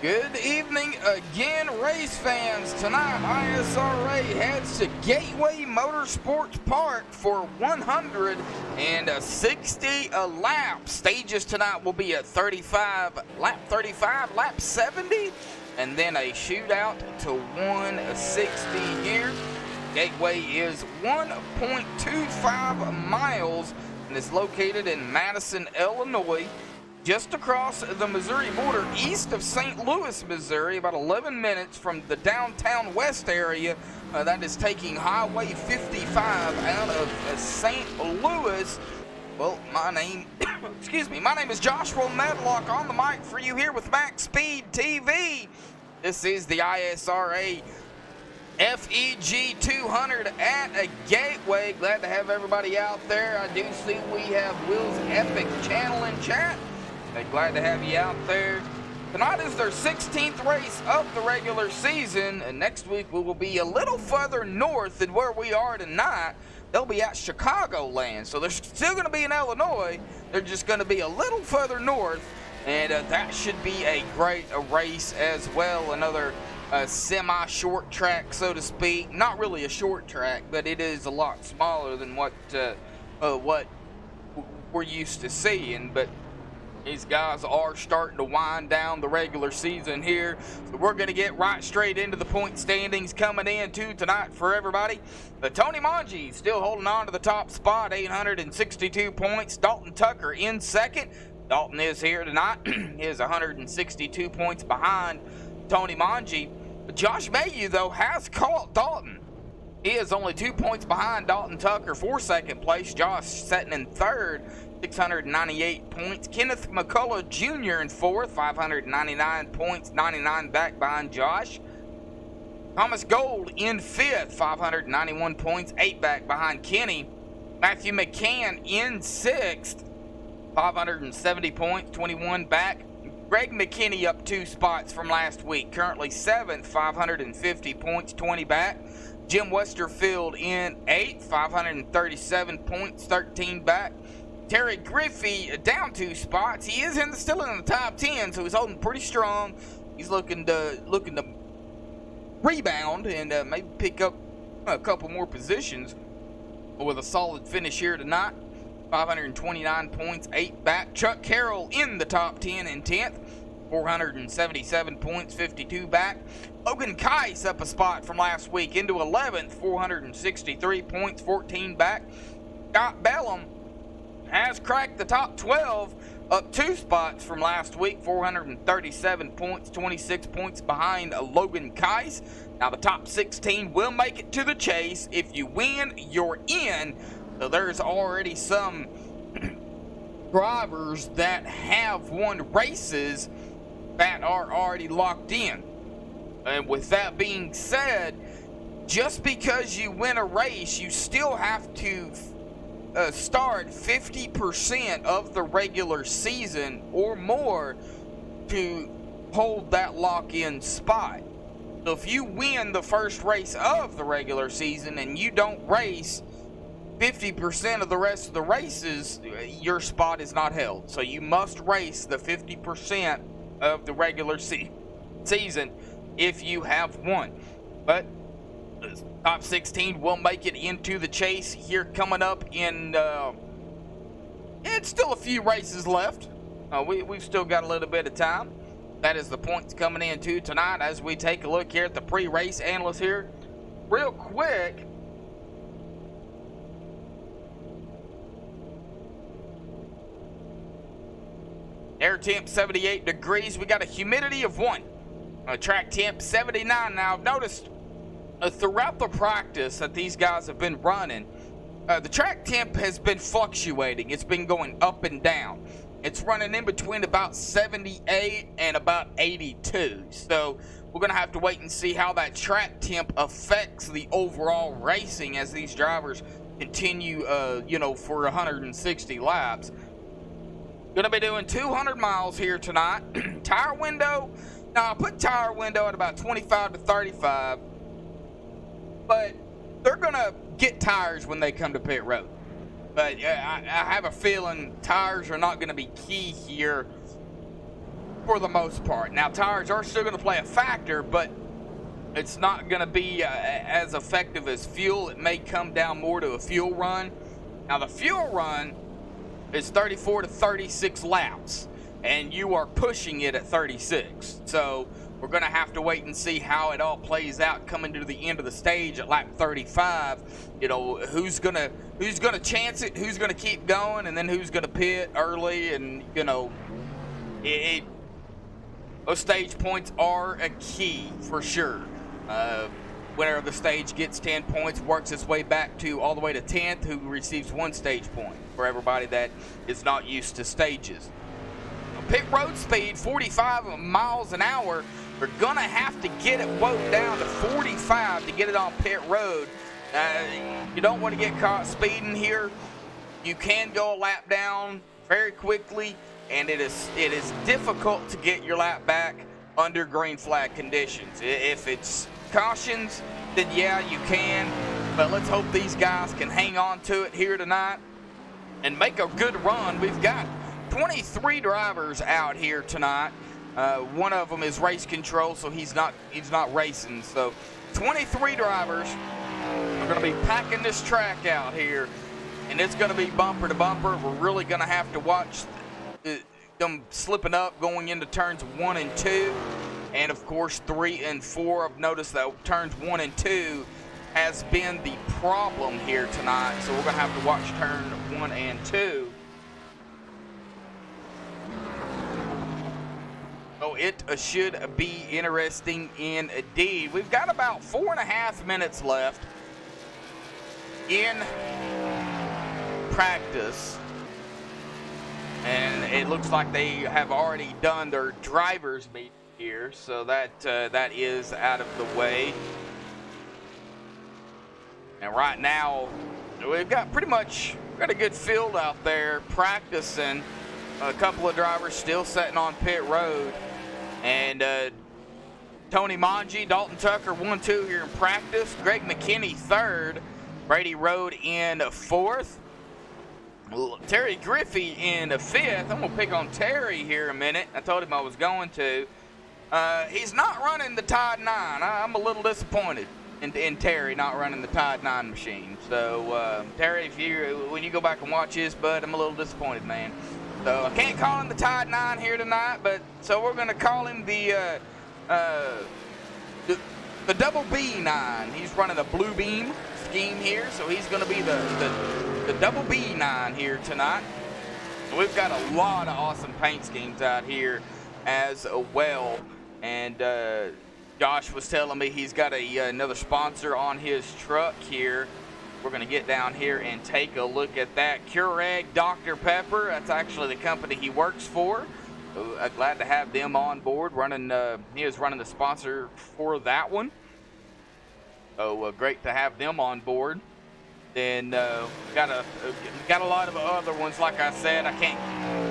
Good evening again, race fans. Tonight, ISRA heads to Gateway Motorsports Park for 160 laps. Stages tonight will be at lap 35, lap 70, and then a shootout to 160 here. Gateway is 1.25 miles and is located in Madison, Illinois, just across the Missouri border, east of St. Louis, Missouri, about 11 minutes from the downtown west area. That is taking Highway 55 out of St. Louis. Well, my name is Joshua Medlock on the mic for you here with MaxSpeedTV. This is the ISRA FEG 200 at a Gateway. Glad to have everybody out there. I do see we have Will's Epic channel in chat. Glad to have you out there. Tonight is their 16th race of the regular season, and next week we will be a little further north than where we are tonight. They'll be at Chicagoland, so they're still going to be in Illinois. They're just going to be a little further north, and that should be a great race as well. Another semi-short track, so to speak. Not really a short track, but it is a lot smaller than what we're used to seeing. But these guys are starting to wind down the regular season here. So we're going to get right straight into the point standings coming in tonight for everybody. Tony Mangi still holding on to the top spot, 862 points. Dalton Tucker in second. Dalton is here tonight. He is 162 points behind Tony Mangi. Josh Mayhew, though, has caught Dalton. He is only 2 points behind Dalton Tucker for second place. Josh sitting in third, 698 points. Kenneth McCullough Jr. in fourth, 599 points, 99 back behind Josh. Thomas Gold in fifth, 591 points, 8 back behind Kenny. Matthew McCann in sixth, 570 points, 21 back. Greg McKinney up 2 spots from last week, currently 7th, 550 points, 20 back. Jim Westerfield in 8th, 537 points, 13 back. Terry Griffey down 2 spots. He is still in the top 10, so he's holding pretty strong. He's looking to rebound and maybe pick up a couple more positions with a solid finish here tonight. 529 points, 8 back. Chuck Carroll in the top 10 in 10th, 477 points, 52 back. Logan Keiss up a spot from last week into 11th, 463 points, 14 back. Scott Bellum has cracked the top 12, up 2 spots from last week, 437 points, 26 points behind Logan Keiss. Now the top 16 will make it to the chase. If you win, you're in. So there's already some drivers that have won races that are already locked in. And with that being said, just because you win a race, you still have to start 50% of the regular season or more to hold that lock-in spot. So if you win the first race of the regular season and you don't race 50% of the rest of the races, your spot is not held. So you must race the 50% of the regular season if you have won. But the top 16 will make it into the chase here coming up in it's still a few races left. We've still got a little bit of time. That is the points coming in tonight as we take a look here at the pre-race analyst here real quick. Air temp 78 degrees. We got a humidity of 1. Track temp 79. Now, I've noticed throughout the practice that these guys have been running, the track temp has been fluctuating. It's been going up and down. It's running in between about 78 and about 82. So we're going to have to wait and see how that track temp affects the overall racing as these drivers continue, for 160 laps. Going to be doing 200 miles here tonight. Tire window, now I put tire window at about 25 to 35, but they're going to get tires when they come to pit road. But I have a feeling tires are not going to be key here for the most part. Now, tires are still going to play a factor, but it's not going to be as effective as fuel. It may come down more to a fuel run. Now, the fuel run is 34 to 36 laps, and you are pushing it at 36. So we're going to have to wait and see how it all plays out coming to the end of the stage at lap 35. You know, who's gonna chance it, who's gonna keep going, and then who's gonna pit early. And you know, those stage points are a key for sure. Winner of the stage gets 10 points, works its way back to all the way to 10th, who receives 1 stage point for everybody that is not used to stages. Pit road speed, 45 miles an hour. They're gonna have to get it woke down to 45 to get it on pit road. You don't want to get caught speeding here. You can go a lap down very quickly, and it is difficult to get your lap back under green flag conditions. If it's cautions, then yeah, you can, but let's hope these guys can hang on to it here tonight and make a good run. We've got 23 drivers out here tonight. One of them is race control, so he's not racing. So 23 drivers are going to be packing this track out here, and it's going to be bumper to bumper. We're really going to have to watch them slipping up going into turns 1 and 2, and of course 3 and 4. I've noticed that turns 1 and 2 has been the problem here tonight, so we're going to have to watch turn 1 and 2. So it should be interesting indeed. We've got about 4.5 minutes left in practice, and it looks like they have already done their drivers meeting here, so that is out of the way. And right now we've got a good field out there practicing. A couple of drivers still sitting on pit road, and Tony Manji, Dalton Tucker 1-2 here in practice, Greg McKinney 3rd, Brady Road in 4th, Terry Griffey in 5th. I'm gonna pick on Terry here a minute. I told him I was going to. He's not running the Tide 9. I'm a little disappointed in Terry not running the Tide 9 machine. So Terry, when you go back and watch his, bud, I'm a little disappointed, man. So I can't call him the Tide 9 here tonight, but so we're gonna call him the Double B9. He's running a blue beam scheme here, so he's gonna be the Double B9 here tonight. We've got a lot of awesome paint schemes out here as well, and Josh was telling me he's got another sponsor on his truck here. We're going to get down here and take a look at that. Keurig Dr. Pepper, that's actually the company he works for. Glad to have them on board. He is running the sponsor for that one. So great to have them on board. Then got a lot of other ones. Like I said, I can't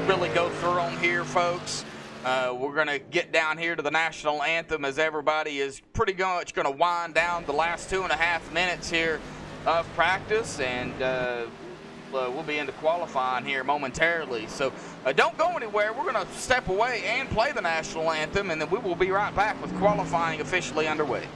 really go through them here, folks. We're going to get down here to the national anthem as everybody is pretty much going to wind down the last 2.5 minutes here of practice, and we'll be into qualifying here momentarily. So don't go anywhere. We're going to step away and play the national anthem, and then we will be right back with qualifying officially underway.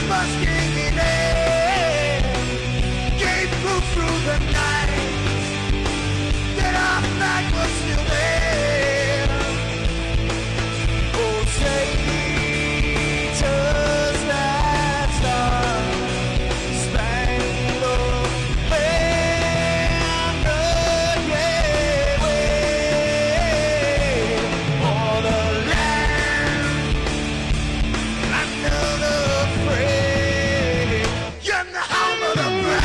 Mustang in air, gave proof through the night that our flag was still there. Oh, say does that star-spangled banner yet wave for the land under the free in the home of the brave.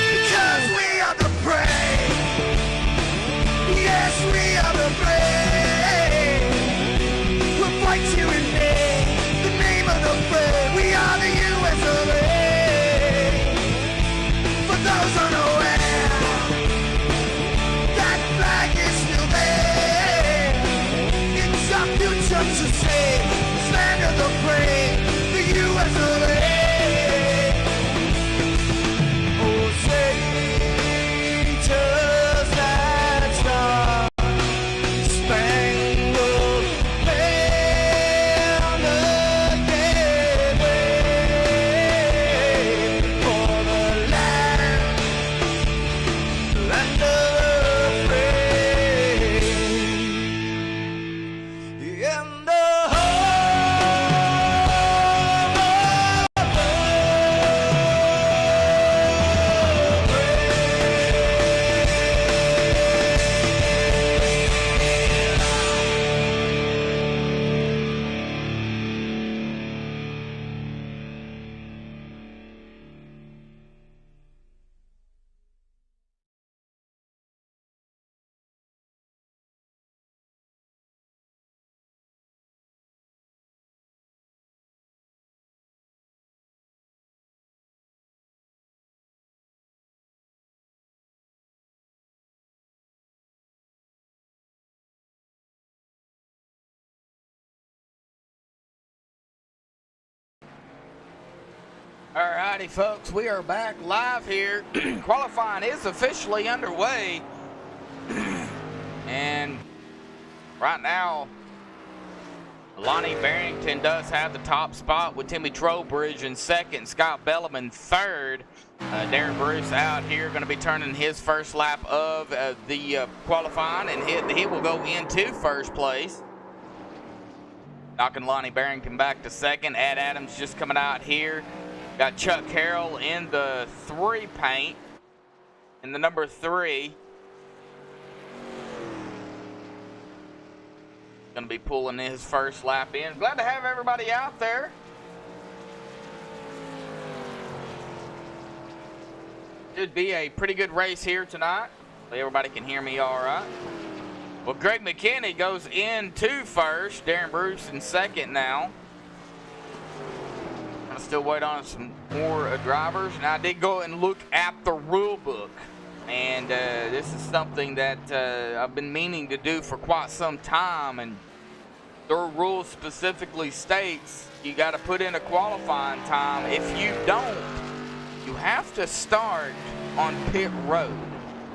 Because we are the brave. Yes, we are the brave. We'll fight you in the name of the brave. We are the US of A. For those unaware, that flag is still there. It's our future to save. Stand of the brave, the US of A. Oh, say does that star-spangled banner yet wave for the land under the free in the Alrighty, folks, we are back live here. Qualifying is officially underway. And right now, Lonnie Barrington does have the top spot with Timmy Trowbridge in second, Scott Bellum in third. Darren Bruce out here going to be turning his first lap of the qualifying, and he will go into first place, knocking Lonnie Barrington back to second. Ed Adams just coming out here. Got Chuck Carroll in the 3 paint, in the number 3. Gonna be pulling his first lap in. Glad to have everybody out there. Should be a pretty good race here tonight. Hopefully everybody can hear me all right. Well, Greg McKinney goes into first. Darren Bruce in second now. I'm still waiting on some more drivers. Now, I did go and look at the rule book. And this is something that I've been meaning to do for quite some time. And their rule specifically states you got to put in a qualifying time. If you don't, you have to start on pit road.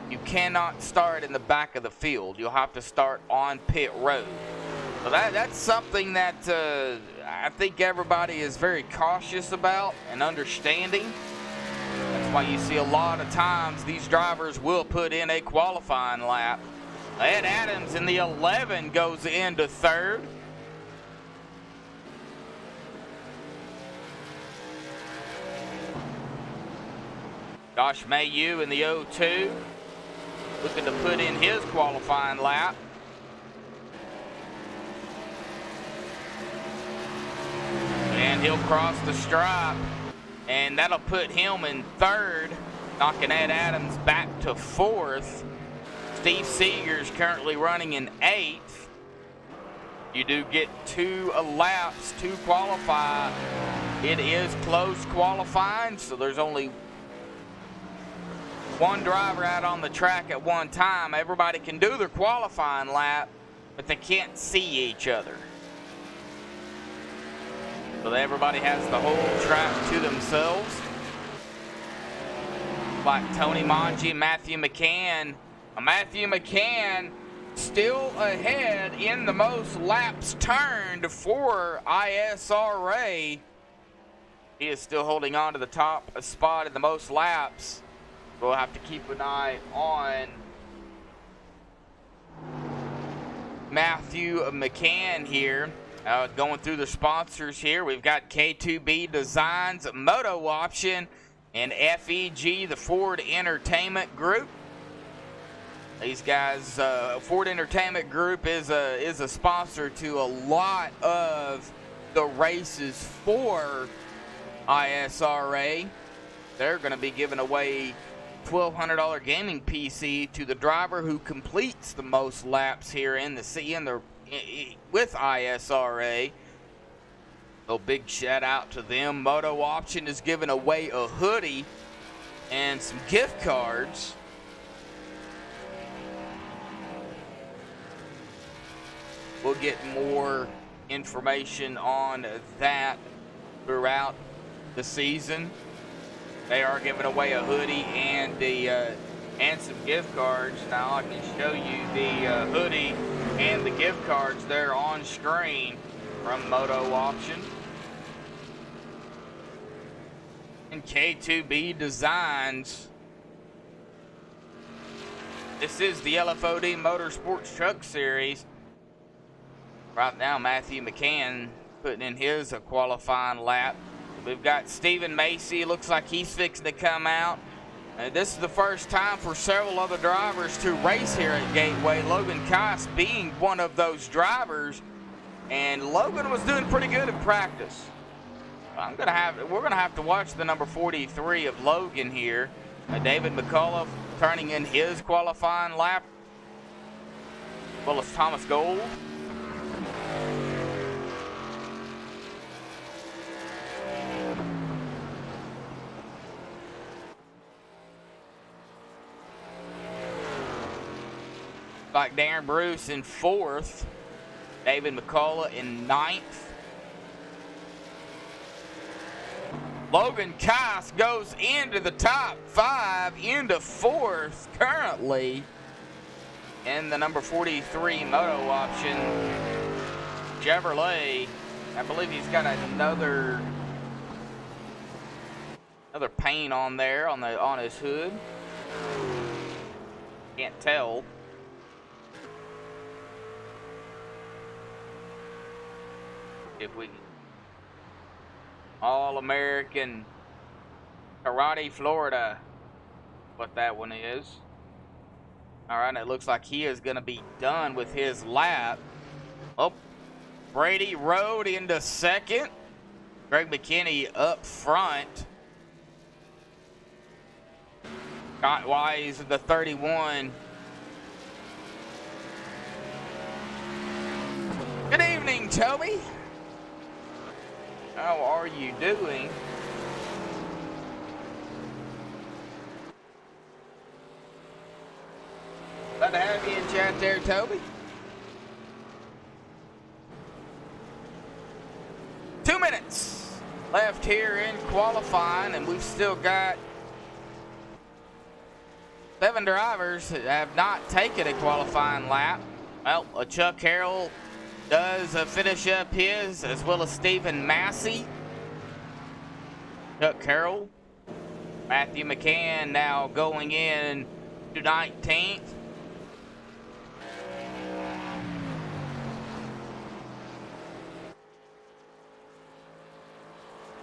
You cannot start in the back of the field. You'll have to start on pit road. So that's something that I think everybody is very cautious about and understanding. That's why you see a lot of times these drivers will put in a qualifying lap. Ed Adams in the 11 goes into third. Josh Mayu in the 02, looking to put in his qualifying lap. he'll cross the stripe, and that'll put him in third, knocking Ed Adams back to fourth. Steve Seeger's currently running in eighth. You do get 2 laps to qualify. It is close qualifying, so there's only one driver out on the track at one time. Everybody can do their qualifying lap, but they can't see each other. So everybody has the whole track to themselves. Like Tony Manji and Matthew McCann. Matthew McCann still ahead in the most laps turned for ISRA. He is still holding on to the top spot in the most laps. We'll have to keep an eye on Matthew McCann here. Going through the sponsors here, we've got K2B Designs, Moto Option, and FEG, the Ford Entertainment Group. These guys, Ford Entertainment Group is a sponsor to a lot of the races for ISRA. They're going to be giving away $1,200 gaming PC to the driver who completes the most laps here with ISRA. So big shout out to them. Moto Option is giving away a hoodie and some gift cards. We'll get more information on that throughout the season. They are giving away a hoodie and some gift cards. Now I can show you the hoodie and the gift cards there on screen from Moto Option. And K2B Designs. This is the LFOD Motorsports Truck Series. Right now, Matthew McCann putting in his qualifying lap. We've got Stephen Macy. Looks like he's fixing to come out. This is the first time for several other drivers to race here at Gateway. Logan Kice being one of those drivers. And Logan was doing pretty good in practice. We're gonna have to watch the number 43 of Logan here. David McCullough turning in his qualifying lap, as well as Thomas Gold. Like Darren Bruce in fourth, David McCullough in ninth. Logan Kice goes into the top 5, into fourth currently. And the number 43 Moto Option Chevrolet. I believe he's got another paint on there on his hood. Can't tell. If we All-American Karate, Florida, what that one is. All right, it looks like he is going to be done with his lap. Oh, Brady Road into second. Greg McKinney up front. Scott Wise, the 31. Good evening, Toby. How are you doing? Glad to have you in chat there, Toby. 2 minutes left here in qualifying, and we've still got 7 drivers that have not taken a qualifying lap. Well, Chuck Harrell does finish up his, as well as Stephen Massey. Chuck Carroll. Matthew McCann now going in to 19th.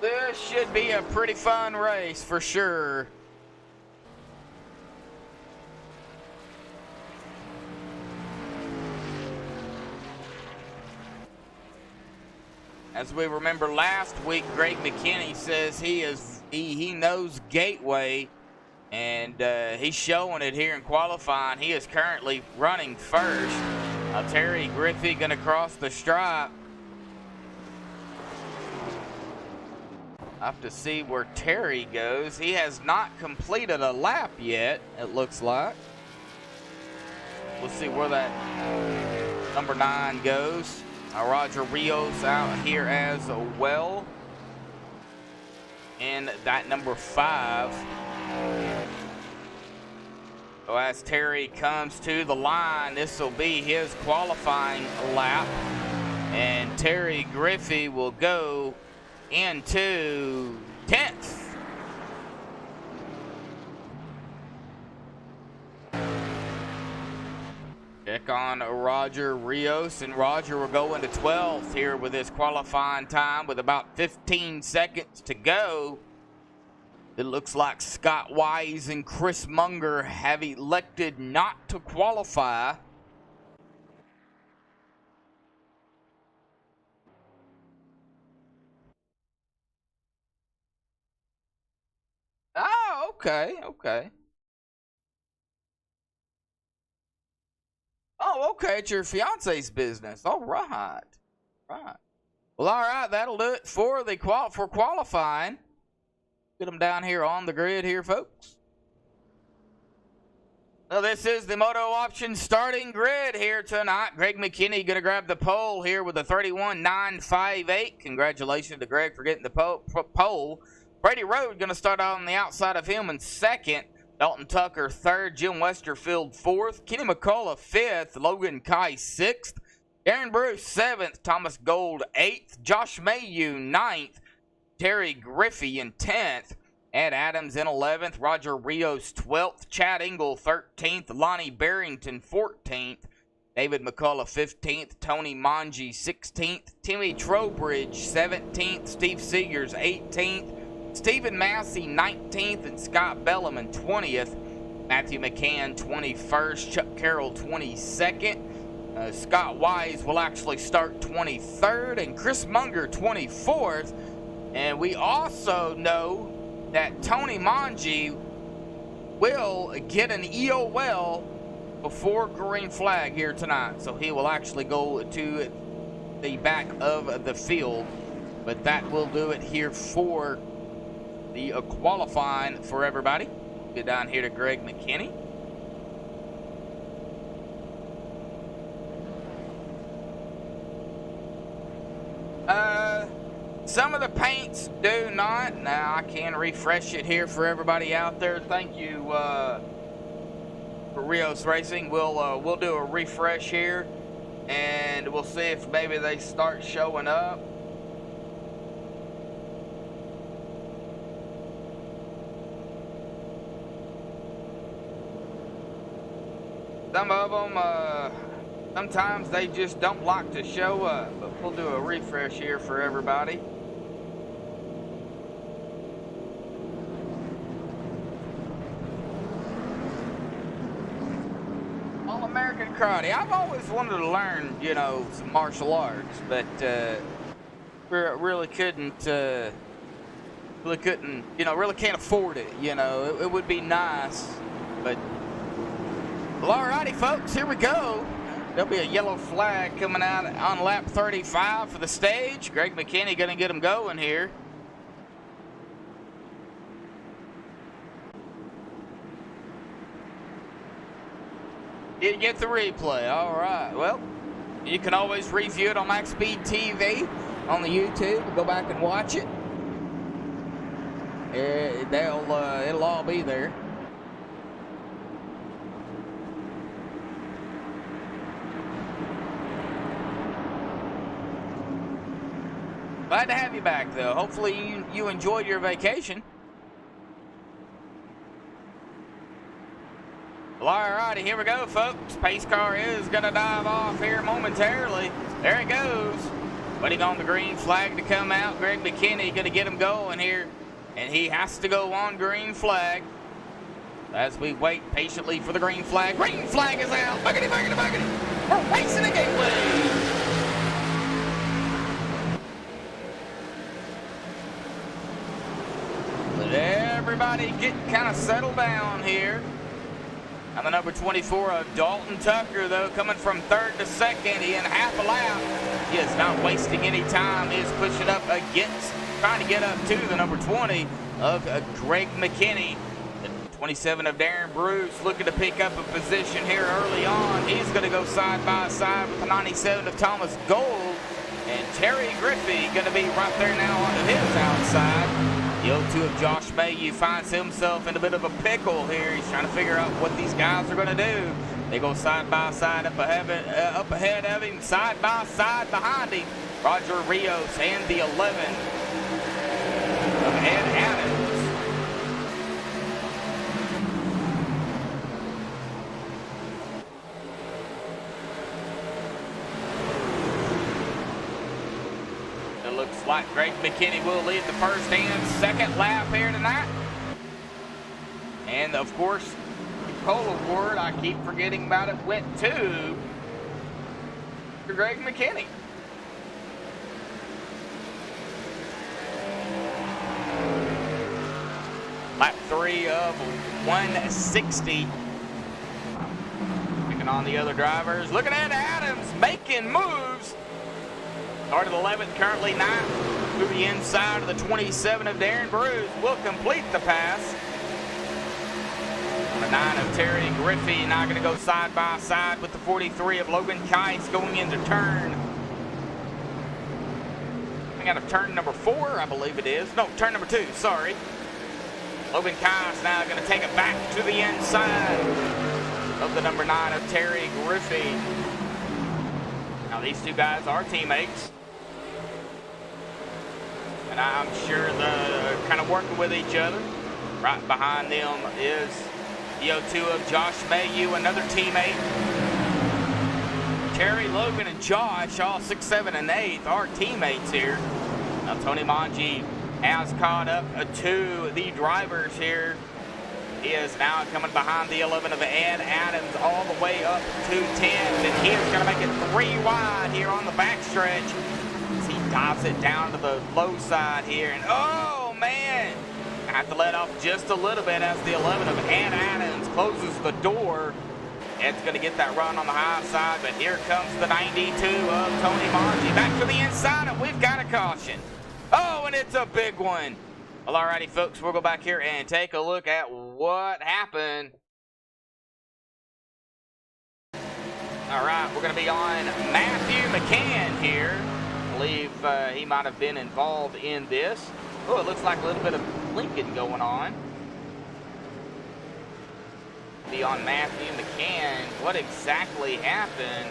This should be a pretty fun race for sure. As we remember last week, Greg McKinney says he knows Gateway, and he's showing it here in qualifying. He is currently running first. Now Terry Griffey going to cross the stripe. I have to see where Terry goes. He has not completed a lap yet, it looks like. We'll see where that number 9 goes. Roger Rios out here as well. And that number 5. So as Terry comes to the line, this will be his qualifying lap. And Terry Griffey will go into 10th. Check on Roger Rios, and Roger will go into 12th here with his qualifying time with about 15 seconds to go. It looks like Scott Wise and Chris Munger have elected not to qualify. Oh, okay. Oh, okay, it's your fiance's business. All right. Right. Well, all right, that'll do it for the qualifying. Get them down here on the grid here, folks. Now, this is the Moto Options starting grid here tonight. Greg McKinney going to grab the pole here with a 31.958. Congratulations to Greg for getting the pole. Brady Road going to start on the outside of him in second. Dalton Tucker third. Jim Westerfield fourth. Kenny McCullough fifth. Logan Kai sixth. Aaron Bruce seventh. Thomas Gold eighth. Josh Mayu ninth. Terry Griffey in 10th. Ed Adams in 11th. Roger Rios 12th. Chad Engel 13th. Lonnie Barrington 14th. David McCullough 15th. Tony Manji 16th. Timmy Trowbridge 17th. Steve Seegers 18th. Stephen Massey 19th. And Scott Belleman 20th. Matthew McCann 21st. Chuck Carroll 22nd. Scott Wise will actually start 23rd. And Chris Munger 24th. And we also know that Tony Manji will get an EOL before green flag here tonight. So he will actually go to the back of the field. But that will do it here for the qualifying for everybody. Get down here to Greg McKinney. Some of the paints do not. Now I can refresh it here for everybody out there. Thank you for Rios Racing. We'll do a refresh here, and we'll see if maybe they start showing up. Some of them, sometimes they just don't like to show up, but we'll do a refresh here for everybody. All-American Karate. I've always wanted to learn, you know, some martial arts, but really couldn't, you know, really can't afford it, you know. It would be nice, but... Well, alrighty, folks, here we go. There'll be a yellow flag coming out on lap 35 for the stage. Greg McKinney going to get them going here. Did you get the replay? All right. Well, you can always review it on MaxSpeedTV on the YouTube. Go back and watch it. It'll all be there. Glad to have you back, though. Hopefully you enjoyed your vacation. Well, alrighty, here we go, folks. Pace car is going to dive off here momentarily. There it goes. Waiting on the green flag to come out. Greg McKinney going to get him going here. And he has to go on green flag. As we wait patiently for the green flag. Green flag is out. Buggity, buggity, buggity. We're racing a Gateway. everybody getting kind of settled down here. And the number 24 of Dalton Tucker, though, coming from third to second in half a lap. He is not wasting any time. He is pushing up against, trying to get up to the number 20 of Greg McKinney. The 27 of Darren Bruce looking to pick up a position here early on. He's going to go side by side with the 97 of Thomas Gold. And Terry Griffey going to be right there now onto his outside. The 02 of Josh Mayhew finds himself in a bit of a pickle here. He's trying to figure out what these guys are going to do. They go side by side up ahead of him, side by side behind him. Roger Rios and the 11 of Ed Adams. Looks like Greg McKinney will lead the first and second lap here tonight. And of course, the Coal Award, I keep forgetting about it, went to Greg McKinney. Lap 3 of 160. Picking on the other drivers. Looking at Adams making moves. Started 11th, currently 9th, to the inside of the 27 of Darren Bruce. Will complete the pass. The 9 of Terry Griffey now going to go side by side with the 43 of Logan Keiss going into turn. Coming out of turn number 4, I believe it is. No, turn number 2, sorry. Logan Keiss now going to take it back to the inside of the number 9 of Terry Griffey. Now these two guys are teammates. And I'm sure they're kind of working with each other. Right behind them is the 02 of Josh Mayhew, another teammate. Terry, Logan, and Josh, all 6, 7, and 8, are teammates here. Now Tony Manji has caught up to the drivers here. He is now coming behind the 11 of Ed Adams all the way up to 10th. And he is going to make it 3 wide here on the backstretch. He dives it down to the low side here. And oh, man, I have to let off just a little bit as the 11 of Ed Adams closes the door. Ed's going to get that run on the high side, but here comes the 92 of Tony Manji. Back to the inside, and we've got a caution. Oh, and it's a big one. Well, alrighty, folks, we'll go back here and take a look at what happened. All right, we're going to be on Matthew McCann here. I believe he might have been involved in this. Oh, it looks like a little bit of blinking going on. Be on Matthew McCann. What exactly happened?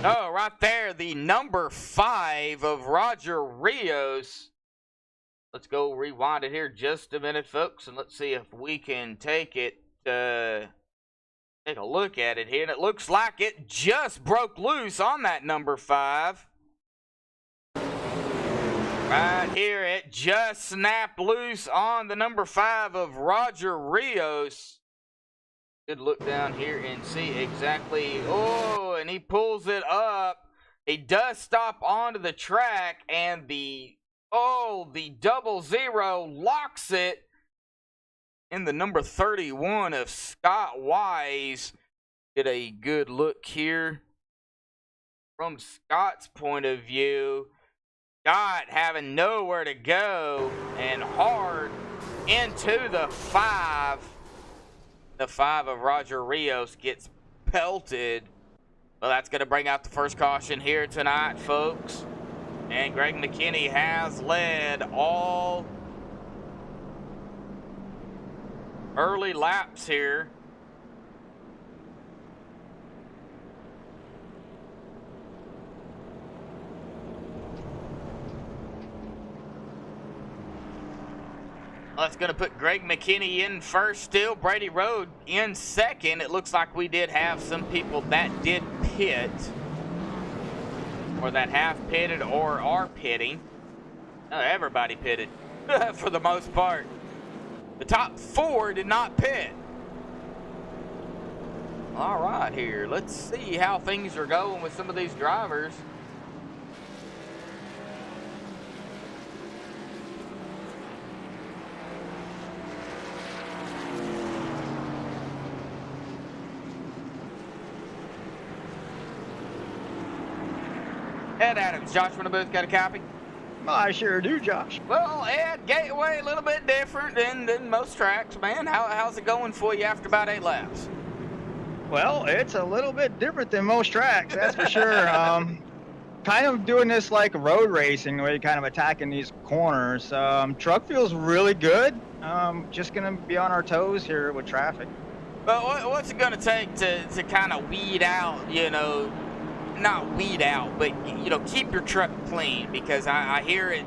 Oh, right there, the number 5 of Roger Rios. Let's go rewind it here just a minute, folks, and let's see if we can take it, take a look at it here. And it looks like it just broke loose on that number 5. Right here, it just snapped loose on the number 5 of Roger Rios. Good look down here and see exactly. Oh, and he pulls it up. He does stop onto the track, and the 00 locks it in the number 31 of Scott Wise. Get a good look here from Scott's point of view. Scott having nowhere to go and hard into the 5. The 5 of Roger Rios gets pelted. Well, that's going to bring out the first caution here tonight, folks. And Greg McKinney has led all early laps here. That's going to put Greg McKinney in first still. Brady Road in second. It looks like we did have some people that did pit, or that have pitted or are pitting. No, everybody pitted for the most part. The top 4 did not pit. All right, here. Let's see how things are going with some of these drivers. Ed Adams, Josh from the booth, got a copy? I sure do, Josh. Well, Ed, Gateway a little bit different than most tracks, man. How's it going for you after about 8 laps? Well, it's a little bit different than most tracks, that's for sure. Kind of doing this like road racing, where you're kind of attacking these corners. Truck feels really good. Just gonna be on our toes here with traffic. But what's it gonna take to kind of weed out, you know, not weed out, but, you know, keep your truck clean? Because I hear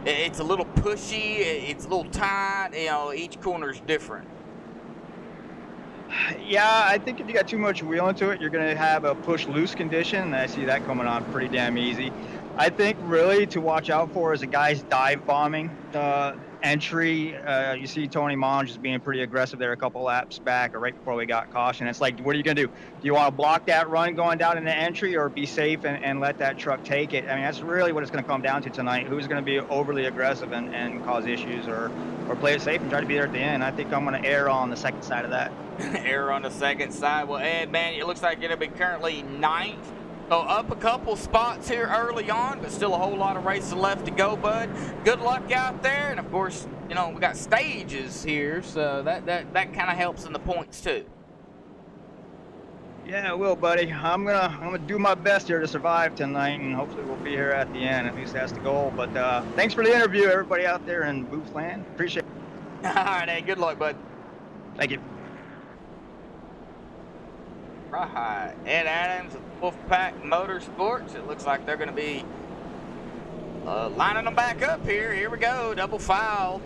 it's a little pushy, it's a little tight, you know, each corner's different. Yeah, I think if you got too much wheel into it, you're going to have a push-loose condition, and I see that coming on pretty damn easy. I think really to watch out for is the guys dive bombing the entry. You see Tony Monge is being pretty aggressive there a couple laps back or right before we got caution. It's like, what are you going to do? Do you want to block that run going down in the entry or be safe and let that truck take it? I mean, that's really what it's going to come down to tonight. Who's going to be overly aggressive and cause issues or play it safe and try to be there at the end? I think I'm going to err on the second side of that. Error on the second side. Well, Ed, man, it looks like it'll be currently 9th. So up a couple spots here early on, but still a whole lot of racing left to go, bud. Good luck out there. And, of course, you know, we got stages here, so that kind of helps in the points, too. Yeah, I will, buddy. I'm gonna do my best here to survive tonight, and hopefully we'll be here at the end. At least that's the goal. But thanks for the interview, everybody out there in Booth Land. Appreciate it. All right, Ed. Good luck, bud. Thank you. Right, Ed Adams of Wolfpack Motorsports. It looks like they're going to be lining them back up here. Here we go, double file.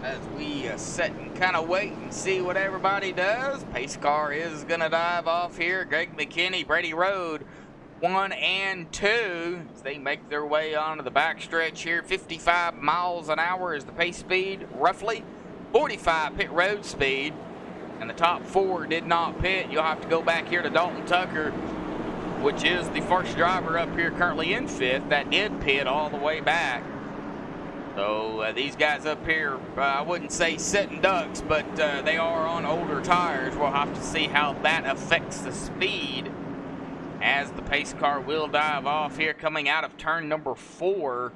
As we sit and kind of wait and see what everybody does, pace car is going to dive off here. Greg McKinney, Brady Road, 1 and 2 as they make their way onto the backstretch here. 55 miles an hour is the pace speed, roughly 45 pit road speed, and the top 4 did not pit. You'll have to go back here to Dalton Tucker, which is the first driver up here currently in 5th that did pit all the way back. So these guys up here, I wouldn't say sitting ducks, but they are on older tires. We'll have to see how that affects the speed as the pace car will dive off here coming out of turn number 4.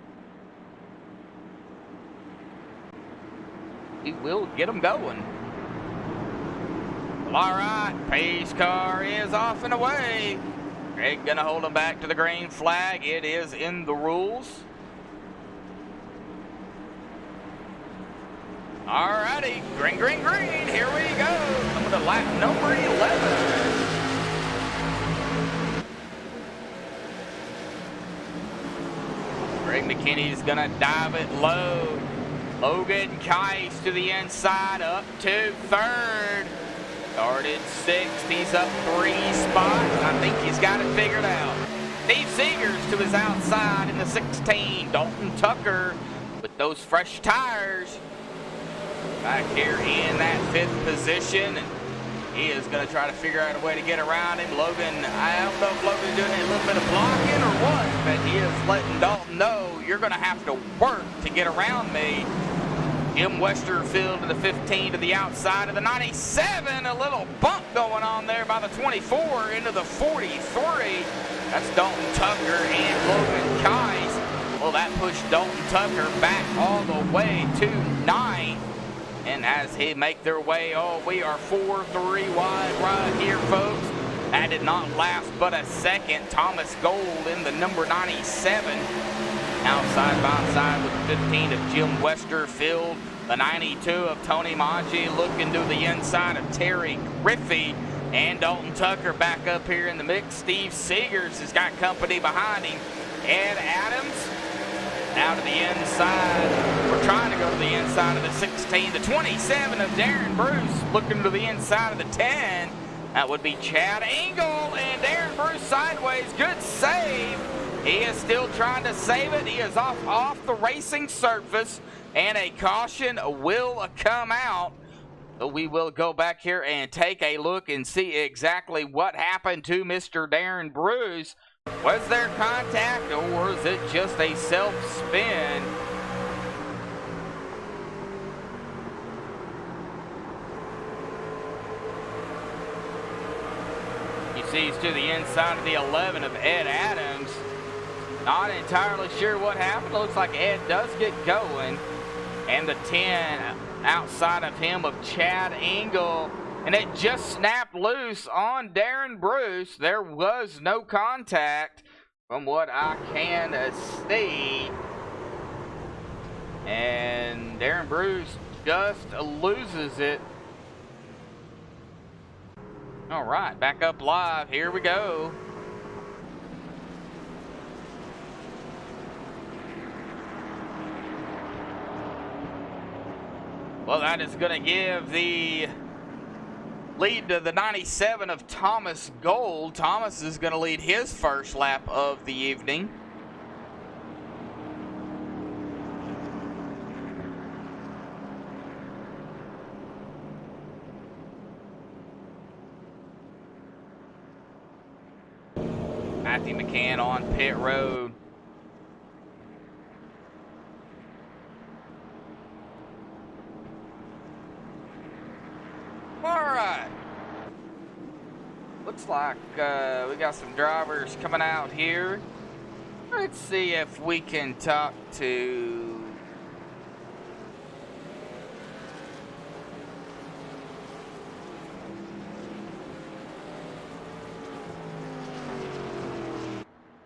We will get them going. Well, all right, pace car is off and away. Greg gonna hold them back to the green flag. It is in the rules. All righty, green, green, green. Here we go. Coming to lap number 11. Greg McKinney's gonna dive it low. Logan Keiss to the inside, up to 3rd. Started 6th, he's up 3 spots. I think he's got it figured out. Steve Seegers to his outside in the 16. Dalton Tucker with those fresh tires back here in that 5th position. And he is going to try to figure out a way to get around him. Logan, I don't know if Logan's doing a little bit of blocking or what, but he is letting Dalton know you're going to have to work to get around me. Jim Westerfield in the 15 to the outside of the 97. A little bump going on there by the 24 into the 43. That's Dalton Tucker and Logan Keiss. Well, that pushed Dalton Tucker back all the way to 9th. And as he make their way, we are 4-3 wide right here, folks. That did not last but a second. Thomas Gold in the number 97. Outside by side with the 15 of Jim Westerfield. The 92 of Tony Maggi looking to the inside of Terry Griffey. And Dalton Tucker back up here in the mix. Steve Seegers has got company behind him. Ed Adams now to the inside. We're trying to go to the inside of the 16. The 27 of Darren Bruce looking to the inside of the 10. That would be Chad Engel, and Darren Bruce sideways. Good save. He is still trying to save it. He is off the racing surface, and a caution will come out. So we will go back here and take a look and see exactly what happened to Mr. Darren Bruce. Was there contact, or is it just a self-spin? He's to the inside of the 11 of Ed Adams. Not entirely sure what happened. Looks like Ed does get going. And the 10 outside of him of Chad Engel. And it just snapped loose on Darren Bruce. There was no contact from what I can see. And Darren Bruce just loses it. All right, back up live. Here we go. Well, that is going to give the lead to the 97 of Thomas Gold. Thomas is going to lead his first lap of the evening. Matthew McCann on pit road. All right. Looks like we got some drivers coming out here. Let's see if we can talk to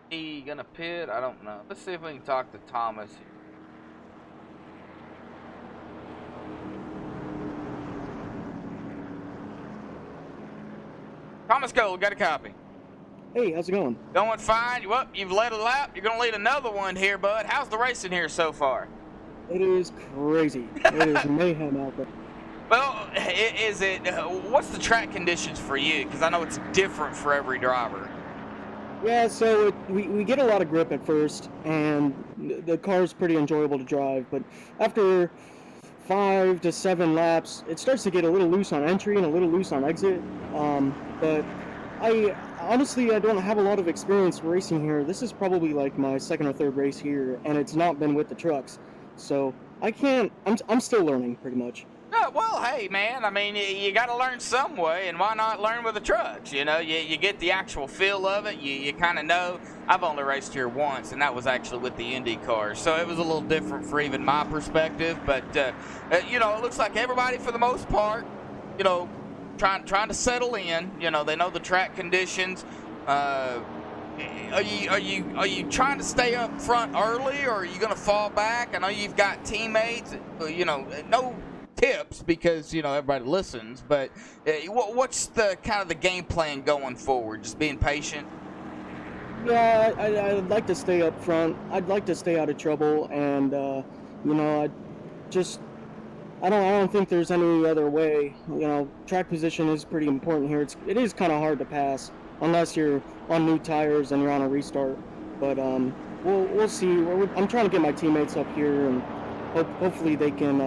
he gonna pit? I don't know. Let's see if we can talk to Thomas. Thomas Cole, got a copy. Hey, how's it going? Going fine. Well, you've led a lap. You're gonna lead another one here, bud. How's the racing here so far? It is crazy. It is mayhem out there. Well, is it? What's the track conditions for you? Because I know it's different for every driver. Yeah, so we get a lot of grip at first, and the car's pretty enjoyable to drive. But after 5 to 7 laps, it starts to get a little loose on entry and a little loose on exit. But I don't have a lot of experience racing here. This is probably like my second or third race here, and it's not been with the trucks. So I'm still learning pretty much. Oh, well, hey, man, I mean, you got to learn some way, and why not learn with the trucks? You know, you get the actual feel of it. You kind of know. I've only raced here once, and that was actually with the Indy cars, so it was a little different for even my perspective. But, you know, it looks like everybody, for the most part, you know, trying to settle in. You know, they know the track conditions. Are you trying to stay up front early, or are you going to fall back? I know you've got teammates. You know, no tips because you know everybody listens, but what's the kind of the game plan going forward? Just being patient. Yeah, I'd like to stay up front. I'd like to stay out of trouble, and you know, I don't think there's any other way. You know, track position is pretty important here. It is kind of hard to pass unless you're on new tires and you're on a restart. But we'll see. I'm trying to get my teammates up here, and hopefully they can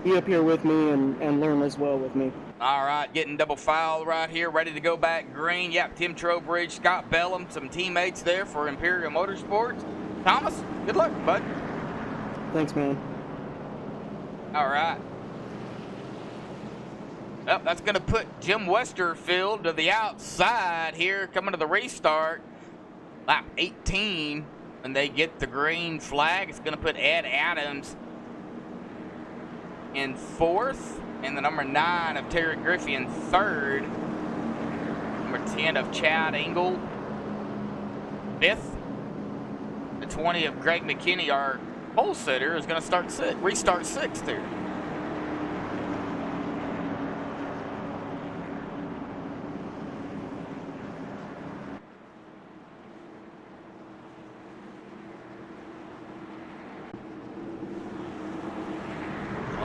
be up here with me and learn as well with me. All right, getting double foul right here, ready to go back green. Yep, Tim Trowbridge, Scott Bellum, some teammates there for Imperial Motorsports. Thomas, good luck, bud. Thanks, man. All right. Well, that's going to put Jim Westerfield to the outside here, coming to the restart. Lap 18, when they get the green flag, it's going to put Ed Adams in 4th, and the number 9 of Terry Griffey in 3rd. Number 10 of Chad Engel, 5th. The 20 of Greg McKinney, our pole sitter, is going to restart 6th here.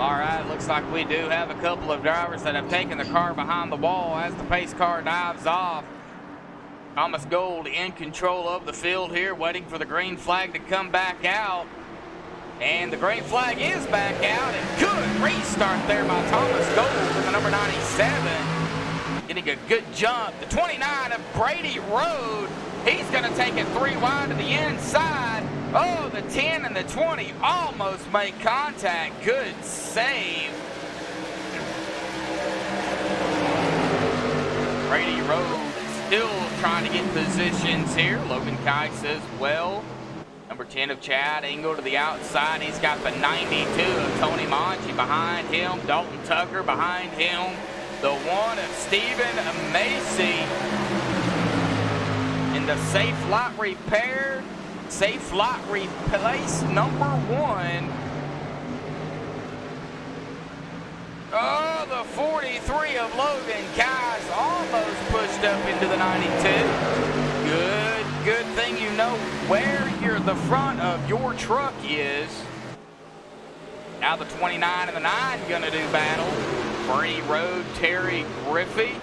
All right, looks like we do have a couple of drivers that have taken the car behind the wall as the pace car dives off. Thomas Gold in control of the field here, waiting for the green flag to come back out. And the green flag is back out. And good restart there by Thomas Gold with the number 97. Getting a good jump. The 29 of Brady Road. He's going to take it 3 wide to the inside. Oh, the 10 and the 20 almost make contact. Good save. Brady Road still trying to get positions here. Logan Kice as well. Number 10 of Chad Engel to the outside. He's got the 92 of Tony Monchi behind him. Dalton Tucker behind him. The 1 of Stephen Macy. In the Safe Lot Repair. Safe Lot Replace number 1. Oh, the 43 of Logan Kice almost pushed up into the 92. Good thing you know where the front of your truck is. Now the 29 and the 9 gonna do battle. Brady Road, Terry Griffey.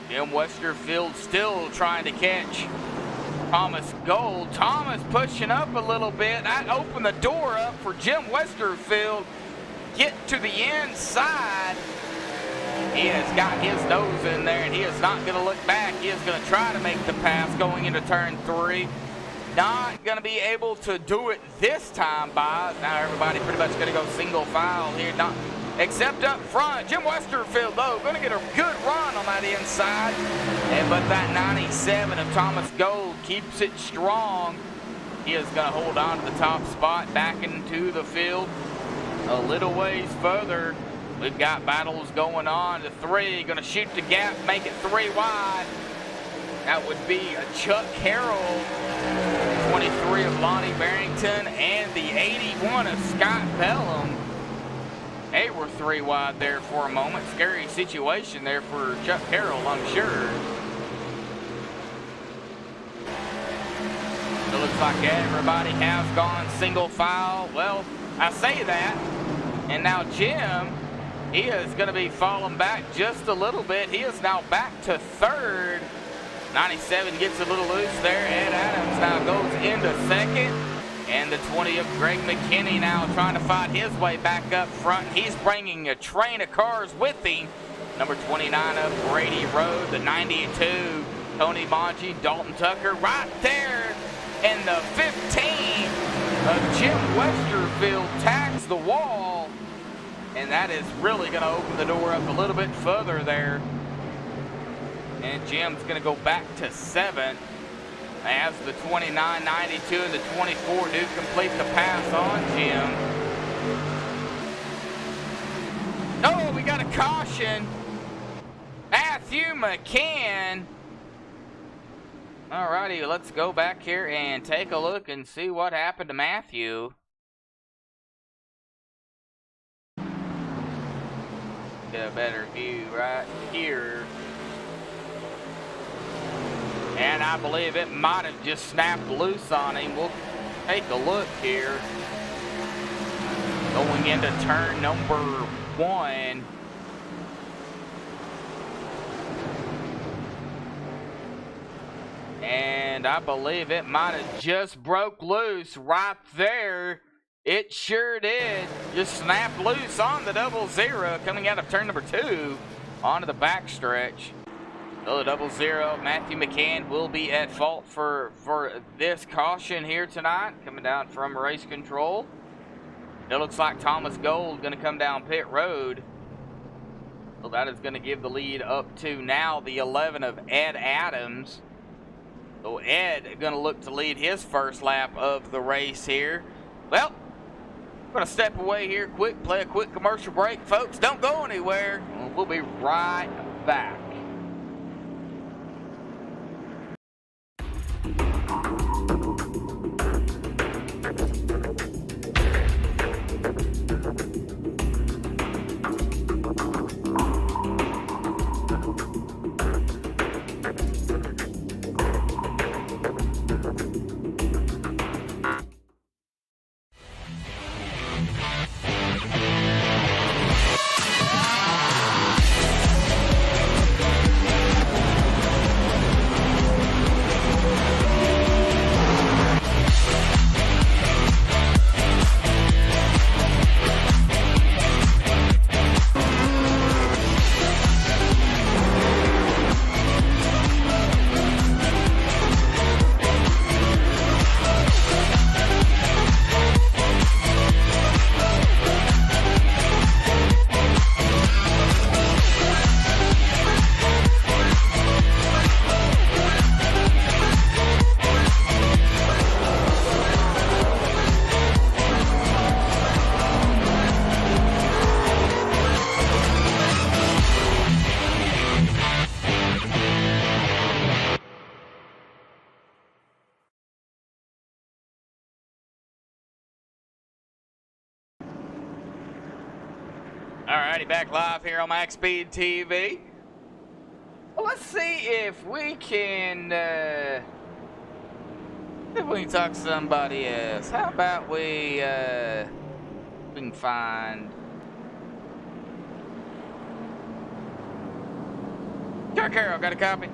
Jim Westerfield still trying to catch Thomas Gold. Thomas pushing up a little bit. I opened the door up for Jim Westerfield. Get to the inside. He has got his nose in there, and he is not going to look back. He is going to try to make the pass going into turn 3. Not going to be able to do it this time, by now everybody pretty much going to go single file here. Not except up front. Jim Westerfield, though, going to get a good run on that inside. But that 97 of Thomas Gold keeps it strong. He is going to hold on to the top spot back into the field. A little ways further. We've got battles going on. The 3 going to shoot the gap, make it 3 wide. That would be a Chuck Carroll, 23 of Lonnie Barrington, and the 81 of Scott Bellum. They were 3 wide there for a moment. Scary situation there for Chuck Carroll, I'm sure. It looks like everybody has gone single file. Well, I say that, and now Jim, he is going to be falling back just a little bit. He is now back to 3rd. 97 gets a little loose there. Ed Adams now goes into 2nd. And the 20 of Greg McKinney now trying to fight his way back up front. He's bringing a train of cars with him. Number 29 of Brady Road. The 92, Tony Monchi, Dalton Tucker right there. And the 15 of Jim Westerfield tags the wall. And that is really going to open the door up a little bit further there. And Jim's going to go back to 7th as the 29, 92, and the 24 do complete the pass on Jim. Oh, we got a caution. Matthew McCann. Alrighty, let's go back here and take a look and see what happened to Matthew. Get a better view right here. And I believe it might have just snapped loose on him. We'll take a look here. Going into turn number 1. And I believe it might have just broke loose right there. It sure did. Just snapped loose on the 00 coming out of turn number 2 onto the backstretch. So the 00, Matthew McCann will be at fault for this caution here tonight, coming down from race control. It looks like Thomas Gold going to come down pit road. So that is going to give the lead up to now the 11 of Ed Adams. So Ed going to look to lead his first lap of the race here. Well, I'm going to step away here quick, play a quick commercial break. Folks, don't go anywhere. We'll be right back. Alrighty, back live here on MaxSpeedTV. Well, let's see if we can talk to somebody else. How about we can find Chuck Carroll. Got a copy?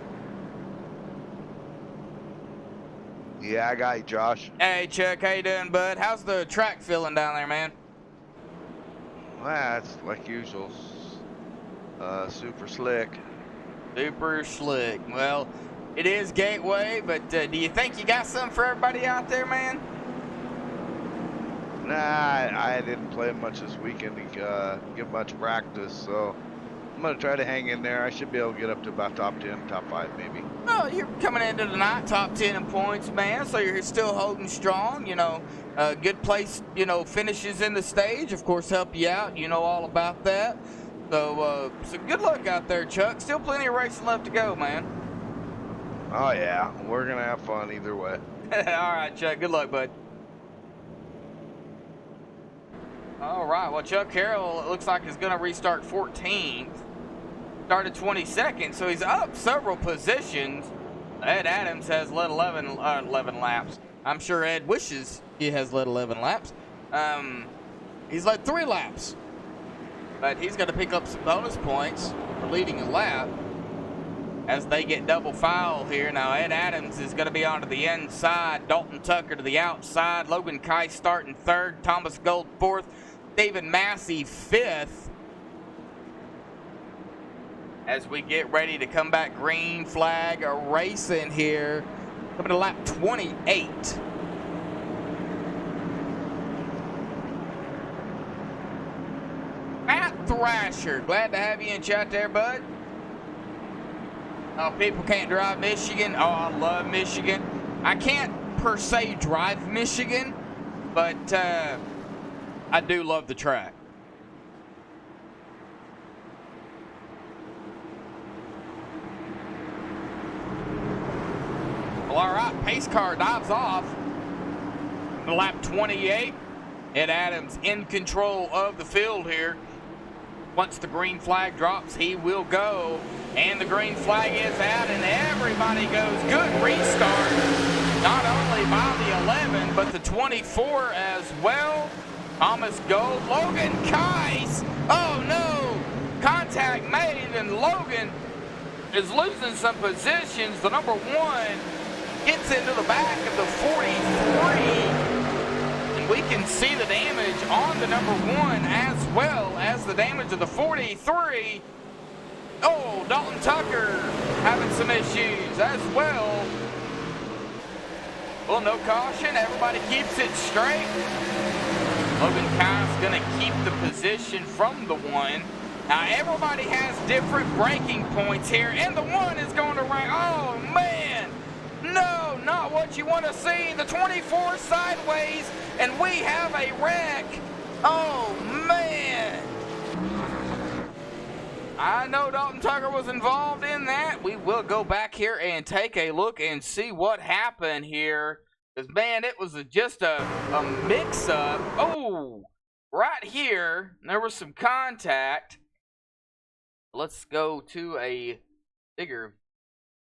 Yeah, I got you, Josh. Hey, Chuck, how you doing, bud? How's the track feeling down there, man? Well, it's like usual. Super slick. Super slick. Well, it is Gateway, but do you think you got something for everybody out there, man? Nah, I didn't play much this weekend to get much practice, so I'm going to try to hang in there. I should be able to get up to about top 10, top 5 maybe. Oh, you're coming into the night top 10 in points, man, so you're still holding strong. You know, good place, you know, finishes in the stage, of course, help you out. You know all about that. So good luck out there, Chuck. Still plenty of racing left to go, man. Oh, yeah. We're going to have fun either way. All right, Chuck. Good luck, bud. All right. Well, Chuck Carroll, it looks like, is going to restart 14th. Started 22nd, so he's up several positions. Ed Adams has led 11 laps. I'm sure Ed wishes he has led 11 laps. He's led 3 laps. But he's going to pick up some bonus points for leading a lap as they get double foul here. Now, Ed Adams is going to be onto the inside. Dalton Tucker to the outside. Logan Keiss starting 3rd. Thomas Gold 4th. David Massey 5th. As we get ready to come back, green flag racing here. Coming to lap 28. Matt Thrasher, glad to have you in chat there, bud. Oh, people can't drive Michigan. Oh, I love Michigan. I can't per se drive Michigan, but I do love the track. Well, all right, pace car dives off. Lap 28. Ed Adams in control of the field here. Once the green flag drops, he will go. And the green flag is out, and everybody goes. Good restart. Not only by the 11, but the 24 as well. Thomas Gold, Logan Keiss. Oh, no. Contact made, and Logan is losing some positions. The number 1 gets into the back of the 43. We can see the damage on the number 1 as well as the damage of the 43. Oh, Dalton Tucker having some issues as well. Well, no caution. Everybody keeps it straight. Logan Keiss going to keep the position from the 1. Now, everybody has different braking points here, and the 1 is going to rank. Oh, man. No, not what you want to see. The 24 sideways, and we have a wreck. Oh, man. I know Dalton Tucker was involved in that. We will go back here and take a look and see what happened here. Because, man, it was just a mix-up. Oh, right here, there was some contact. Let's go to a bigger.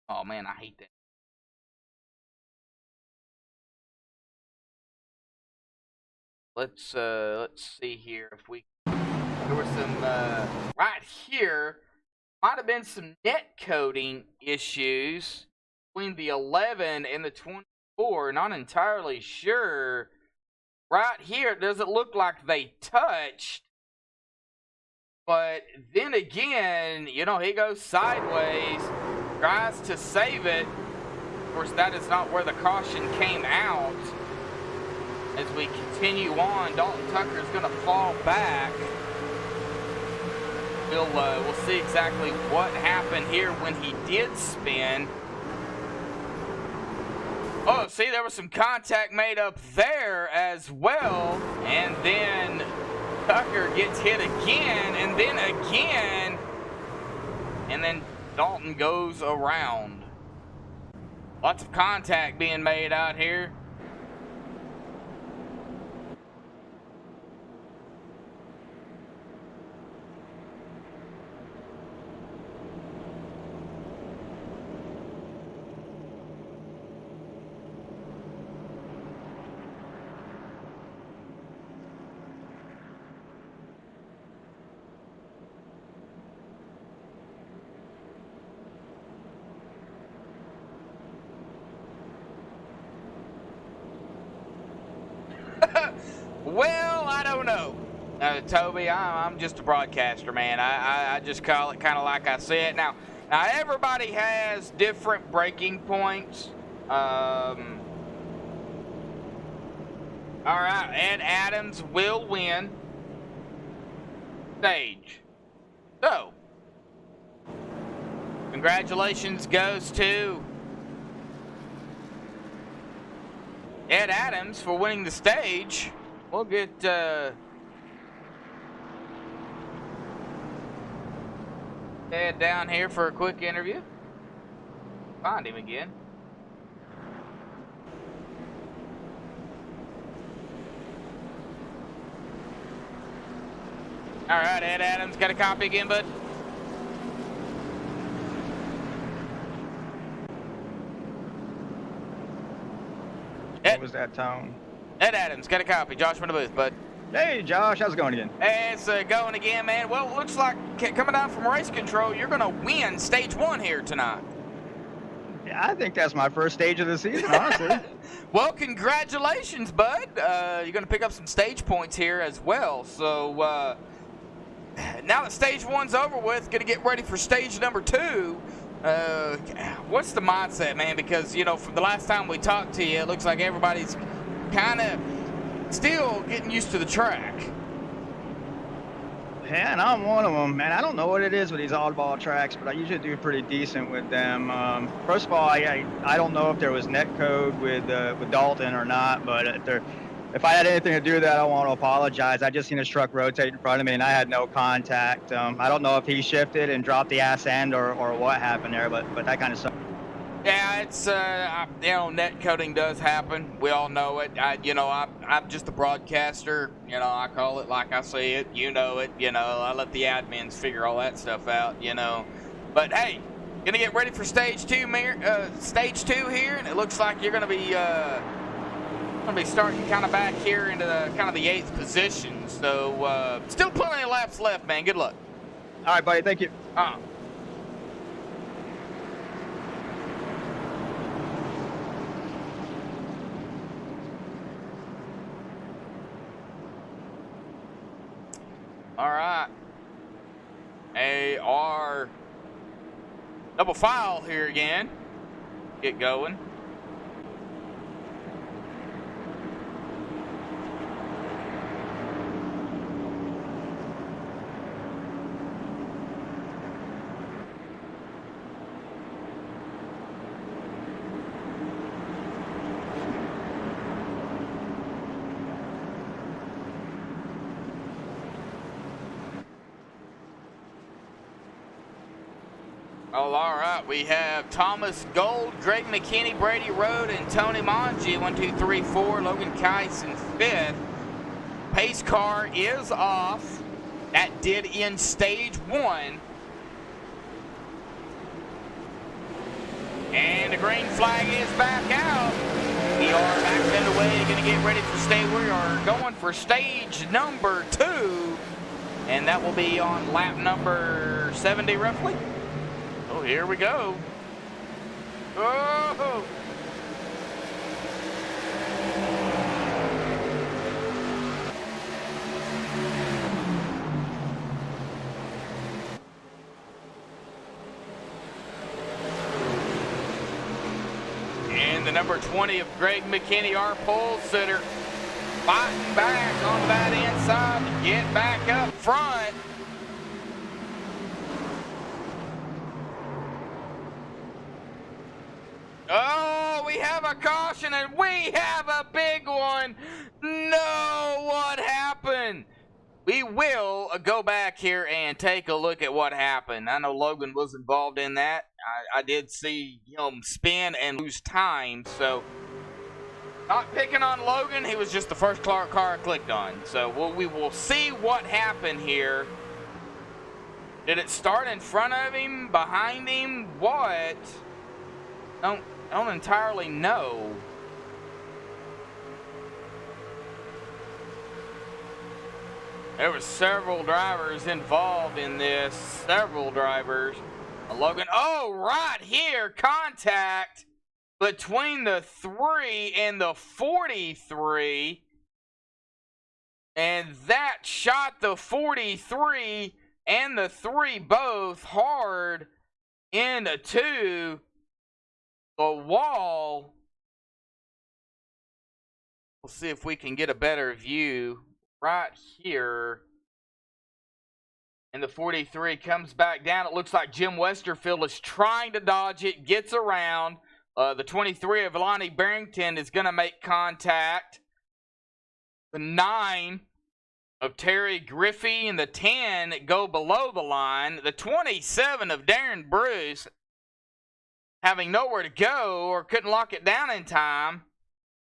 Oh, man, I hate that. Let's see here if we. There were some right here. Might have been some net coding issues between the 11 and the 24. Not entirely sure. Right here, it doesn't look like they touched. But then again, you know, he goes sideways, tries to save it. Of course, that is not where the caution came out. As we continue on, Dalton Tucker is going to fall back. We'll see exactly what happened here when he did spin. Oh, see, there was some contact made up there as well. And then Tucker gets hit again, and then again. And then Dalton goes around. Lots of contact being made out here. no. Toby, I'm just a broadcaster, man. I just call it kind of like I said. Now, everybody has different breaking points. All right, Ed Adams will win stage. So, congratulations goes to Ed Adams for winning the stage. We'll get Ed down here for a quick interview. Find him again. All right, Ed Adams, got a copy again, bud? What was that tone? Ed Adams, got a copy. Josh from the booth, bud. Hey, Josh, how's it going again? Hey, it's going again, man. Well, it looks like coming down from race control, you're going to win stage 1 here tonight. Yeah, I think that's my first stage of the season, honestly. Well, congratulations, bud. You're going to pick up some stage points here as well. So, now that stage 1's over with, going to get ready for stage number 2. What's the mindset, man? Because, you know, from the last time we talked to you, it looks like everybody's kind of still getting used to the track. Yeah, and I'm one of them, man. I don't know what it is with these oddball tracks, but I usually do pretty decent with them. First of all, I don't know if there was net code with Dalton or not, but if I had anything to do with that, I want to apologize. I just seen his truck rotate in front of me, and I had no contact. I don't know if he shifted and dropped the ass end or what happened there, but that kind of stuff. Yeah, it's you know, net coding does happen. We all know it. I'm just a broadcaster. You know, I call it like I see it. You know it. You know, I let the admins figure all that stuff out. You know, but hey, gonna get ready for stage 2 here, and it looks like you're gonna be starting kind of back here into the 8th position. So still plenty of laps left, man. Good luck. All right, buddy. Thank you. All right. AR double file here again. Get going. Oh, all right. We have Thomas Gold, Greg McKinney, Brady Road, and Tony Mongi. 1, 2, 3, 4. Logan Keiss in 5th. Pace car is off. That did end stage 1. And the green flag is back out. We are back underway. Going to get ready for stage. We are going for stage number 2. And that will be on lap number 70, roughly. Oh, here we go. Oh! And the number 20 of Greg McKinney, our pole sitter, fighting back on that inside to get back up front. Oh, we have a caution, and we have a big one. No, what happened? We will go back here and take a look at what happened. I know Logan was involved in that. I did see him spin and lose time, so not picking on Logan. He was just the first car I clicked on. So we will see what happened here. Did it start in front of him, behind him, what? I don't entirely know. There were several drivers involved in this. Several drivers. Logan, oh, right here, contact between the 3 and the 43. And that shot the 43 and the 3 both hard into the wall. We'll see if we can get a better view right here. And the 43 comes back down. It looks like Jim Westerfield is trying to dodge it, gets around. The 23 of Lonnie Barrington is going to make contact. The 9 of Terry Griffey and the 10 go below the line. The 27 of Darren Bruce, having nowhere to go or couldn't lock it down in time.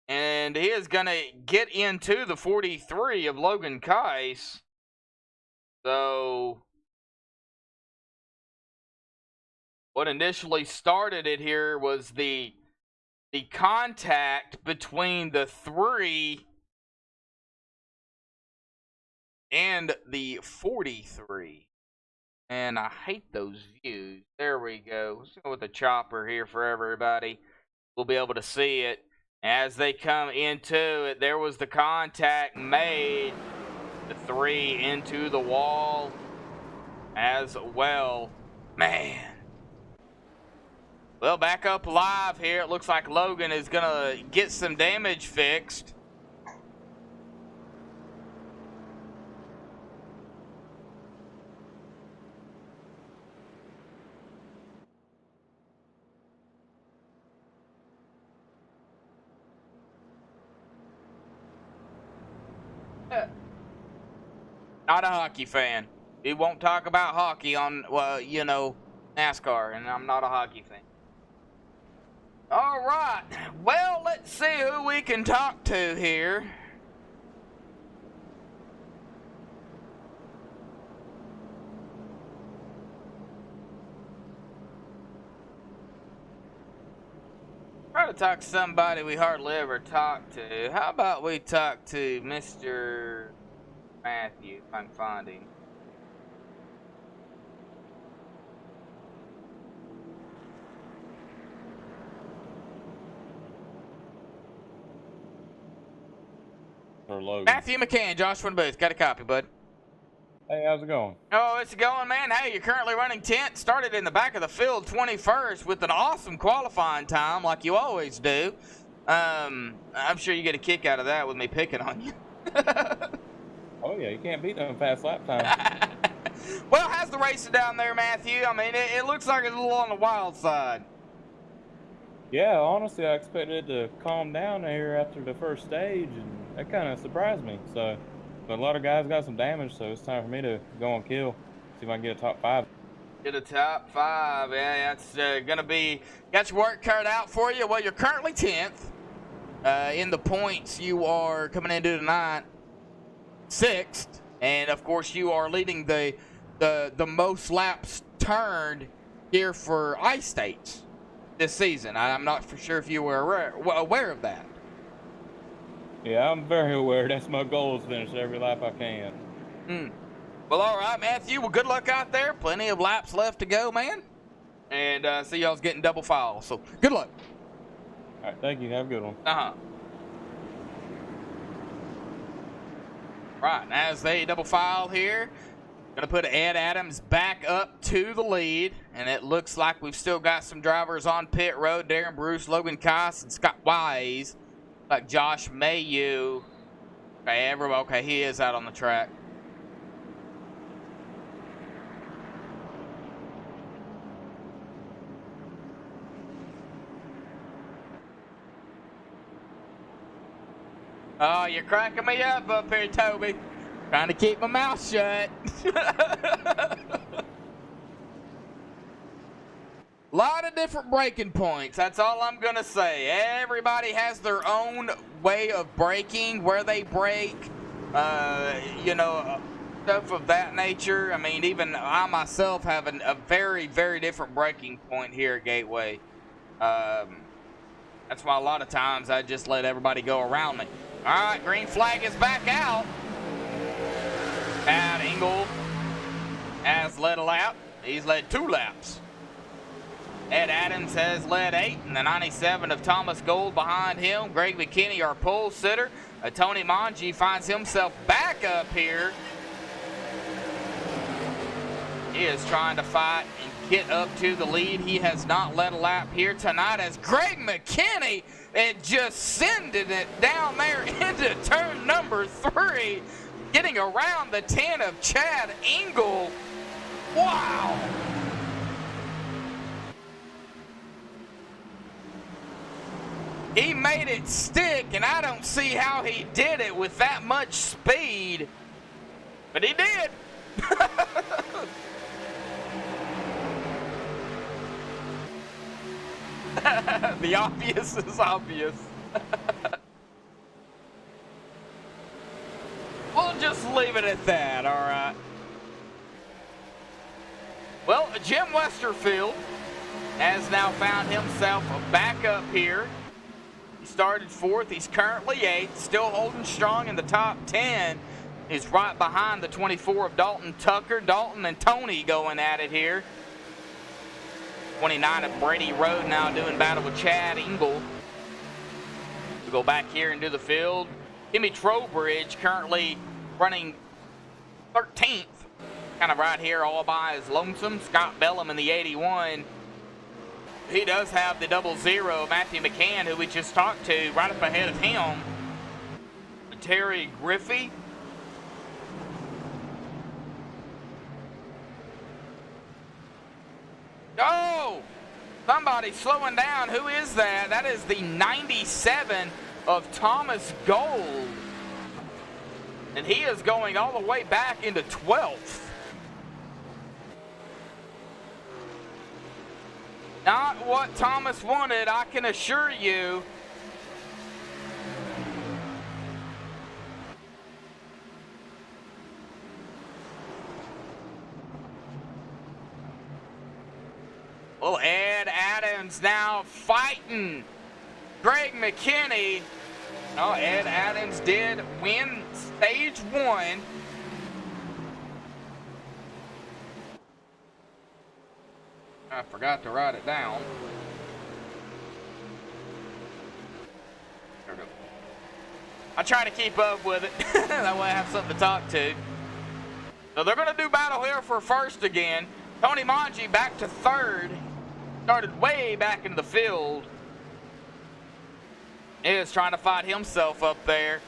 And he is going to get into the 43 of Logan Keiss. So, what initially started it here was the contact between the 3 and the 43. And I hate those views. There we go. Let's go with the chopper here for everybody. We'll be able to see it. As they come into it, there was the contact made. The 3 into the wall as well. Man. Well, back up live here. It looks like Logan is going to get some damage fixed. Not a hockey fan. We won't talk about hockey on, well, you know, NASCAR, and I'm not a hockey fan. All right. Well, let's see who we can talk to here. Try to talk to somebody we hardly ever talk to. How about we talk to Mr. Matthew, if I can find him. Or Logan. Matthew McCann, Joshua Booth. Got a copy, bud. Hey, how's it going? Oh, it's going, man. Hey, you're currently running 10th. Started in the back of the field 21st with an awesome qualifying time like you always do. I'm sure you get a kick out of that with me picking on you. Oh, yeah, you can't beat them fast lap time. Well, how's the racing down there, Matthew? I mean, it looks like it's a little on the wild side. Yeah, honestly, I expected it to calm down here after the first stage, and that kind of surprised me. So, but a lot of guys got some damage, so it's time for me to go on kill, see if I can get a top 5. Get a top 5. Yeah, that's going to be, got your work cut out for you. Well, you're currently 10th. In the points, you are coming into tonight 6th, and of course you are leading the most laps turned here for I-States this season. I'm not for sure if you were aware of that. Yeah, I'm very aware. That's my goal, is finish every lap I can. Well, all right, Matthew. Well, good luck out there. Plenty of laps left to go, man. And see y'all's getting double file, so good luck. All right, thank you. Have a good one. Right, as they double file here, going to put Ed Adams back up to the lead. And it looks like we've still got some drivers on pit road. Darren Bruce, Logan Keiss, and Scott Wise. Like Josh Mayu. Okay, he is out on the track. Oh, you're cracking me up here, Toby. Trying to keep my mouth shut. A lot of different braking points. That's all I'm going to say. Everybody has their own way of braking, where they brake, you know, stuff of that nature. I mean, even I myself have a very, very different braking point here at Gateway. That's why a lot of times I just let everybody go around me. All right, green flag is back out. Pat Engel has led a lap. He's led 2 laps. Ed Adams has led 8, and the 97 of Thomas Gold behind him. Greg McKinney, our pole sitter, Tony Manji finds himself back up here. He is trying to fight and get up to the lead. He has not led a lap here tonight as Greg McKinney and just sending it down there into turn number 3, getting around the 10 of Chad Engel. Wow. He made it stick, and I don't see how he did it with that much speed, but he did. The obvious is obvious. We'll just leave it at that, all right. Well, Jim Westerfield has now found himself back up here. He started 4th. He's currently 8th, still holding strong in the top 10. He's right behind the 24 of Dalton Tucker. Dalton and Tony going at it here. 29 of Brady Road now doing battle with Chad Engel. We go back here into the field. Timmy Trowbridge currently running 13th. Kind of right here all by his lonesome. Scott Bellum in the 81. He does have the 00, Matthew McCann, who we just talked to, right up ahead of him. Terry Griffey. Oh! Somebody slowing down. Who is that? That is the 97 of Thomas Gold. And he is going all the way back into 12th. Not what Thomas wanted, I can assure you. Well, Ed Adams now fighting Greg McKinney. Oh, Ed Adams did win stage 1. I forgot to write it down. There we go. I try to keep up with it. That way I have something to talk to. So they're going to do battle here for 1st again. Tony Manji back to 3rd. Started way back in the field. He is trying to fight himself up there.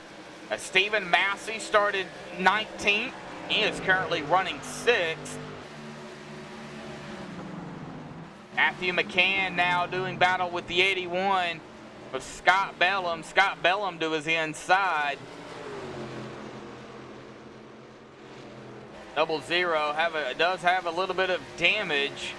Stephen Massey started 19th. He is currently running 6th. Matthew McCann now doing battle with the 81 with Scott Bellum. Scott Bellum to his inside. 00 does have a little bit of damage.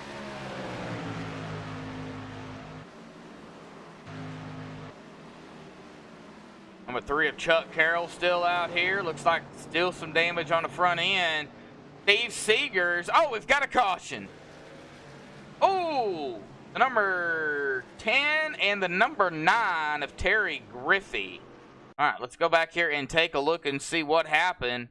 Number 3 of Chuck Carroll still out here. Looks like still some damage on the front end. Steve Seegers. Oh, we've got a caution. Oh, the number 10 and the number 9 of Terry Griffey. All right, let's go back here and take a look and see what happened.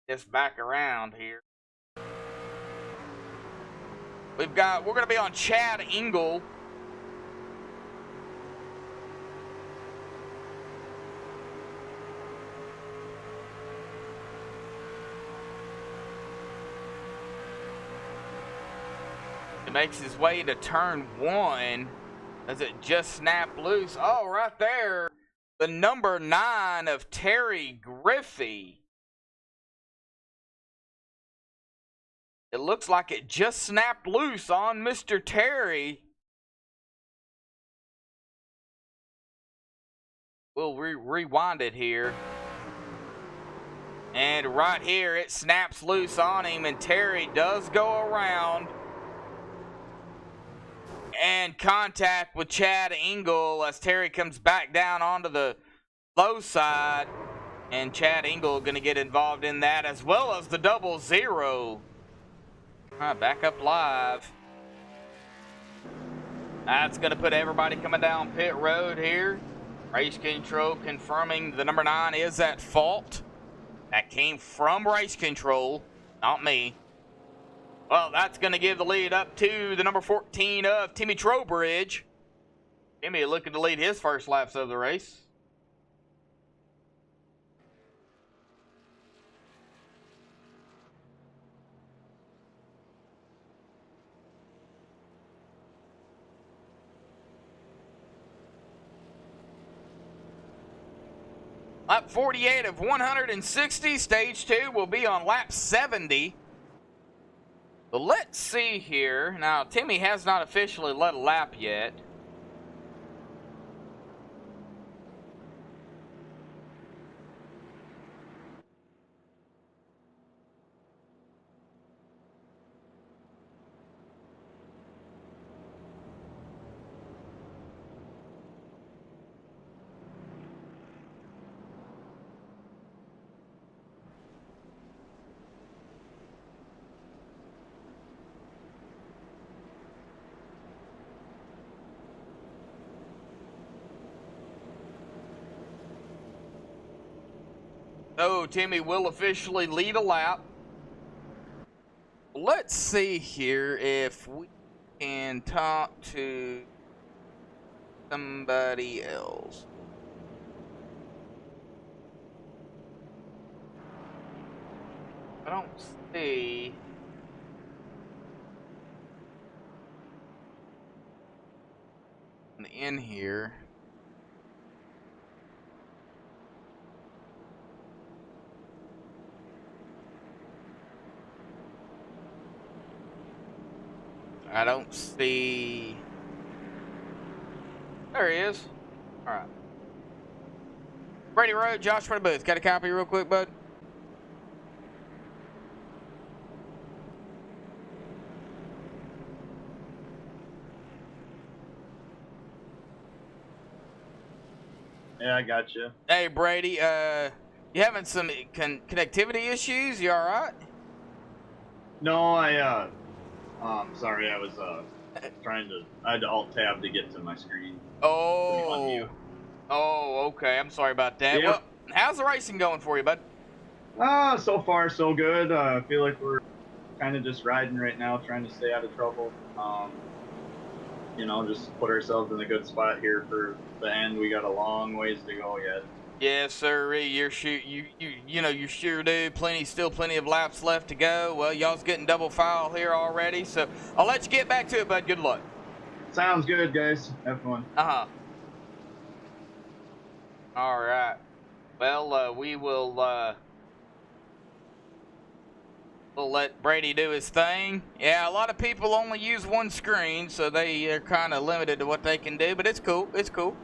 Just back around here. We're going to be on Chad Engel. He makes his way to turn 1. Does it just snap loose? Oh, right there. The number 9 of Terry Griffey. It looks like it just snapped loose on Mr. Terry. We'll rewind it here. And right here, it snaps loose on him, and Terry does go around and contact with Chad Engel as Terry comes back down onto the low side. And Chad Engel going to get involved in that, as well as the 00. All right, back up live. That's going to put everybody coming down pit road here. Race control confirming the number 9 is at fault. That came from race control, not me. Well, that's going to give the lead up to the number 14 of Timmy Trowbridge. Timmy looking to lead his first laps of the race. Lap 48 of 160. Stage 2 will be on lap 70. But let's see here. Now, Timmy has not officially led a lap yet. So Timmy will officially lead a lap. Let's see here if we can talk to somebody else. I don't see. In here. I don't see. There he is. All right. Brady Road, Josh for the booth. Got a copy real quick, bud? Yeah, I got you. Hey, Brady. You having some connectivity issues? You all right? No, sorry, I was I had to alt tab to get to my screen. Oh. Oh, okay. I'm sorry about that. Yep. Well, how's the racing going for you, bud? So far so good. I feel like we're kind of just riding right now, trying to stay out of trouble. Just put ourselves in a good spot here for the end. We got a long ways to go yet. Yes, sir. You sure do. Still plenty of laps left to go. Well, y'all's getting double file here already, so I'll let you get back to it, bud. Good luck. Sounds good, guys. Have fun. All right. Well, we'll let Brady do his thing. Yeah, a lot of people only use one screen, so they are kind of limited to what they can do, but it's cool. It's cool.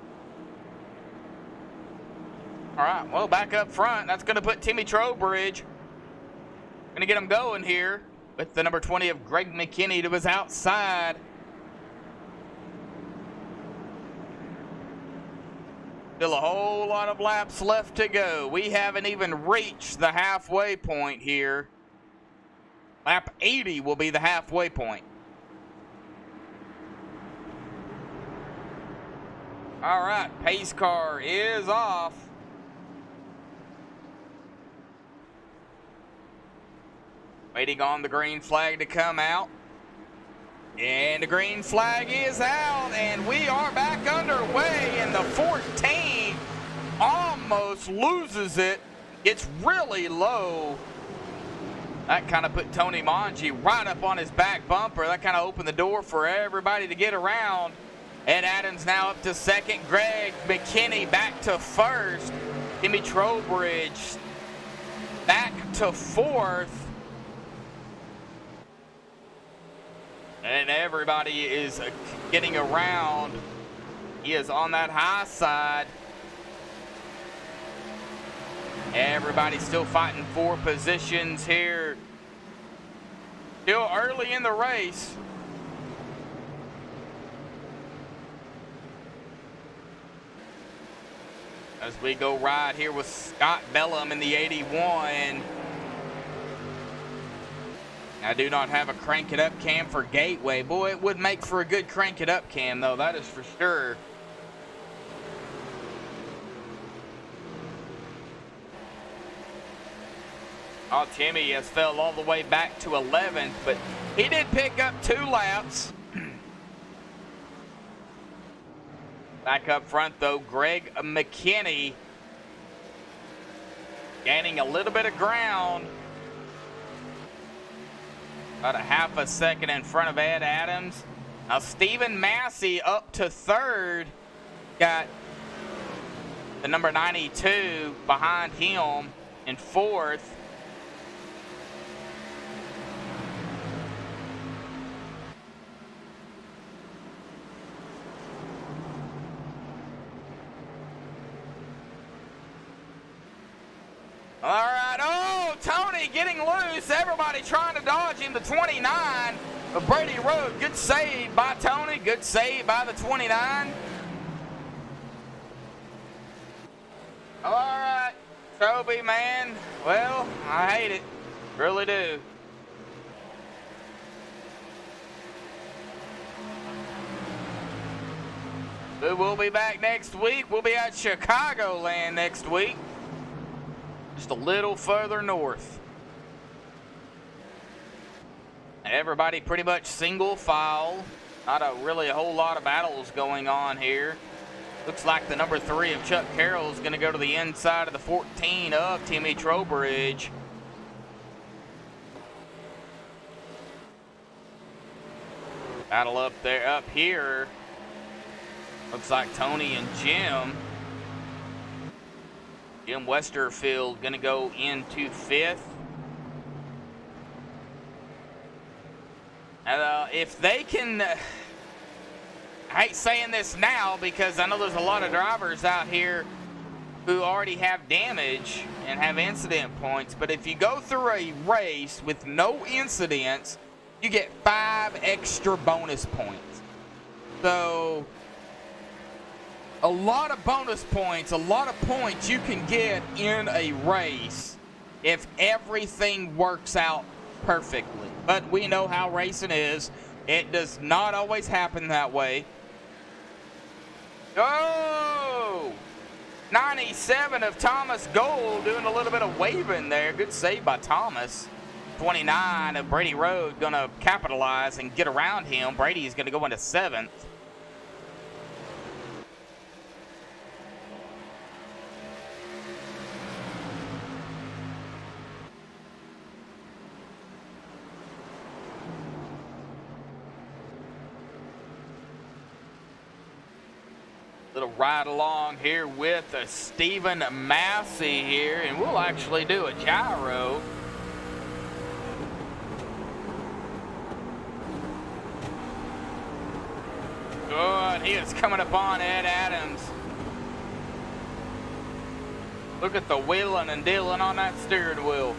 All right, well, back up front. That's going to put Timmy Trowbridge. Going to get him going here with the number 20 of Greg McKinney to his outside. Still a whole lot of laps left to go. We haven't even reached the halfway point here. Lap 80 will be the halfway point. All right, pace car is off. Waiting on the green flag to come out. And the green flag is out, and we are back underway, and the 14 almost loses it. It's really low. That kind of put Tony Mangi right up on his back bumper. That kind of opened the door for everybody to get around. Ed Adams now up to second. Greg McKinney back to first. Timmy Trowbridge back to fourth. And everybody is getting around. He is on that high side. Everybody's still fighting for positions here. Still early in the race. As we go right here with Scott Bellum in the 81. I do not have a crank it up cam for Gateway. Boy, it would make for a good crank it up cam, though. That is for sure. Oh, Timmy has fell all the way back to 11th, but he did pick up 2 laps. Back up front, though, Greg McKinney gaining a little bit of ground. About a half a second in front of Ed Adams. Now, Stephen Massey up to 3rd. Got the number 92 behind him in 4th. All right, oh, Tony getting loose. Everybody trying to dodge him. The 29 of Brady Road. Good save by Tony. Good save by the 29. All right, Toby, man. Well, I hate it. Really do. But we'll be back next week. We'll be at Chicagoland next week. Just a little further north. Everybody pretty much single file. Not really a whole lot of battles going on here. Looks like the number 3 of Chuck Carroll is going to go to the inside of the 14 of Timmy Trowbridge. Battle up there, up here. Looks like Tony and Jim. Jim Westerfield going to go into 5th. If they can, I hate saying this now because I know there's a lot of drivers out here who already have damage and have incident points, but if you go through a race with no incidents, you get 5 extra bonus points. So, a lot of bonus points, a lot of points you can get in a race if everything works out perfectly. But we know how racing is. It does not always happen that way. Oh! 97 of Thomas Gold doing a little bit of waving there. Good save by Thomas. 29 of Brady Road going to capitalize and get around him. Brady is going to go into 7th. Little ride along here with Stephen Massey here, and we'll actually do a gyro. Good, he is coming upon Ed Adams. Look at the wheeling and dealing on that steering wheel.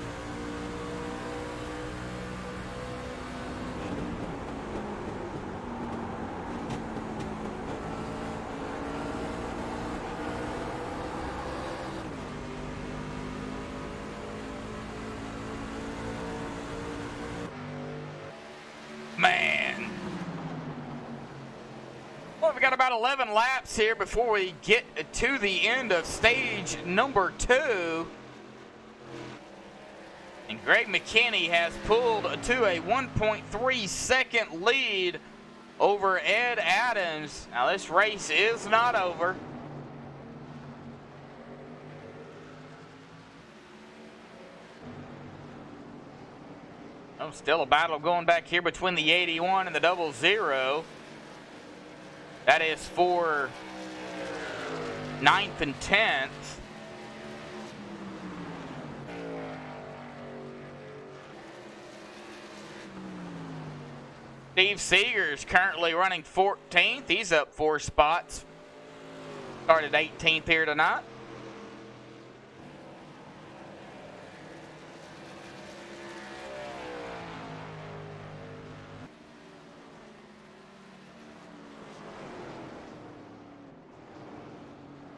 Man. Well, we got about 11 laps here before we get to the end of stage number 2. And Greg McKinney has pulled to a 1.3 second lead over Ed Adams. Now this race is not over. Oh, still a battle going back here between the 81 and the 00. That is for 9th and 10th. Steve Seeger's currently running 14th. He's up 4 spots. Started 18th here tonight.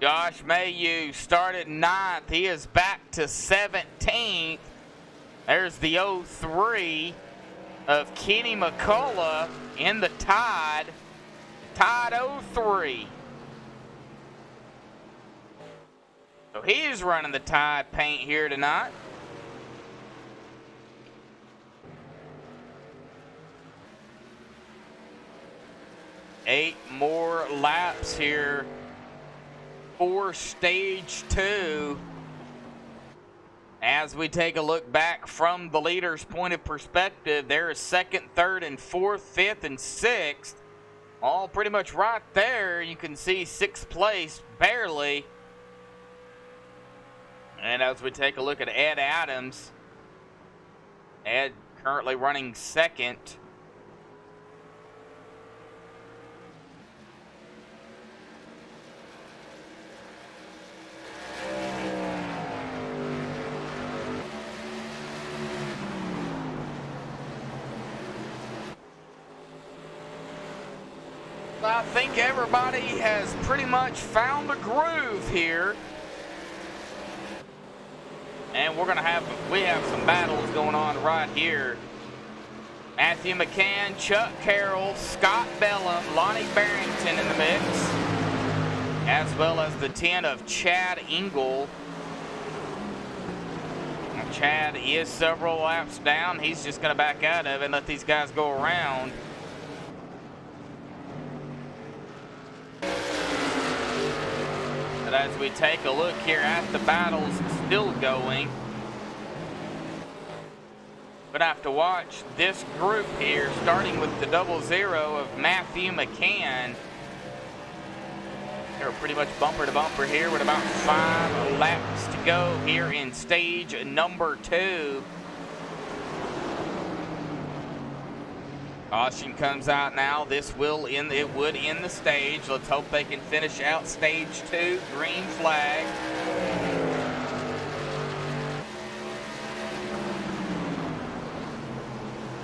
Josh Mayhew started 9th. He is back to 17th. There's the 03 of Kenny McCullough in the Tide. Tide 03. So he's running the Tide paint here tonight. here for stage 2. As we take a look back from the leader's point of perspective, there is 2nd, 3rd, and 4th, 5th, and 6th. All pretty much right there. You can see 6th place, barely. And as we take a look at Ed Adams, Ed currently running 2nd. I think everybody has pretty much found the groove here. And we have some battles going on right here. Matthew McCann, Chuck Carroll, Scott Bellum, Lonnie Barrington in the mix, as well as the 10 of Chad Engel. Chad is several laps down. He's just going to back out of it and let these guys go around. But as we take a look here at the battles still going, but I have to watch this group here, starting with the 00 of Matthew McCann. They're pretty much bumper to bumper here with about 5 laps to go here in stage number 2. Caution comes out now. It would end the stage. Let's hope they can finish out stage 2. Green flag.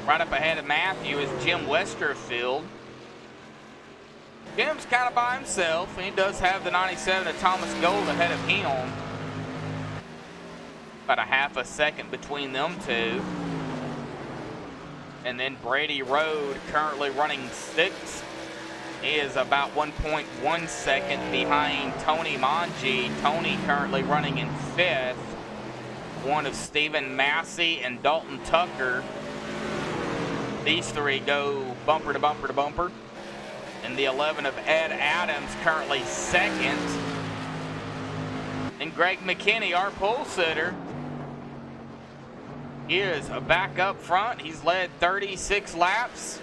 Right up ahead of Matthew is Jim Westerfield. Jim's kind of by himself. He does have the 97 of Thomas Gold ahead of him. About a half a second between them two. And then Brady Road, currently running 6th, is about 1.1 second behind Tony Manji. Tony currently running in 5th. One of Stephen Massey and Dalton Tucker. These 3 go bumper to bumper to bumper. And the 11 of Ed Adams currently 2nd. And Greg McKinney, our pole sitter, he is back up front. He's led 36 laps.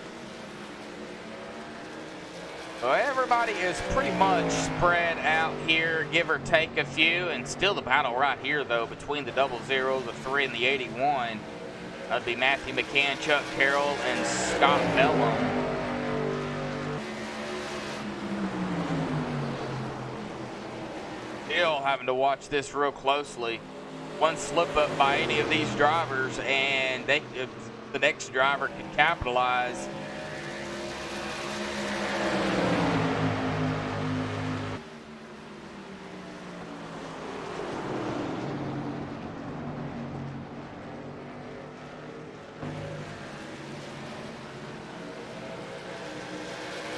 So everybody is pretty much spread out here, give or take a few. And still the battle right here, though, between the 00, the 3, and the 81. That'd be Matthew McCann, Chuck Carroll, and Scott Bellum. Still having to watch this real closely. One slip up by any of these drivers and the next driver could capitalize.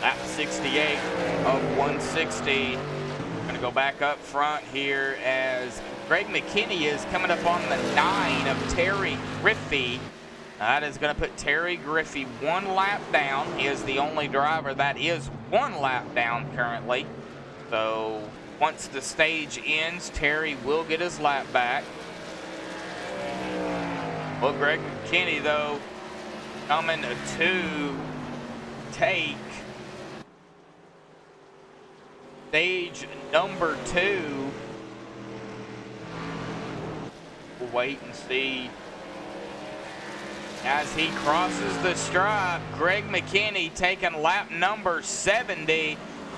Lap 68 of 160. Going to go back up front here as Greg McKinney is coming up on the 9 of Terry Griffey. That is going to put Terry Griffey 1 lap down. He is the only driver that is 1 lap down currently. So once the stage ends, Terry will get his lap back. Well, Greg McKinney, though, coming to take stage number 2. We'll wait and see. As he crosses the stripe, Greg McKinney taking lap number 70,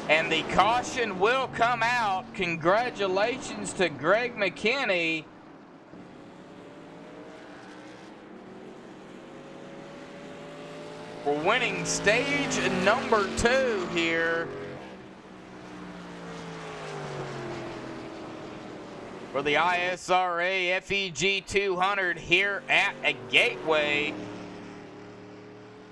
and the caution will come out. Congratulations to Greg McKinney. For winning stage number 2 here for the ISRA FEG 200 here at a Gateway.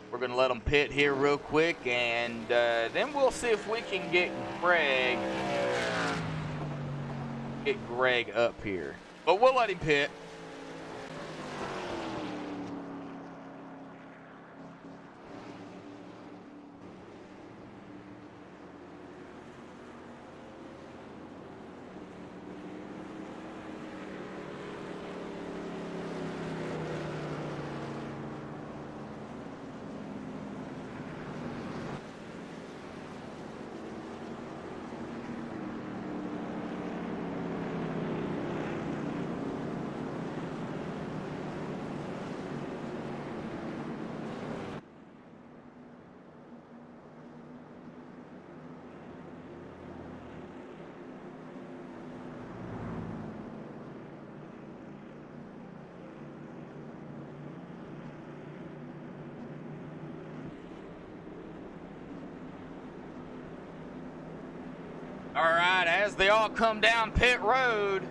We're going to let them pit here real quick, and then we'll see if we can get Greg up here. But we'll let him pit. All right, as they all come down pit road.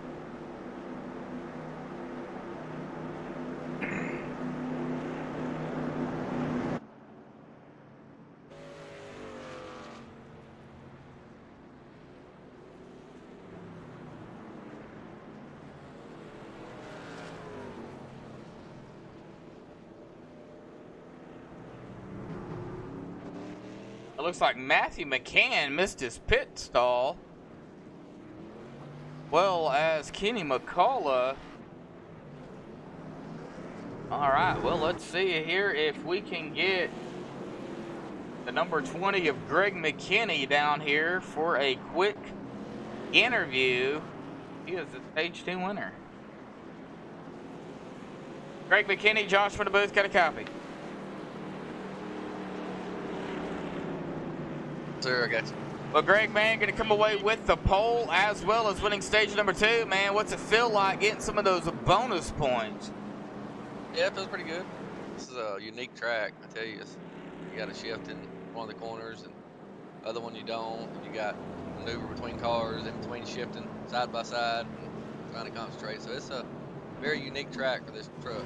It looks like Matthew McCann missed his pit stall, well as Kenny McCullough. All right, well, let's see here if we can get the number 20 of Greg McKinney down here for a quick interview. He is the stage 2 winner. Greg McKinney, Josh from the booth, got a copy. Sir, I got you. Well, Greg, man, going to come away with the pole as well as winning stage number 2. Man, what's it feel like getting some of those bonus points? Yeah, it feels pretty good. This is a unique track, I tell you. You got a shift in one of the corners, and the other one you don't. And you got maneuver between cars, in between shifting side by side, and trying to concentrate. So it's a very unique track for this truck.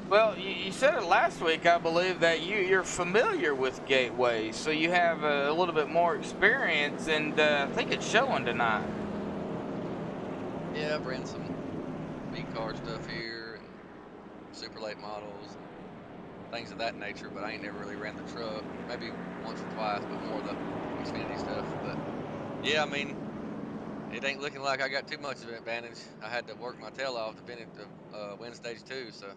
Well, you said it last week, I believe, that you're familiar with gateways, so you have a little bit more experience, and I think it's showing tonight. Yeah, I've ran some big car stuff here, and super late models, and things of that nature, but I ain't never really ran the truck. Maybe once or twice, but more the Xfinity stuff. But yeah, I mean, it ain't looking like I got too much of an advantage. I had to work my tail off to win stage 2, so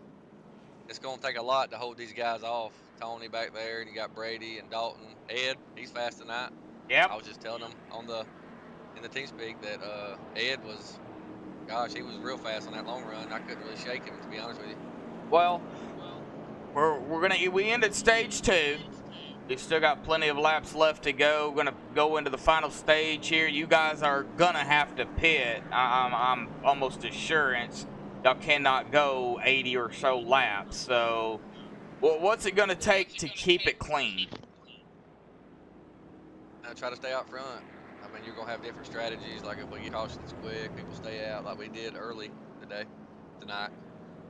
it's going to take a lot to hold these guys off. Tony back there, and you got Brady and Dalton. Ed, he's fast tonight. Yep. I was just telling him in the TeamSpeak that Ed was, gosh, he was real fast on that long run. I couldn't really shake him, to be honest with you. Well, we ended stage 2. We've still got plenty of laps left to go. We're gonna go into the final stage here. You guys are gonna have to pit. I'm almost assurance. Y'all cannot go 80 or so laps. So, well, what's it going to take to keep it clean? Try to stay out front. I mean, you're going to have different strategies. Like if we get cautions quick, people stay out like we did early tonight.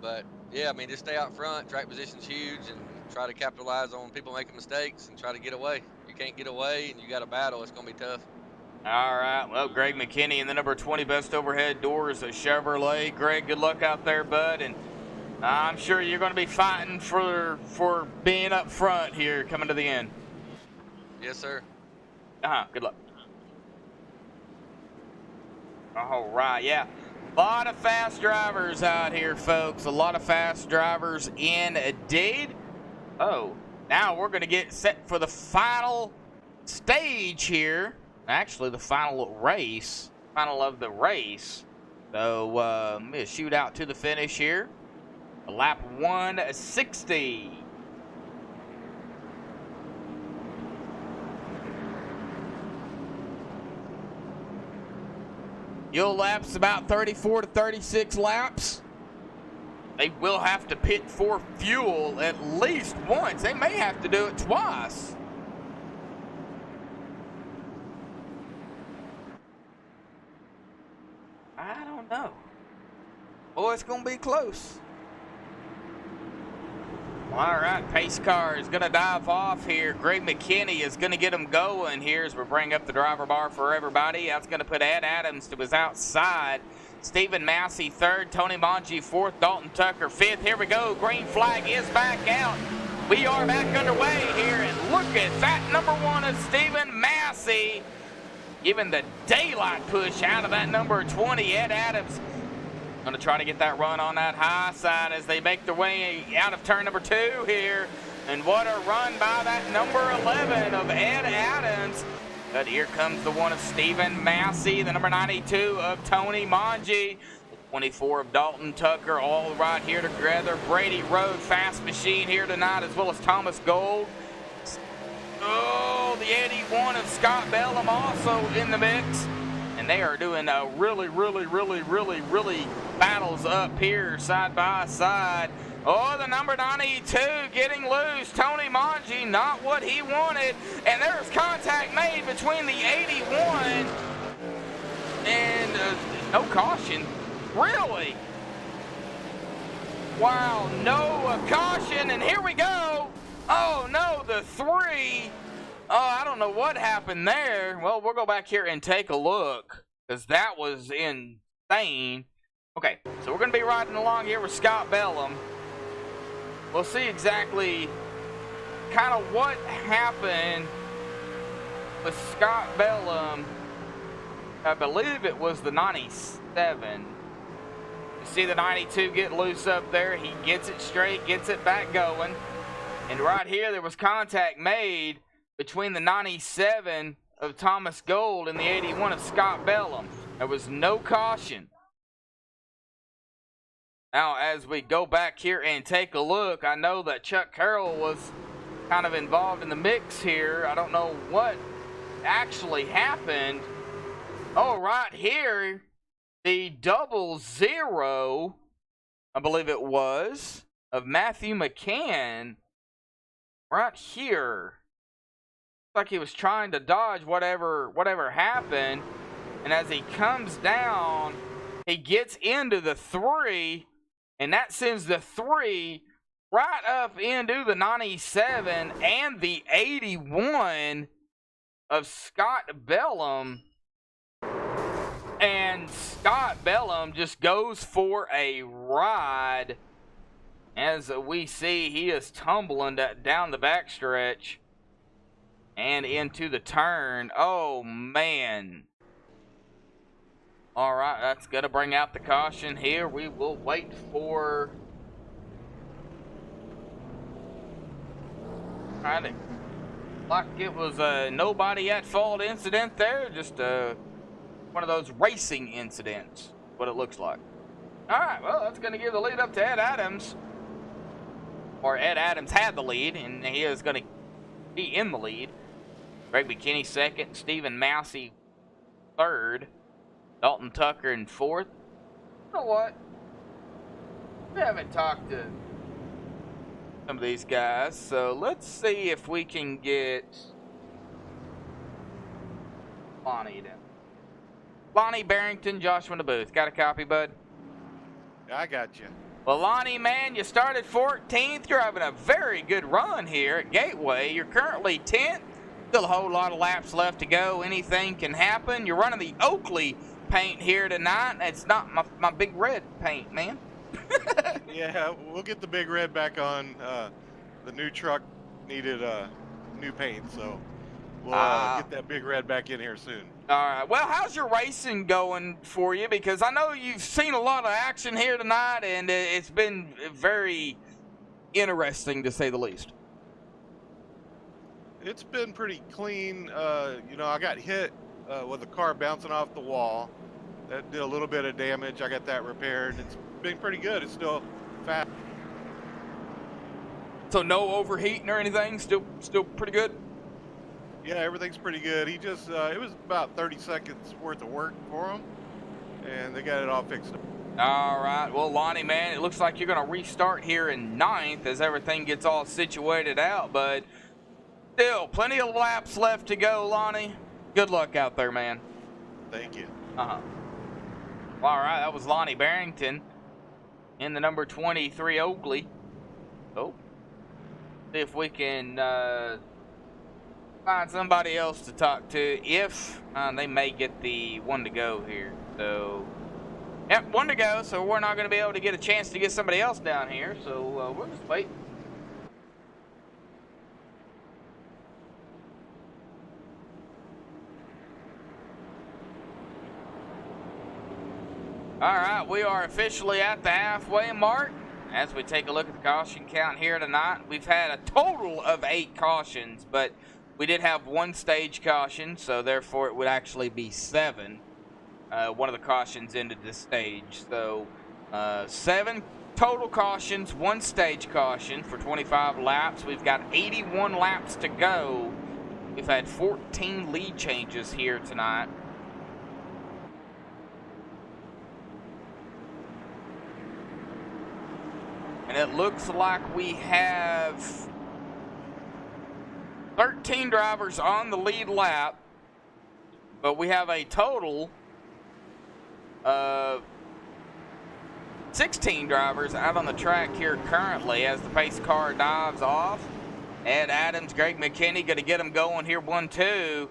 But, yeah, I mean, just stay out front. Track position's huge, and try to capitalize on people making mistakes and try to get away. If you can't get away and you got a battle, it's going to be tough. All right, well, Greg McKinney in the number 20 best overhead doors at Chevrolet. Greg, good luck out there, bud, and I'm sure you're going to be fighting for being up front here coming to the end. Yes, sir. Good luck. All right, yeah. A lot of fast drivers out here, folks. A lot of fast drivers indeed. Oh, now we're going to get set for the final stage here. Actually, the final of the race. So, I'm going to shoot out to the finish here. Lap 160. You'll lapse about 34 to 36 laps. They will have to pit for fuel at least once. They may have to do it twice. I don't know. Oh, it's going to be close. All right, pace car is going to dive off here. Greg McKinney is going to get him going here as we bring up the driver bar for everybody. That's going to put Ed Adams to his outside. Stephen Massey third, Tony Mongi fourth, Dalton Tucker fifth. Here we go. Green flag is back out. We are back underway here, and look at that number 1 of Stephen Massey. Giving the daylight push out of that number 20, Ed Adams. Going to try to get that run on that high side as they make their way out of turn number 2 here. And what a run by that number 11 of Ed Adams. But here comes the 1 of Stephen Massey, the number 92 of Tony Mongi, the 24 of Dalton Tucker, all right here together. Brady Road Fast Machine here tonight, as well as Thomas Gold. Oh, the 81 of Scott Bellum also in the mix. And they are doing really battles up here side by side. Oh, the number 92 getting loose. Tony Mongi, not what he wanted. And there's contact made between the 81 And no caution. Really? Wow, no caution, and here we go. Oh no, the 3. Oh, I don't know what happened there. Well, we'll go back here and take a look, because that was insane. Okay, so we're going to be riding along here with Scott Bellum. We'll see exactly kind of what happened with Scott Bellum. I believe it was the 97. You see the 92 get loose up there. He gets it straight, gets it back going. And right here, there was contact made between the 97 of Thomas Gold and the 81 of Scott Bellum. There was no caution. Now, as we go back here and take a look, I know that Chuck Carroll was kind of involved in the mix here. I don't know what actually happened. Oh, right here, the 00, I believe it was, of Matthew McCann, right here. Like he was trying to dodge whatever happened, and as he comes down, he gets into the 3, and that sends the 3 right up into the 97 and the 81 of Scott Bellum. And Scott Bellum just goes for a ride. As we see, he is tumbling down the backstretch and into the turn. Oh, man. All right, that's going to bring out the caution here. We will wait for... Kind of like it was a nobody at fault incident there. Just one of those racing incidents, what it looks like. All right, well, that's going to give the lead up to Ed Adams. Or Ed Adams had the lead, and he is going to be in the lead. Greg McKinney second, Stephen Massey third, Dalton Tucker in fourth. You know what? We haven't talked to some of these guys, so let's see if we can get Lonnie down. Lonnie Barrington, Joshua in the booth. Got a copy, bud? I got you. Well, Lonnie, man, you started 14th. You're having a very good run here at Gateway. You're currently 10th. Still a whole lot of laps left to go. Anything can happen. You're running the Oakley paint here tonight. It's not my big red paint, man. Yeah, we'll get the big red back on. The new truck needed new paint, so we'll get that big red back in here soon. All right. Well, how's your racing going for you? Because I know you've seen a lot of action here tonight, and it's been very interesting, to say the least. It's been pretty clean. You know, I got hit with a car bouncing off the wall. That did a little bit of damage. I got that repaired. It's been pretty good. It's still fast. So no overheating or anything? Still pretty good? Yeah, everything's pretty good. He just, it was about 30 seconds worth of work for him, and they got it all fixed up. All right. Well, Lonnie, man, it looks like you're going to restart here in 9th as everything gets all situated out, but still plenty of laps left to go, Lonnie. Good luck out there, man. Thank you. Uh-huh. All right, that was Lonnie Barrington in the number 23 Oakley. Oh. See if we can find somebody else to talk to. If they may get the one to go here. So, yep, one to go. So we're not going to be able to get a chance to get somebody else down here. So we'll just wait. All right, we are officially at the halfway mark. As we take a look at the caution count here tonight, we've had a total of 8 cautions, but we did have 1 stage caution, so therefore it would actually be 7. One of the cautions ended the stage. So 7 total cautions, 1 stage caution for 25 laps. We've got 81 laps to go. We've had 14 lead changes here tonight. And it looks like we have 13 drivers on the lead lap, but we have a total of 16 drivers out on the track here currently as the pace car dives off. Ed Adams, Greg McKinney going to get them going here 1-2.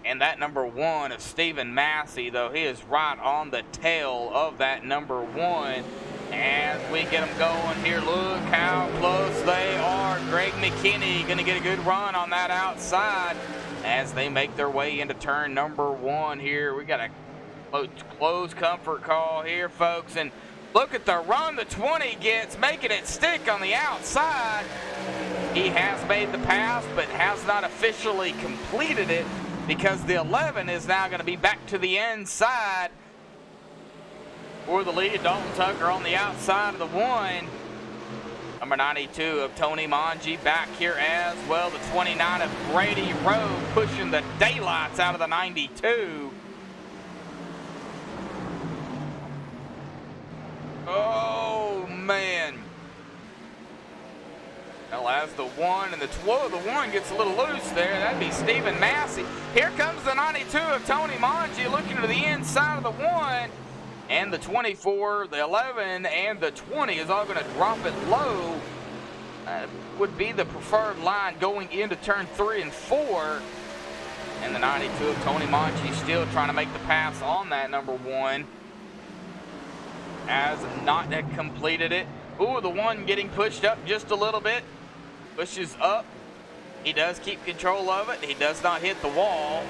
And that number 1 is Stephen Massey, though he is right on the tail of that number 1. As we get them going here, look how close they are. Greg McKinney going to get a good run on that outside as they make their way into turn number 1 here. We got a close comfort call here, folks. And look at the run the 20 gets, making it stick on the outside. He has made the pass, but has not officially completed it because the 11 is now going to be back to the inside for the lead. Dalton Tucker on the outside of the 1. Number 92 of Tony Manji back here as well. The 29 of Brady Rowe pushing the daylights out of the 92. Oh, man. Well, as the 1 and the 12, the 1 gets a little loose there. That'd be Stephen Massey. Here comes the 92 of Tony Manji looking to the inside of the 1. And the 24, the 11, and the 20 is all going to drop it low. Would be the preferred line going into turn 3 and 4. And the 92 of Tony Manji still trying to make the pass on that number 1. Has not completed it. Ooh, the 1 getting pushed up just a little bit. Pushes up. He does keep control of it. He does not hit the wall.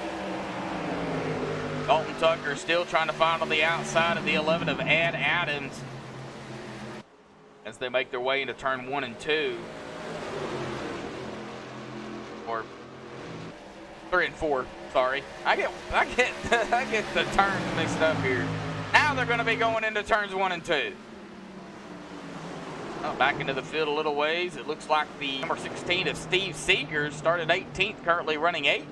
Dalton Tucker still trying to find on the outside of the 11 of Ed Adams as they make their way into turn 1 and 2. Or 3 and 4, sorry. I get the turns mixed up here. Now they're going to be going into turns 1 and 2. Oh, back into the field a little ways. It looks like the number 16 of Steve Seegers started 18th, currently running 8th.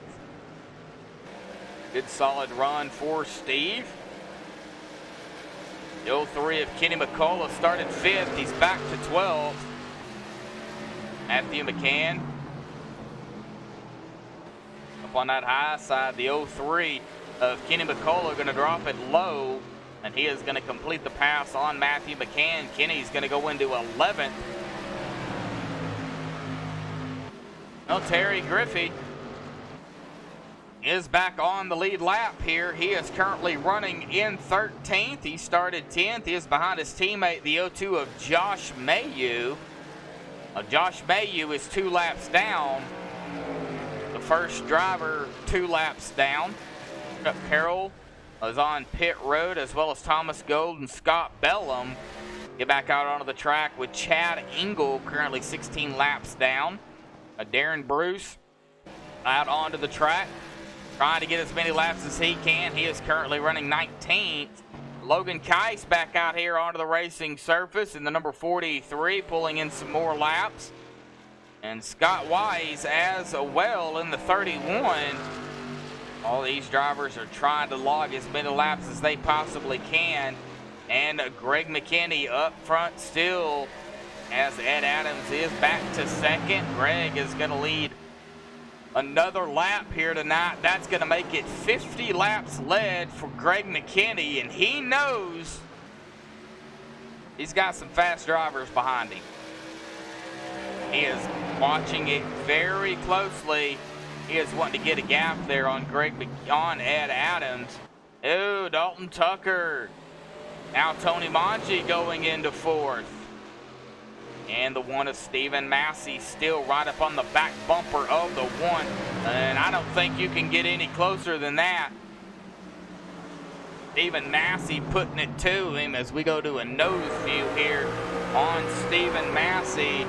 Good solid run for Steve. The 03 of Kenny McCullough started 5th. He's back to 12th. Matthew McCann up on that high side. The 03 of Kenny McCullough going to drop it low. And he is going to complete the pass on Matthew McCann. Kenny's going to go into 11th. Well, Terry Griffey is back on the lead lap here. He is currently running in 13th. He started 10th. He is behind his teammate, the 02 of Josh Mayu. Josh Mayu is 2 laps down. The first driver 2 laps down. Chuck Carroll is on pit road, as well as Thomas Gold and Scott Bellum. Get back out onto the track with Chad Engel, currently 16 laps down. Darren Bruce out onto the track, trying to get as many laps as he can. He is currently running 19th. Logan Keiss back out here onto the racing surface in the number 43, pulling in some more laps. And Scott Wise as well in the 31. All these drivers are trying to log as many laps as they possibly can. And Greg McKinney up front still as Ed Adams is back to 2nd. Greg is going to lead another lap here tonight. That's going to make it 50 laps led for Greg McKinney. And he knows he's got some fast drivers behind him. He is watching it very closely. He is wanting to get a gap there on Ed Adams. Oh, Dalton Tucker. Now Tony Manji going into 4th. And the 1 of Stephen Massey still right up on the back bumper of the 1. And I don't think you can get any closer than that. Stephen Massey putting it to him as we go to a nose view here on Stephen Massey.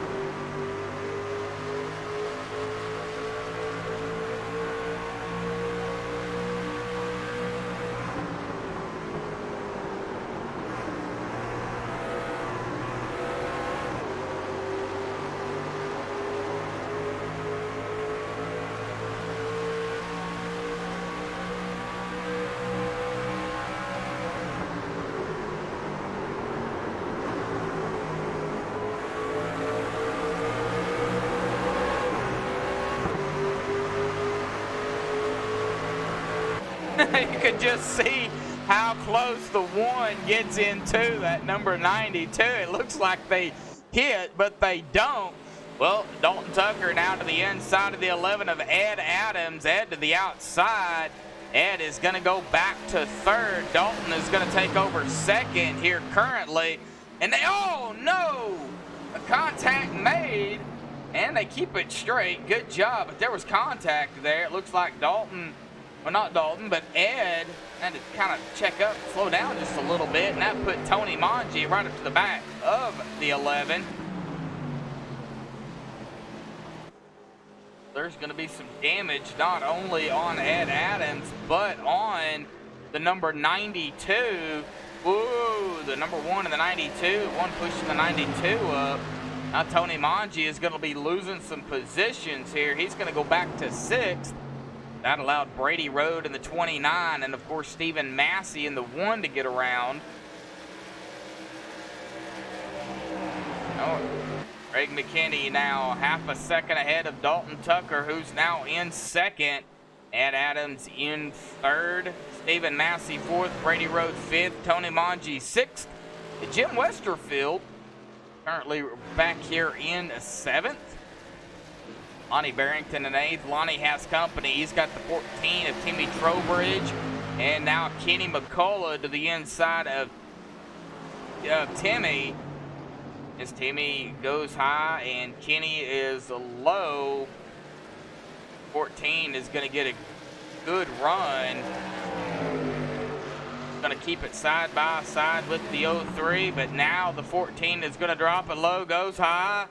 You could just see how close the one gets into that number 92. It looks like they hit, but they don't. Well, Dalton Tucker now to the inside of the 11 of Ed Adams. Ed to the outside. Ed is going to go back to third. Dalton is going to take over second here currently. And they, oh no! A contact made, and they keep it straight. Good job, but there was contact there. It looks like Dalton, well, not Dalton, but Ed had to kind of check up, slow down just a little bit, and that put Tony Manji right up to the back of the 11. There's going to be some damage not only on Ed Adams, but on the number 92. Woo, the number 1 and the 92. One pushing the 92 up. Now Tony Manji is going to be losing some positions here. He's going to go back to 6th. That allowed Brady Road in the 29 and, of course, Stephen Massey in the 1 to get around. Oh, Greg McKinney now half a second ahead of Dalton Tucker, who's now in 2nd. Ed Adams in 3rd. Stephen Massey 4th. Brady Road 5th. Tony Manji 6th. Jim Westerfield currently back here in 7th. Lonnie Barrington in 8th. Lonnie has company. He's got the 14 of Timmy Trowbridge. And now Kenny McCullough to the inside of Timmy. As Timmy goes high and Kenny is low. 14 is going to get a good run. Going to keep it side by side with the 03, but now the 14 is going to drop it low, goes high,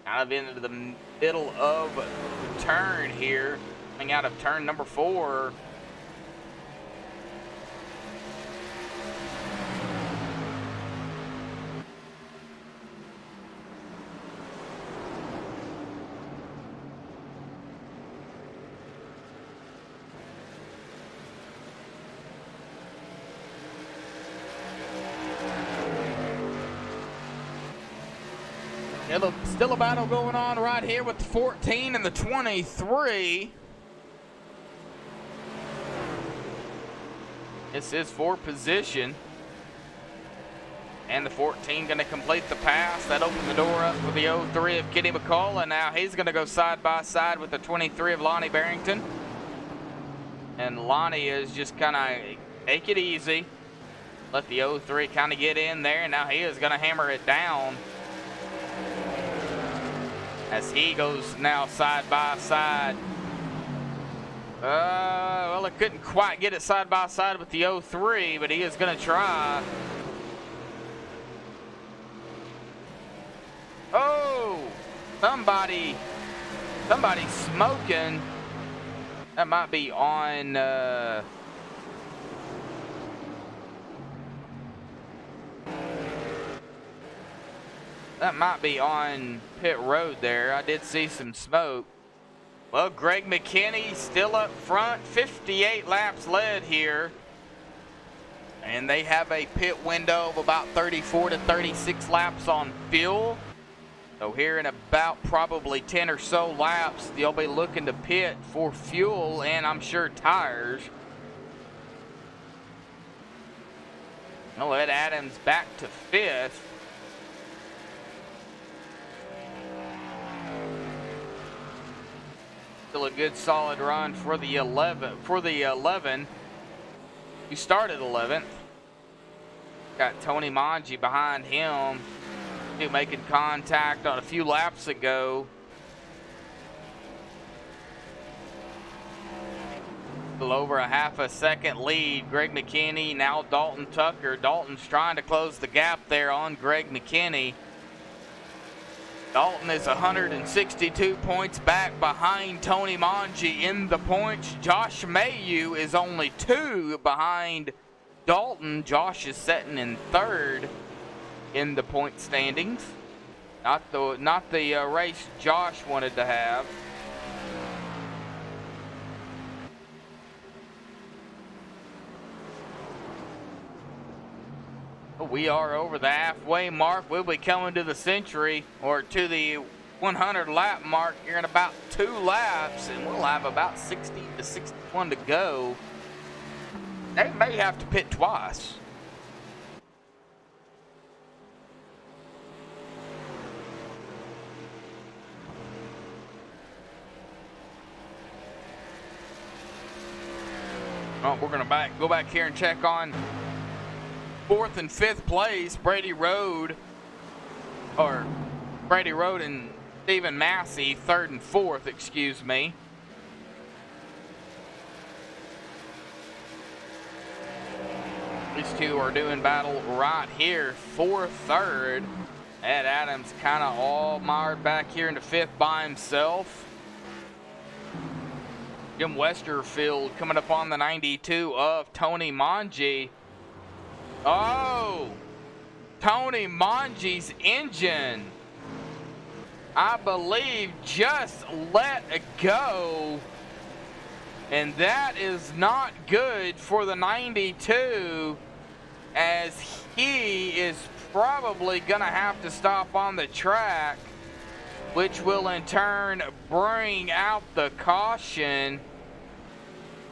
kind of into the middle of the turn here, coming out of turn number 4. Still a battle going on right here with the 14 and the 23. This is for position. And the 14 going to complete the pass. That opened the door up for the 03 of Kenny McCullough. And now he's going to go side by side with the 23 of Lonnie Barrington. And Lonnie is just kind of take it easy. Let the 03 kind of get in there. And now he is going to hammer it down. As he goes now side by side. Well, I couldn't quite get it side by side with the 03, but he is going to try. Oh, somebody smoking. That might be on. That might be on pit road there. I did see some smoke. Well, Greg McKinney still up front. 58 laps led here. And they have a pit window of about 34 to 36 laps on fuel. So here in about probably 10 or so laps, they'll be looking to pit for fuel and I'm sure tires. Well, Ed Adams back to 5th. Still a good solid run for the 11. He started 11th. Got Tony Manji behind him. Making contact on a few laps ago. A little over a half a second lead. Greg McKinney, now Dalton Tucker. Dalton's trying to close the gap there on Greg McKinney. Dalton is 162 points back behind Tony Manji in the points. Josh Mayu is only 2 behind Dalton. Josh is sitting in 3rd in the point standings. Not the race Josh wanted to have. We are over the halfway mark. We'll be coming to the century or to the 100 lap mark here in about 2 laps, and we'll have about 60 to 61 to go. They may have to pit twice. Oh, we're gonna go back here and check on 4th and 5th place. Brady Road and Stephen Massey, 3rd and 4th, excuse me. These two are doing battle right here for 3rd. Ed Adams kind of all mired back here into 5th by himself. Jim Westerfield coming up on the 92 of Tony Manji. Oh, Tony Manji's engine, I believe, just let go. And that is not good for the 92, as he is probably going to have to stop on the track, which will in turn bring out the caution.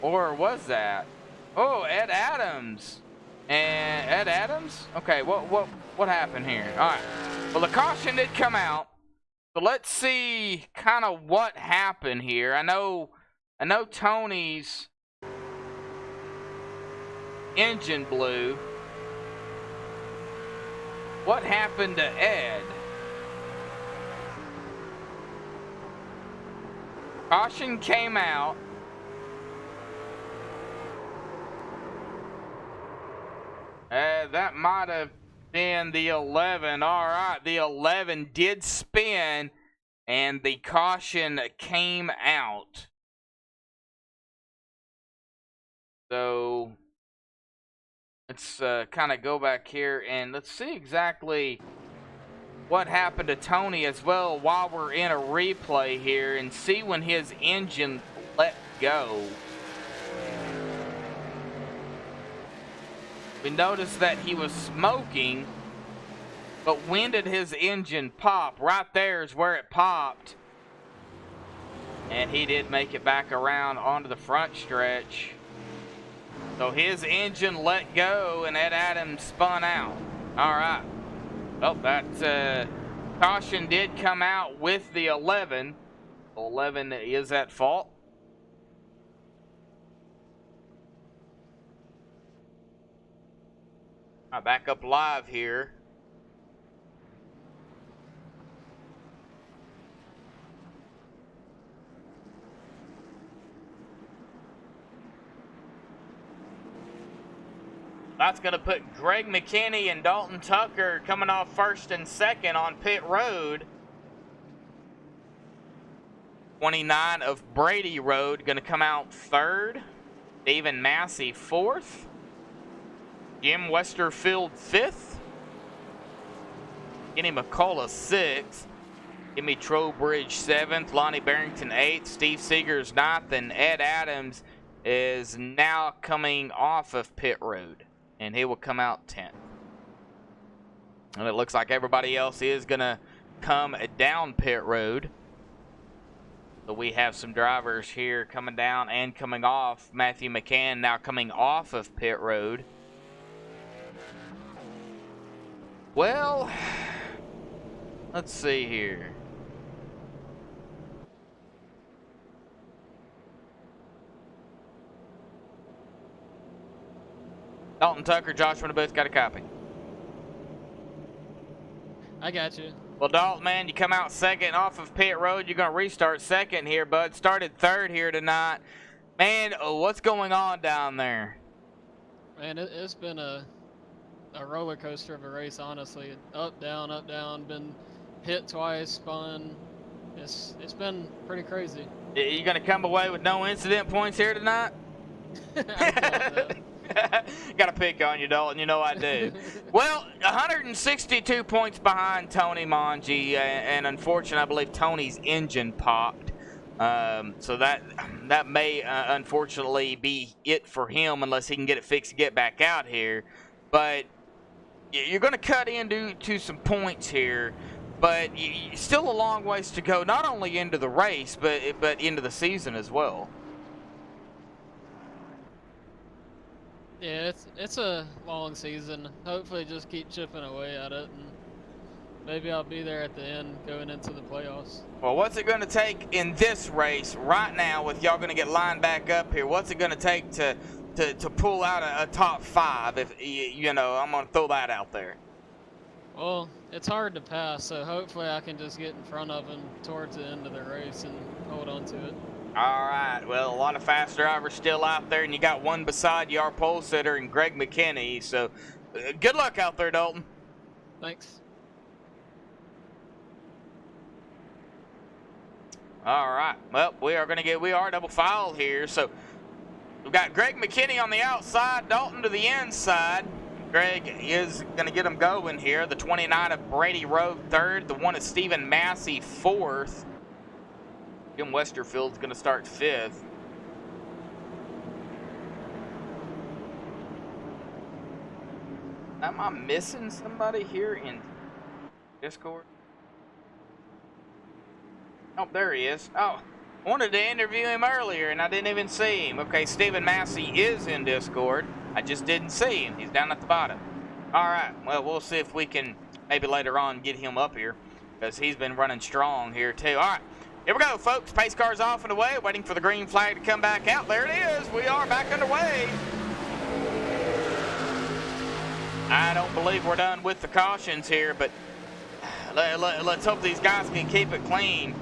Or was that? Oh, Ed Adams. And Ed Adams? Okay, what happened here? All right. Well, the caution did come out. So let's see kind of what happened here. I know Tony's engine blew. What happened to Ed? Caution came out. That might have been the 11. All right, the 11 did spin, and the caution came out. So let's kind of go back here and let's see exactly what happened to Tony as well while we're in a replay here, and see when his engine let go. We noticed that he was smoking, but when did his engine pop? Right there is where it popped. And he did make it back around onto the front stretch. So his engine let go and Ed Adams spun out. All right. Well, that caution did come out with the 11. 11 is at fault. I'll back up live here. That's going to put Greg McKinney and Dalton Tucker coming off 1st and 2nd on pit road. 29 of Brady Road going to come out 3rd. Stephen Massey 4th. Jim Westerfield 5th. Kenny McCullough 6th. Jimmy Trowbridge 7th. Lonnie Barrington 8th. Steve Seegers 9th. And Ed Adams is now coming off of pit road, and he will come out 10th. And it looks like everybody else is going to come down pit road. So we have some drivers here coming down and coming off. Matthew McCann now coming off of pit road. Well, let's see here. Dalton Tucker, Josh from the booth, got a copy. I got you. Well, Dalton, man, you come out 2nd off of pit road. You're going to restart 2nd here, bud. Started 3rd here tonight. Man, what's going on down there? Man, it's been a roller coaster of a race, honestly. Up, down, been hit twice, spun. It's been pretty crazy. You going to come away with no incident points here tonight? Got to pick on you, Dalton. You know I do. Well, 162 points behind Tony Manji, and unfortunately, I believe Tony's engine popped. So that may unfortunately be it for him, unless he can get it fixed and get back out here. But you're going to cut into some points here, but still a long ways to go, not only into the race, but into the season as well. Yeah, it's a long season. Hopefully, just keep chipping away at it, and maybe I'll be there at the end going into the playoffs. Well, what's it going to take in this race right now with y'all going to get lined back up here? What's it going to take to pull out a top 5? If you know, I'm going to throw that out there. Well, it's hard to pass, so hopefully I can just get in front of him towards the end of the race and hold on to it. All right. Well, a lot of fast drivers still out there, and you got one beside you, our pole sitter, and Greg McKinney. So good luck out there, Dalton. Thanks. All right. Well, we are double file here. So we've got Greg McKinney on the outside, Dalton to the inside. Greg is going to get him going here. The 29 of Brady Road third. The 1 of Stephen Massey fourth. Jim Westerfield's going to start 5th. Am I missing somebody here in Discord? Oh, there he is. Oh, wanted to interview him earlier and I didn't even see him. Okay, Stephen Massey is in Discord. I just didn't see him. He's down at the bottom. All right, well, we'll see if we can maybe later on get him up here because he's been running strong here too. All right, here we go, folks. Pace car's off and away, waiting for the green flag to come back out. There it is. We are back underway. I don't believe we're done with the cautions here, but let's hope these guys can keep it clean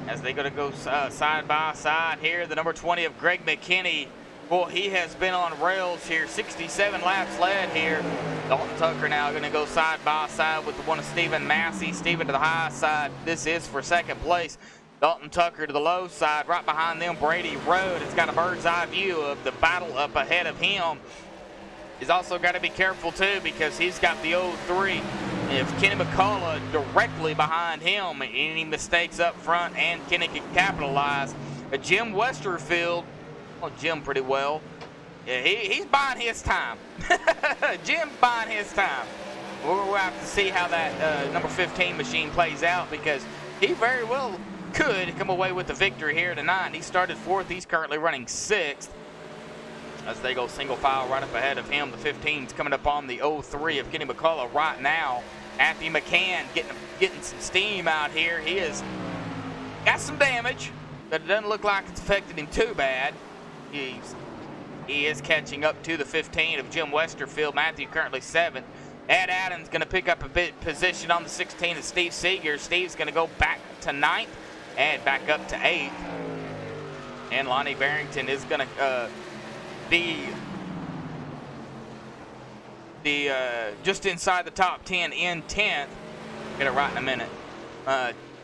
as they're going to go side by side here. The number 20 of Greg McKinney. Boy, he has been on rails here. 67 laps led here. Dalton Tucker now going to go side by side with the 1 of Stephen Massey. Stephen to the high side. This is for second place. Dalton Tucker to the low side. Right behind them, Brady Road. It's got a bird's eye view of the battle up ahead of him. He's also got to be careful, too, because he's got the 03. If Kenny McCullough directly behind him, any mistakes up front, and Kenny can capitalize. Jim Westerfield, well, Jim pretty well. Yeah, he's buying his time. Jim's buying his time. We'll have to see how that number 15 machine plays out because he very well could come away with the victory here tonight. He started 4th. He's currently running 6th. As they go single file right up ahead of him. The 15's coming up on the 03 of Kenny McCullough right now. Matthew McCann getting some steam out here. He has got some damage, but it doesn't look like it's affected him too bad. He is catching up to the 15 of Jim Westerfield. Matthew currently 7th. Ed Adams going to pick up a bit position on the 16 of Steve Seeger. Steve's going to go back to 9th. Ed back up to 8th. And Lonnie Barrington is going to be just inside the top 10 in 10th. Get it right in a minute.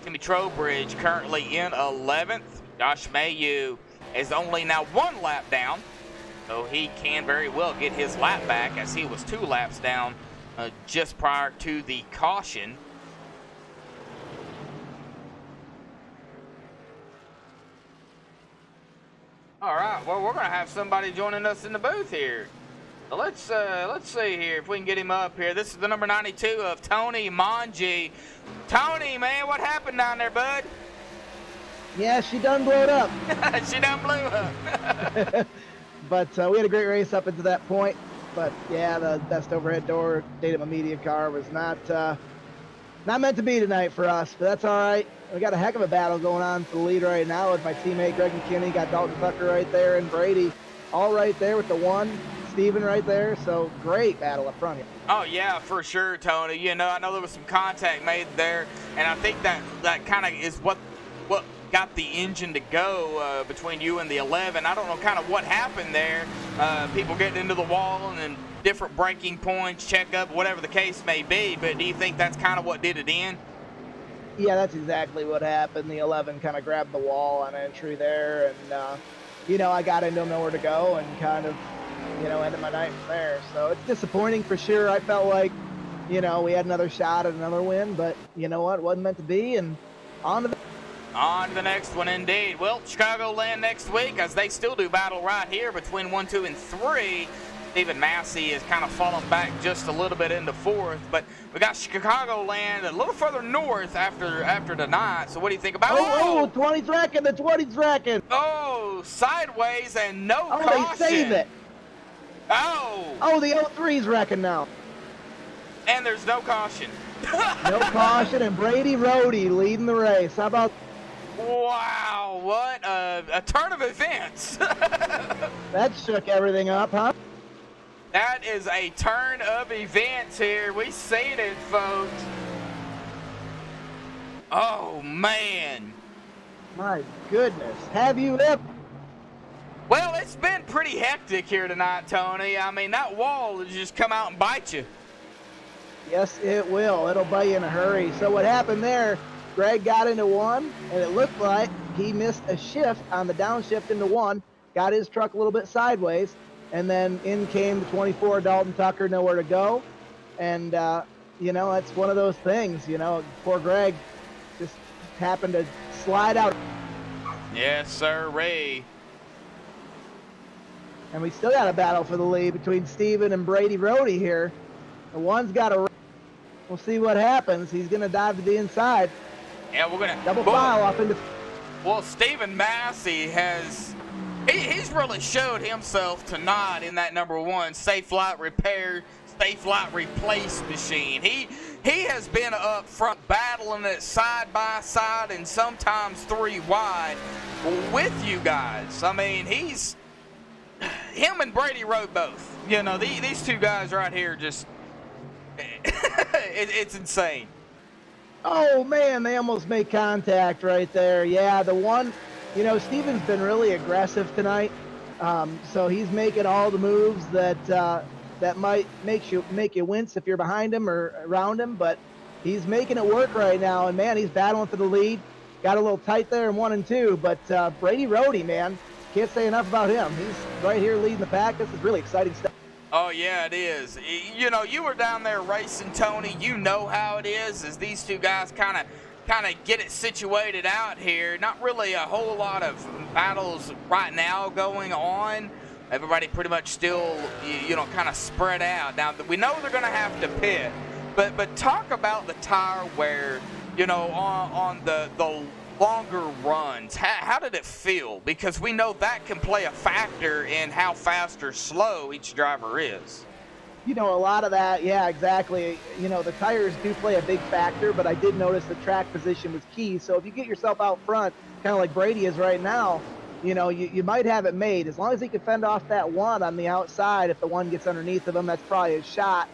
Timmy Trowbridge currently in 11th. Josh Mayu is only now 1 lap down, so he can very well get his lap back as he was 2 laps down just prior to the caution. All right, well, we're going to have somebody joining us in the booth here. So let's see here if we can get him up here. This is the number 92 of Tony Manji. Tony, man, what happened down there, bud? Yeah, she done blowed up. She done blew up. But we had a great race up into that point. But yeah, the best overhead door Datum Media car was not meant to be tonight for us. But that's all right. We got a heck of a battle going on for the lead right now with my teammate Greg McKinney. Got Dalton Tucker right there and Brady all right there with the 1. Steven right there. So great battle up front here. Oh, yeah, for sure, Tony. You know, I know there was some contact made there, and I think that kind of is what got the engine to go between you and the 11. I don't know kind of what happened there. People getting into the wall and then different braking points, checkup, whatever the case may be, but do you think that's kind of what did it in? Yeah, that's exactly what happened. The 11 kind of grabbed the wall on entry there, and, you know, I got into nowhere to go and kind of, you know, ended my night from there. So it's disappointing for sure. I felt like, you know, we had another shot at another win, but you know what? It wasn't meant to be, and on to the next one, indeed. Well, Chicagoland next week, as they still do battle right here between 1, 2, and 3. Stephen Massey is kind of fallen back just a little bit into 4th, but we got Chicagoland a little further north after tonight. So what do you think about it? Oh, 20 second, the 20 second. Oh, sideways and no caution. Oh, they save it. Oh! Oh, the 03's wrecking now. And there's no caution. No caution, and Brady Rhodey leading the race. How about? Wow, what a turn of events. That shook everything up, huh? That is a turn of events here. We seen it, folks. Oh, man. My goodness. Have you ever? Well, it's been pretty hectic here tonight, Tony. I mean, that wall will just come out and bite you. Yes, it will. It'll bite you in a hurry. So what happened there, Greg got into one, and it looked like he missed a shift on the downshift into one, got his truck a little bit sideways, and then in came the 24 Dalton Tucker, nowhere to go. And, you know, that's one of those things, you know, poor Greg just happened to slide out. Yes, sir, Ray. And we still got a battle for the lead between Steven and Brady Rhodey here. The one's got a... We'll see what happens. He's going to dive to the inside. Yeah, we're going to... Double file off into... Well, Stephen Massey has... He's really showed himself tonight in that number one Safe Light Repair, Safe Light Replace machine. He has been up front battling it side by side and sometimes three wide with you guys. I mean, he's... Him and Brady rode both. You know, these two guys right here just... it's insane. Oh, man, they almost made contact right there. Yeah, the one... You know, Steven's been really aggressive tonight, so he's making all the moves that that might make you wince if you're behind him or around him, but he's making it work right now, and, man, he's battling for the lead. Got a little tight there in 1 and 2, but Brady Rhodey, man, can't say enough about him. He's right here leading the pack. This is really exciting stuff. Oh, yeah, it is. You know, you were down there racing, Tony. You know how it is as these two guys kind of get it situated out here. Not really a whole lot of battles right now going on. Everybody pretty much still, you know, kind of spread out. Now, we know they're going to have to pit, but talk about the tire wear, you know, on the longer runs. How did it feel? Because we know that can play a factor in how fast or slow each driver is. You know, a lot of that, yeah, exactly. You know, the tires do play a big factor, but I did notice the track position was key. So if you get yourself out front, kind of like Brady is right now, you know, you might have it made. As long as he can fend off that one on the outside, if the one gets underneath of him, that's probably his shot.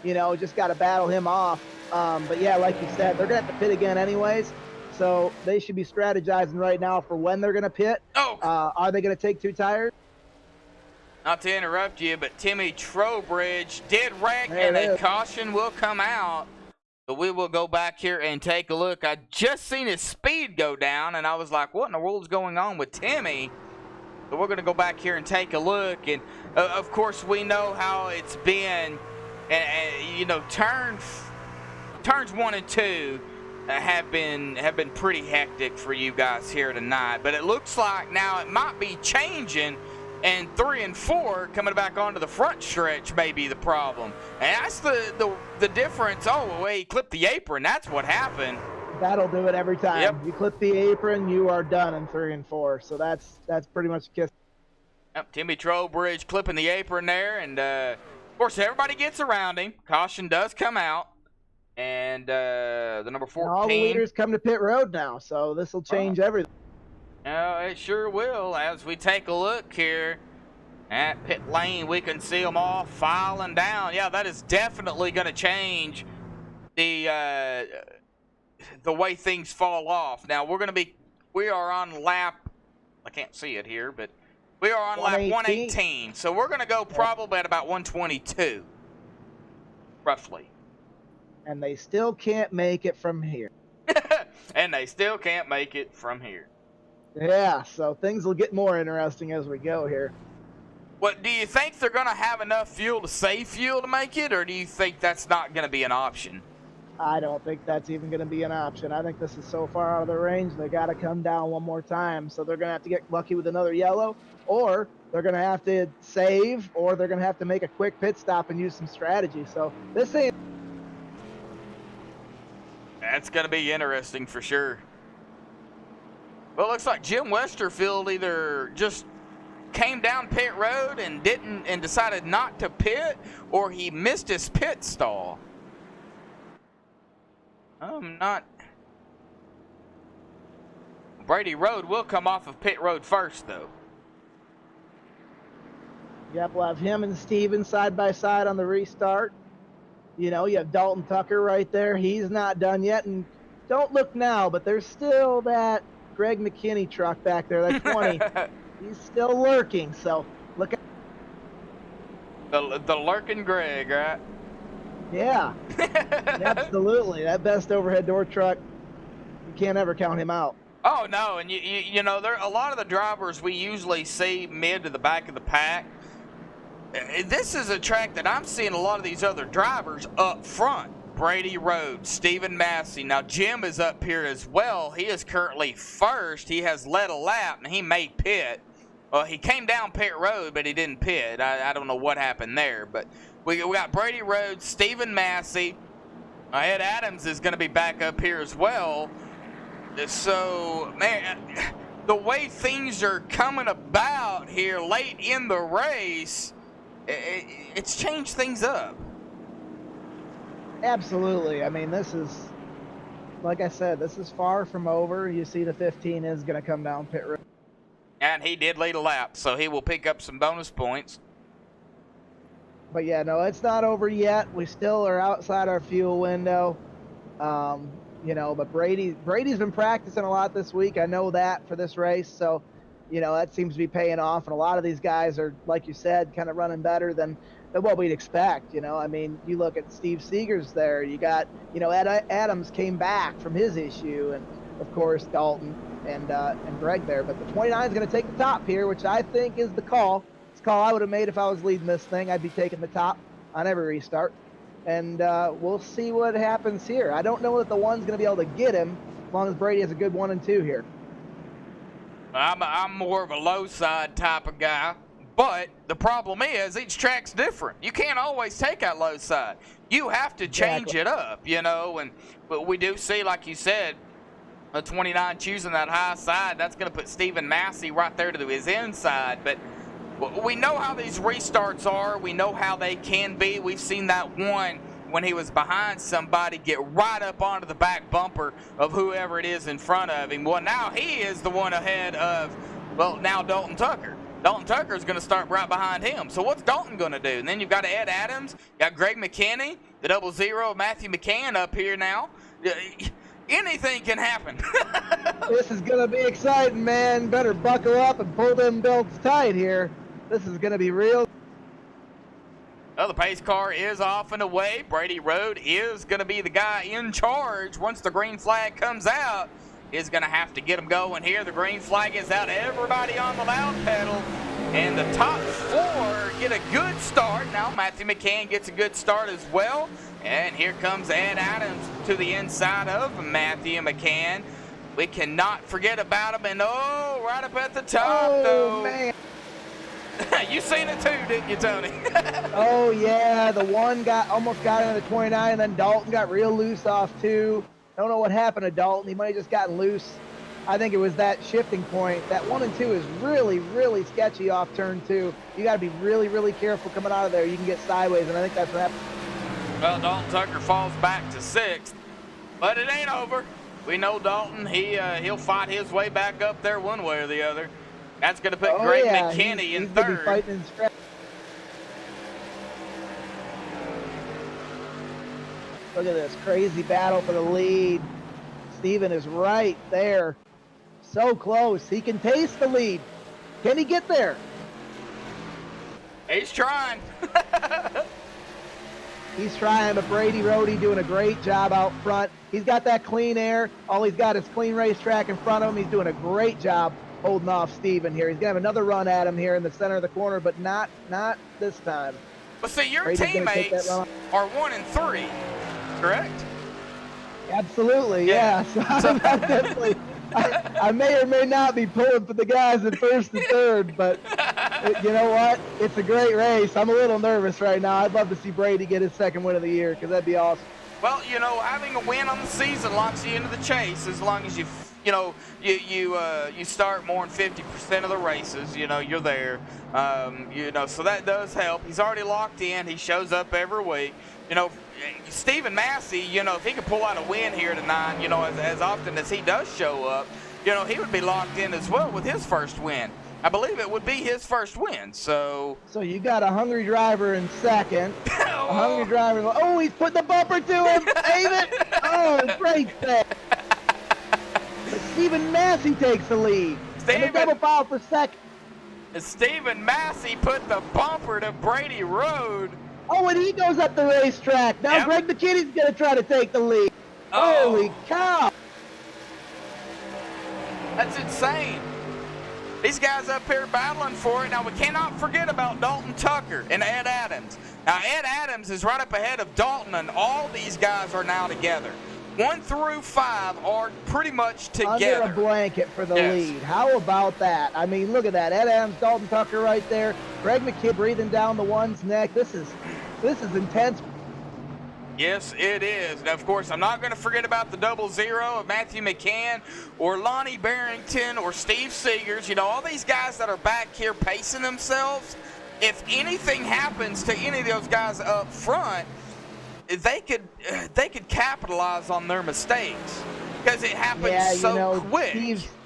You know, just got to battle him off. But yeah, like you said, they're going to have to pit again anyways. So they should be strategizing right now for when they're going to pit. Oh. Are they going to take two tires? Not to interrupt you, but Timmy Trowbridge did wreck, and a caution will come out. But we will go back here and take a look. I just seen his speed go down, and I was like, what in the world is going on with Timmy? So we're going to go back here and take a look. And, of course, we know how it's been. And you know, turns 1 and 2 have been pretty hectic for you guys here tonight. But it looks like now it might be changing. And 3 and 4 coming back onto the front stretch may be the problem. And that's the difference. Oh, well, he clipped the apron. That's what happened. That'll do it every time. Yep. You clip the apron, you are done in 3 and 4. So that's pretty much a kiss. Yep, Timmy Trowbridge clipping the apron there. And, of course, everybody gets around him. Caution does come out. And the number 14. And all the leaders come to pit road now. So this will change everything. No, it sure will. As we take a look here at pit lane, we can see them all filing down. Yeah, that is definitely going to change the way things fall off. Now we are on lap, I can't see it here, but we are on lap 118. So we're going to go probably at about 122, roughly. And they still can't make it from here. And they still can't make it from here. Yeah, so things will get more interesting as we go here. What, do you think they're going to have enough fuel to save fuel to make it, or do you think that's not going to be an option? I don't think that's even going to be an option. I think this is so far out of their range, they got to come down one more time. So they're going to have to get lucky with another yellow, or they're going to have to save, or they're going to have to make a quick pit stop and use some strategy. So this ain't... That's going to be interesting for sure. Well, it looks like Jim Westerfield either just came down pit road and decided not to pit, or he missed his pit stall. I'm not. Brady Road will come off of pit road first, though. Yep, we'll have him and Steven side by side on the restart. You know, you have Dalton Tucker right there. He's not done yet. And don't look now, but there's still that Greg McKinney truck back there, that 20. He's still lurking, so look at the lurking Greg, right? Yeah, absolutely. That best overhead door truck, you can't ever count him out. Oh no, and you know, there a lot of the drivers we usually see mid to the back of the pack. This is a track that I'm seeing a lot of these other drivers up front. Brady Road, Stephen Massey. Now Jim is up here as well. He is currently first. He has led a lap and he may pit. Well, he came down pit road, but he didn't pit. I don't know what happened there, but we got Brady Road, Stephen Massey. Ed Adams is going to be back up here as well. So, man, the way things are coming about here late in the race, it's changed things up. Absolutely. I mean, this is, like I said, this is far from over. You see the 15 is going to come down pit road. And he did lead a lap, so he will pick up some bonus points. But yeah, no, it's not over yet. We still are outside our fuel window. You know, but Brady's been practicing a lot this week. I know that for this race. So, you know, that seems to be paying off. And a lot of these guys are, like you said, kind of running better than what we'd expect. You know, I mean, you look at Steve Seegers there. You got, you know, Ed Adams came back from his issue. And, of course, Dalton and Greg there. But the 29 is going to take the top here, which I think is the call. It's a call I would have made if I was leading this thing. I'd be taking the top on every restart. And we'll see what happens here. I don't know that the one's going to be able to get him as long as Brady has a good 1 and 2 here. I'm more of a low side type of guy, but the problem is each track's different. You can't always take out low side. You have to change it up, you know. And but we do see, like you said, a 29 choosing that high side. That's going to put Stephen Massey right there to his inside, but we know how these restarts are. We know how they can be. We've seen that one when he was behind somebody get right up onto the back bumper of whoever it is in front of him. Well, now he is the one ahead of, well, now Dalton Tucker. Dalton Tucker is going to start right behind him. So what's Dalton going to do? And then you've got Ed Adams, you got Greg McKinney, the 00 of Matthew McCann up here now. Anything can happen. This is going to be exciting, man. Better buckle up and pull them belts tight here. This is going to be real. Well, the pace car is off and away. Brady Road is going to be the guy in charge. Once the green flag comes out, is going to have to get him going here. The green flag is out. Everybody on the loud pedal. And the top 4 get a good start. Now Matthew McCann gets a good start as well. And here comes Ed Adams to the inside of Matthew McCann. We cannot forget about him. And oh, right up at the top, though. Man. You seen it too, didn't you, Tony? Oh, yeah. The one almost got into the 29, and then Dalton got real loose off, too. Don't know what happened to Dalton. He might have just gotten loose. I think it was that shifting point. That 1 and 2 is really, really sketchy off turn 2. You got to be really, really careful coming out of there. You can get sideways, and I think that's what happened. Well, Dalton Tucker falls back to 6th, but it ain't over. We know Dalton. He'll fight his way back up there one way or the other. That's going to put Greg McKinney in 3rd. Look at this crazy battle for the lead. Steven is right there. So close. He can taste the lead. Can he get there? He's trying. He's trying, but Brady Road doing a great job out front. He's got that clean air. All he's got is clean racetrack in front of him. He's doing a great job holding off Steven here. He's going to have another run at him here in the center of the corner, but not this time. Well, see, your teammates are 1 and 3, correct? Absolutely, yeah. So I'm definitely, I may or may not be pulling for the guys in 1st and 3rd, but you know what? It's a great race. I'm a little nervous right now. I'd love to see Brady get his 2nd win of the year because that'd be awesome. Well, you know, having a win on the season locks you into the chase as long as you you know, you start more than 50% of the races. You know, you're there. You know, so that does help. He's already locked in. He shows up every week. You know, Stephen Massey, you know, if he could pull out a win here tonight, you know, as often as he does show up, you know, he would be locked in as well with his first win. I believe it would be his first win. So you got a hungry driver in second. A hungry driver. Oh, he's putting the bumper to him. Save it. Oh, great save. But Stephen Massey takes the lead. And the double foul for second. Stephen Massey put the bumper to Brady Road. Oh, and he goes up the racetrack. Now Greg McKinney's going to try to take the lead. Oh. Holy cow. That's insane. These guys up here battling for it. Now, we cannot forget about Dalton Tucker and Ed Adams. Now, Ed Adams is right up ahead of Dalton, and all these guys are now together. 1 through 5 are pretty much together. Under a blanket for the lead. How about that? I mean, look at that. Ed Adams, Dalton Tucker right there. Greg McKinney breathing down the one's neck. This is intense. Yes, it is. Now, of course, I'm not going to forget about the 00 of Matthew McCann or Lonnie Barrington or Steve Seegers. You know, all these guys that are back here pacing themselves. If anything happens to any of those guys up front, they could capitalize on their mistakes because it happens so quick.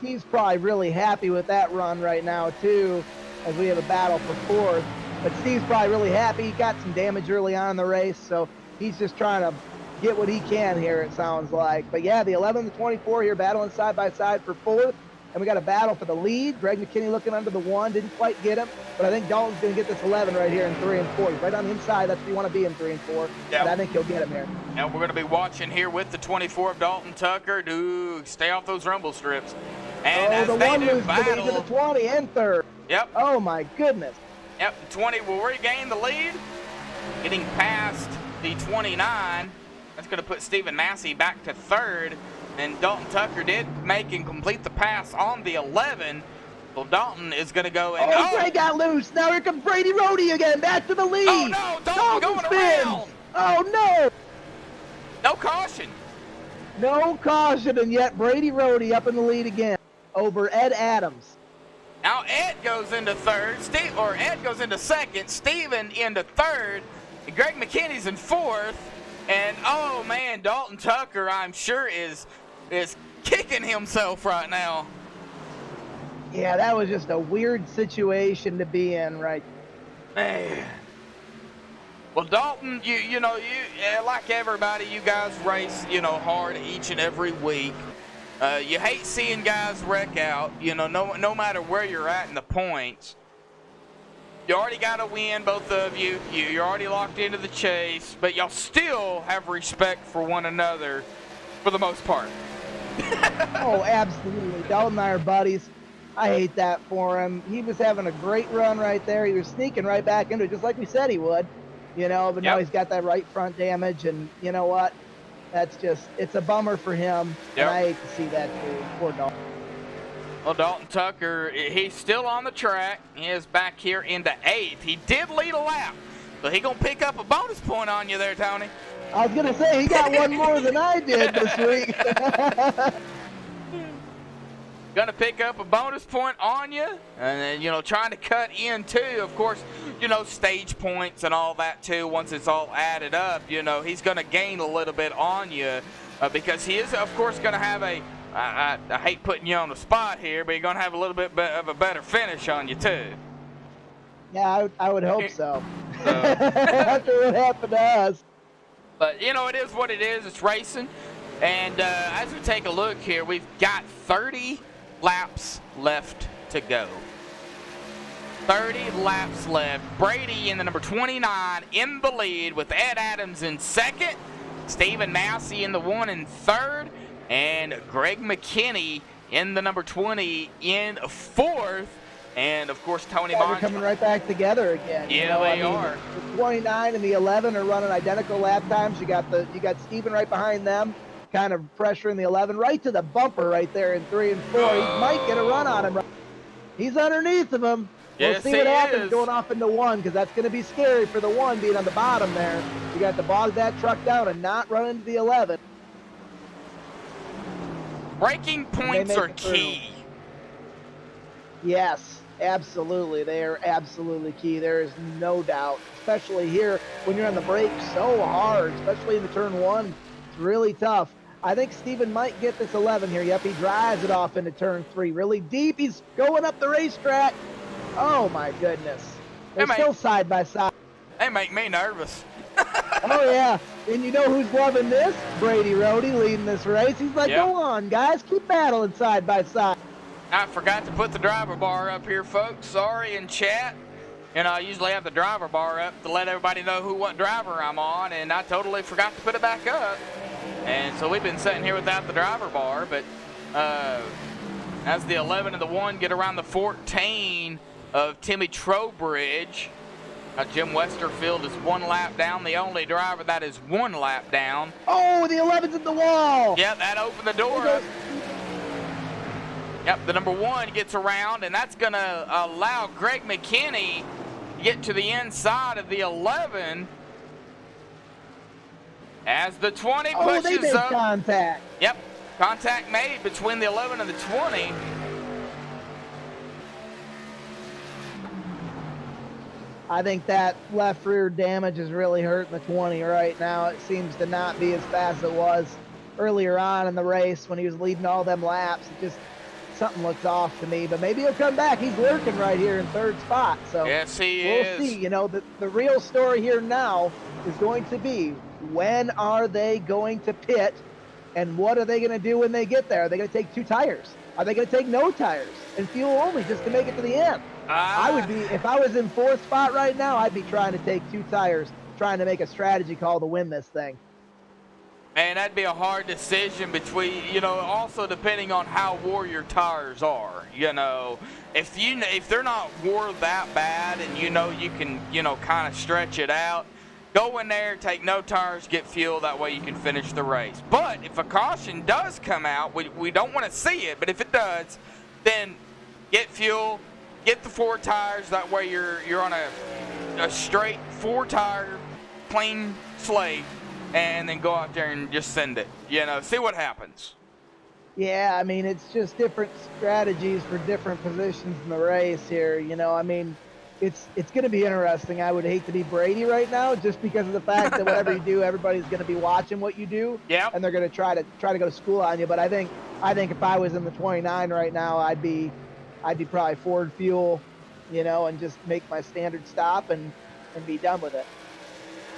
Steve's probably really happy with that run right now too, as we have a battle for fourth. But Steve's probably really happy. He got some damage early on in the race, so he's just trying to get what he can here, it sounds like. But yeah, the 11 and the 24 here battling side by side for fourth. And we got a battle for the lead. Greg McKinney looking under the 1, didn't quite get him. But I think Dalton's going to get this 11 right here in 3 and 4. He's right on the inside. That's where you want to be in 3 and 4. Yep. And I think he'll get him here. And we're going to be watching here with the 24 of Dalton Tucker to stay off those rumble strips. And as the they one do loses battle, to the 20 and 3rd. Yep. Oh, my goodness. Yep, the 20 will regain the lead, getting past the 29. That's going to put Stephen Massey back to 3rd. And Dalton Tucker did make and complete the pass on the 11. Well, Dalton is going to go and... Oh, Greg got loose. Now here comes Brady Rhodey again. Back to the lead. Oh, no. Dalton going spins. around. Oh, no. No caution. No caution, and yet Brady Rhodey up in the lead again over Ed Adams. Now Ed goes into 3rd. Ed goes into 2nd. Steven into 3rd. And Greg McKinney's in 4th. And, oh, man, Dalton Tucker, I'm sure, is kicking himself right now. Yeah, that was just a weird situation to be in, right? Man. Well, Dalton, you know, like everybody, you guys race, you know, hard each and every week. You hate seeing guys wreck out, you know, no matter where you're at in the points. You already got a win, both of you. You're already locked into the chase, but y'all still have respect for one another for the most part. Oh, absolutely. Dalton and I are buddies. I hate that for him. He was having a great run right there. He was sneaking right back into it, just like we said he would, you know, but now he's got that right front damage, and you know what? That's just, it's a bummer for him, and I hate to see that too. Poor Dalton. Well, Dalton Tucker, he's still on the track. He is back here into 8th. He did lead a lap, but he going to pick up a bonus point on you there, Tony. I was going to say, he got one more than I did this week. Going to pick up a bonus point on you, and then, you know, trying to cut in too. Of course, you know, stage points and all that too. Once it's all added up, you know, he's going to gain a little bit on you because he is, of course, going to have a, I hate putting you on the spot here, but you're going to have a little bit of a better finish on you too. Yeah, I would hope so. After what happened to us. But, you know, it is what it is. It's racing. And as we take a look here, we've got 30 laps left to go. 30 laps left. Brady in the number 29 in the lead with Ed Adams in 2nd. Stephen Massey in the 1 in 3rd. And Greg McKinney in the number 20 in 4th. And, of course, Tony Monge. They're coming right back together again. Yeah, they are. The 29 and the 11 are running identical lap times. You got Stephen right behind them, kind of pressuring the 11 right to the bumper right there in 3 and 4. He might get a run on him. He's underneath of him. Yes, we'll see what happens going off into 1, because that's going to be scary for the 1 being on the bottom there. You got to bog that truck down and not run into the 11. Braking points are key. Yes, absolutely. They are absolutely key. There is no doubt, especially here when you're on the brakes so hard, especially in the turn 1. It's really tough. I think Steven might get this 11 here. Yep, he drives it off into turn 3 really deep. He's going up the racetrack. Oh, my goodness. They're still side by side. They make me nervous. Oh, yeah. And you know who's loving this? Brady Rhodey leading this race. He's like, go on, guys. Keep battling side by side. I forgot to put the driver bar up here, folks. Sorry, in chat. You know, I usually have the driver bar up to let everybody know what driver I'm on, and I totally forgot to put it back up. And so we've been sitting here without the driver bar, but as the 11 and the 1 get around the 14 of Timmy Trowbridge, Jim Westerfield is 1 lap down, the only driver that is 1 lap down. Oh, the 11's at the wall. Yeah, that opened the door up. Yep, the number 1 gets around, and that's going to allow Greg McKinney to get to the inside of the 11 as the 20 pushes up. Oh, they made contact. Yep, contact made between the 11 and the 20. I think that left rear damage is really hurting the 20 right now. It seems to not be as fast as it was earlier on in the race when he was leading all them laps. It just, something looks off to me, but maybe he'll come back. He's lurking right here in 3rd spot. So yes, he is. We'll see. You know, the real story here now is going to be, when are they going to pit, and what are they going to do when they get there? Are they going to take 2 tires? Are they going to take no tires and fuel only just to make it to the end? I would be, if I was in 4th spot right now, I'd be trying to take 2 tires, trying to make a strategy call to win this thing. And that'd be a hard decision between, you know, also depending on how wore your tires are. You know, if they're not wore that bad and you know you can, you know, kind of stretch it out, go in there, take no tires, get fuel, that way you can finish the race. But if a caution does come out, we don't want to see it, but if it does, then get fuel, get the 4 tires, that way you're on a straight 4-tire clean slate, and then go out there and just send it. You know, see what happens. Yeah, I mean, it's just different strategies for different positions in the race here. You know, I mean, it's going to be interesting. I would hate to be Brady right now, just because of the fact that whatever you do, everybody's going to be watching what you do. Yeah. And they're going to try to go to school on you. But I think if I was in the 29 right now, I'd be probably Ford fuel, you know, and just make my standard stop and be done with it.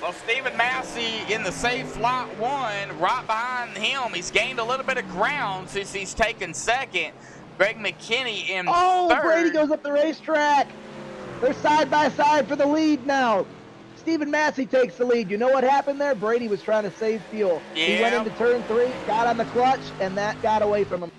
Well, Stephen Massey in the safe lot 1, right behind him. He's gained a little bit of ground since he's taken 2nd. Greg McKinney in 3rd. Oh, Brady goes up the racetrack. They're side by side for the lead now. Stephen Massey takes the lead. You know what happened there? Brady was trying to save fuel. Yeah. He went into turn 3, got on the clutch, and that got away from him.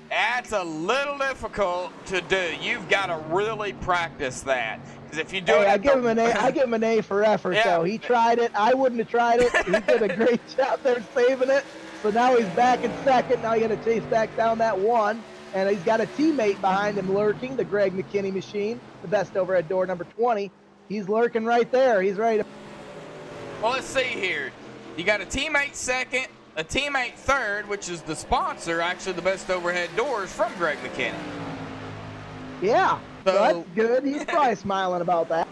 That's a little difficult to do. You've got to really practice that. Because if you do it, I give him an A for effort. Yeah. Though he tried it, I wouldn't have tried it. He did a great job there saving it. So now he's back in 2nd. Now he's going to chase back down that 1, and he's got a teammate behind him lurking, the Greg McKinney machine, the best overhead door number 20. He's lurking right there. He's ready to. Well, let's see here. You got a teammate 2nd, a teammate 3rd, which is the sponsor, actually the best overhead doors from Greg McKinney. Yeah, so that's good. He's probably smiling about that.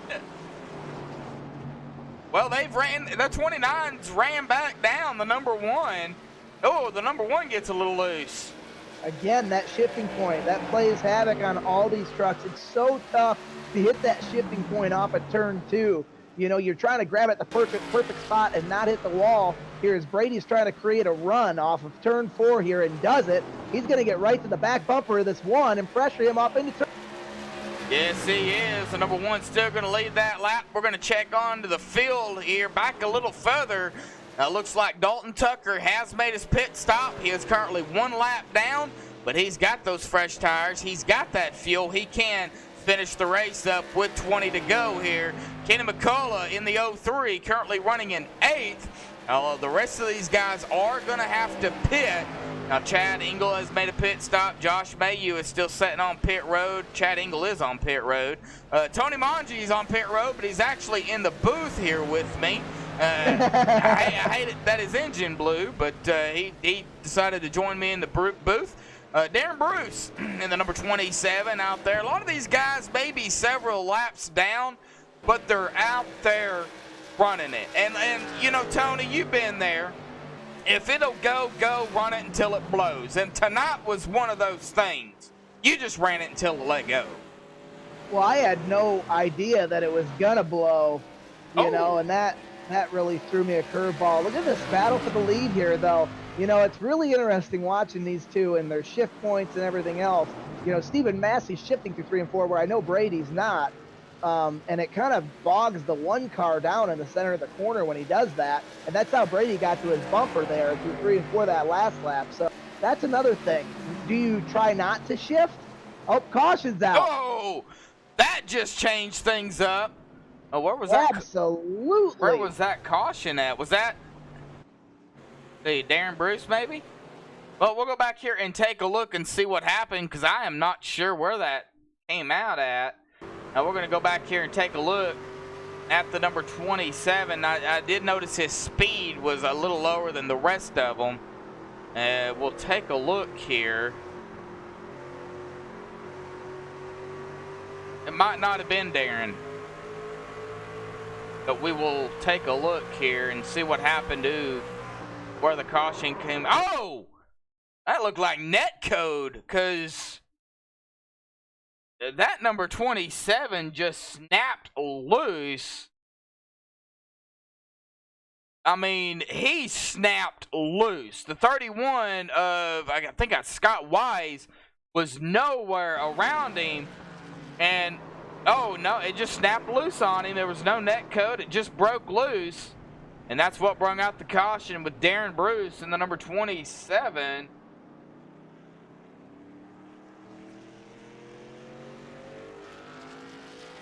Well, the 29s ran back down the number 1. Oh, the number 1 gets a little loose. Again, that shifting point, that plays havoc on all these trucks. It's so tough to hit that shifting point off at turn 2. You know, you're trying to grab at the perfect spot and not hit the wall. Here as Brady's trying to create a run off of turn 4 here and does it. He's going to get right to the back bumper of this 1 and pressure him up into turn. Yes, he is. The number 1's still going to lead that lap. We're going to check on to the field here, back a little further. Looks like Dalton Tucker has made his pit stop. He is currently 1 lap down, but he's got those fresh tires. He's got that fuel. He can finish the race up with 20 to go here. Kenny McCullough in the 03, currently running in 8th. The rest of these guys are going to have to pit. Now, Chad Engel has made a pit stop. Josh Mayu is still sitting on pit road. Chad Engel is on pit road. Tony Manji is on pit road, but he's actually in the booth here with me. I hate it that his engine blew, but he decided to join me in the booth. Darren Bruce in the number 27 out there. A lot of these guys may be several laps down, but they're out there running it. And you know, Tony, you've been there. If it'll go, run it until it blows. And tonight was one of those things. You just ran it until it let go. Well, I had no idea that it was gonna blow, you know, and that really threw me a curveball. Look at this battle for the lead here, though. You know, it's really interesting watching these two and their shift points and everything else. You know, Stephen Massey's shifting through 3 and 4, where I know Brady's not. And it kind of bogs the one car down in the center of the corner when he does that. And that's how Brady got to his bumper there through 3 and 4 that last lap. So that's another thing. Do you try not to shift? Oh, caution's out. Oh, that just changed things up. Oh, where was that? Absolutely. Where was that caution at? Was that the Darren Bruce, maybe? Well, we'll go back here and take a look and see what happened, because I am not sure where that came out at. Now, we're going to go back here and take a look at the number 27. I did notice his speed was a little lower than the rest of them. We'll take a look here. It might not have been Darren, but we will take a look here and see what happened to where the caution came. Oh, that looked like net code, because that number 27 just snapped loose. I mean, he snapped loose. The 31 of, I think that's Scott Wise, was nowhere around him. And, oh, no, it just snapped loose on him. There was no net code. It just broke loose. And that's what brought out the caution with Darren Bruce in the number 27.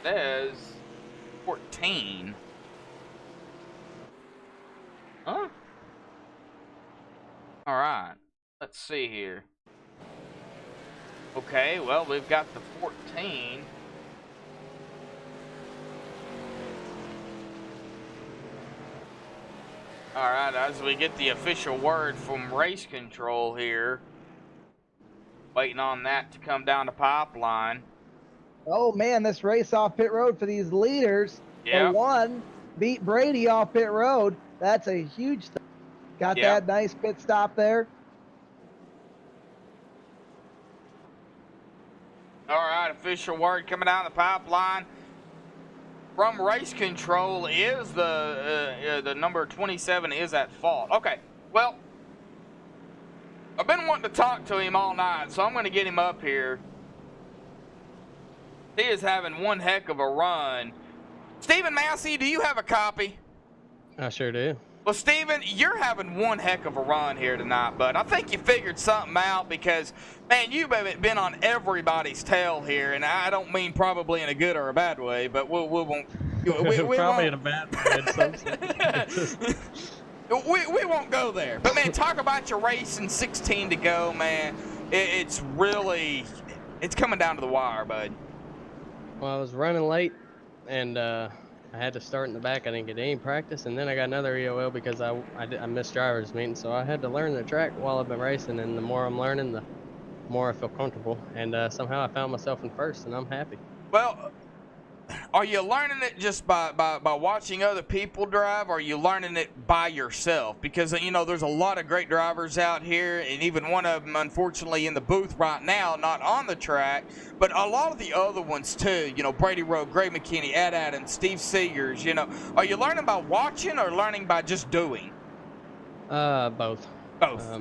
Says 14. Huh? All right. Let's see here. Okay, well, we've got the 14. All right, as we get the official word from race control here. Waiting on that to come down the pipeline. Oh, man, this race off pit road for these leaders. Yeah. The one beat Brady off pit road. That's a huge thing. Got that nice pit stop there. All right, official word coming down the pipeline from race control is the number 27 is at fault. Okay, well, I've been wanting to talk to him all night, so I'm going to get him up here. He is having one heck of a run. Stephen Massey, do you have a copy? I sure do. Well, Steven, you're having one heck of a run here tonight, bud. I think you figured something out because, man, you've been on everybody's tail here, and I don't mean probably in a good or a bad way, but we won't. We probably in a bad way. We won't go there. But, man, talk about your race and 16 to go, man. It's really, it's coming down to the wire, bud. Well, I was running late, and I had to start in the back. I didn't get any practice, and then I got another EOL because I missed driver's meeting, so I had to learn the track while I've been racing, and the more I'm learning, the more I feel comfortable, and somehow I found myself in first, and I'm happy. Well, are you learning it just by watching other people drive, or are you learning it by yourself? Because, you know, there's a lot of great drivers out here, and even one of them, unfortunately, in the booth right now, not on the track, but a lot of the other ones, too. You know, Brady Rowe, Gray McKinney, Ed Adams, Steve Seegers, you know. Are you learning by watching or learning by just doing? Both. Both.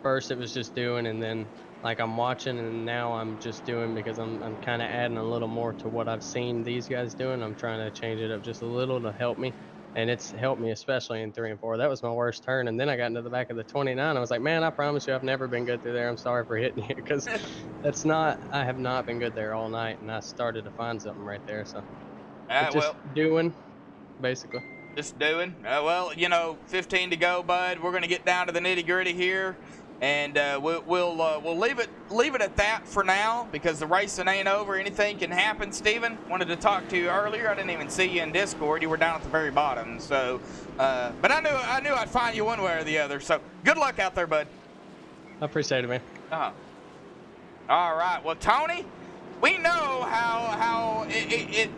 First, it was just doing, and then like I'm watching, and now I'm just doing because I'm kind of adding a little more to what I've seen these guys doing. I'm trying to change it up just a little to help me, and it's helped me especially in 3 and 4. That was my worst turn, and then I got into the back of the 29. I was like, man, I promise you I've never been good through there. I'm sorry for hitting you, because I have not been good there all night, and I started to find something right there. So just doing, basically. Just doing. Well, you know, 15 to go, bud. We're going to get down to the nitty-gritty here. And we'll leave it at that for now because the racing ain't over. Anything can happen. Steven, wanted to talk to you earlier. I didn't even see you in Discord. You were down at the very bottom. So, but I knew I'd find you one way or the other. So good luck out there, bud. I appreciate it, man. All right. Well, Tony, we know how it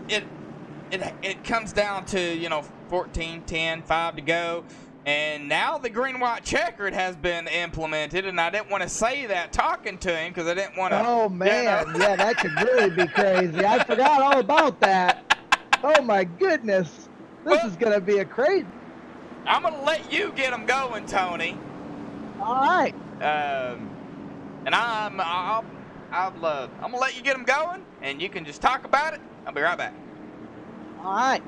comes down to 14, 10, 5 to go. And now the green-white checkered has been implemented, and I didn't want to say that talking to him because I didn't want to. Oh man, yeah, that could really be crazy. I forgot all about that. Oh my goodness, this is gonna be a crazy. I'm gonna let you get them going, Tony. All right. And I'm gonna let you get them going, and you can just talk about it. I'll be right back. All right.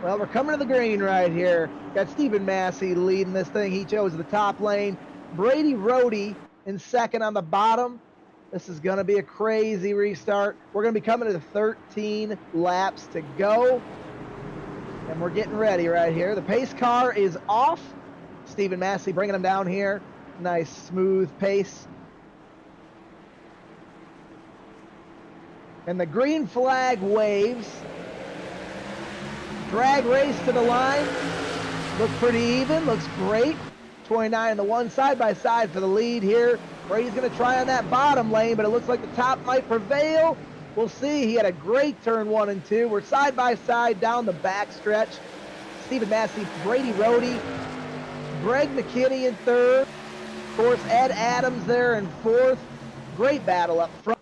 Well, we're coming to the green right here. Got Stephen Massey leading this thing. He chose the top lane. Brady Rohde in second on the bottom. This is going to be a crazy restart. We're going to be coming to 13 laps to go. And we're getting ready right here. The pace car is off. Stephen Massey bringing him down here. Nice, smooth pace. And the green flag waves. Drag race to the line. Looks pretty even. Looks great. 29 on the one, side by side for the lead here. Brady's going to try on that bottom lane, but it looks like the top might prevail. We'll see. He had a great turn 1 and 2. We're side by side down the back stretch. Stephen Massey, Brady Rohde, Greg McKinney in third. Of course, Ed Adams there in fourth. Great battle up front.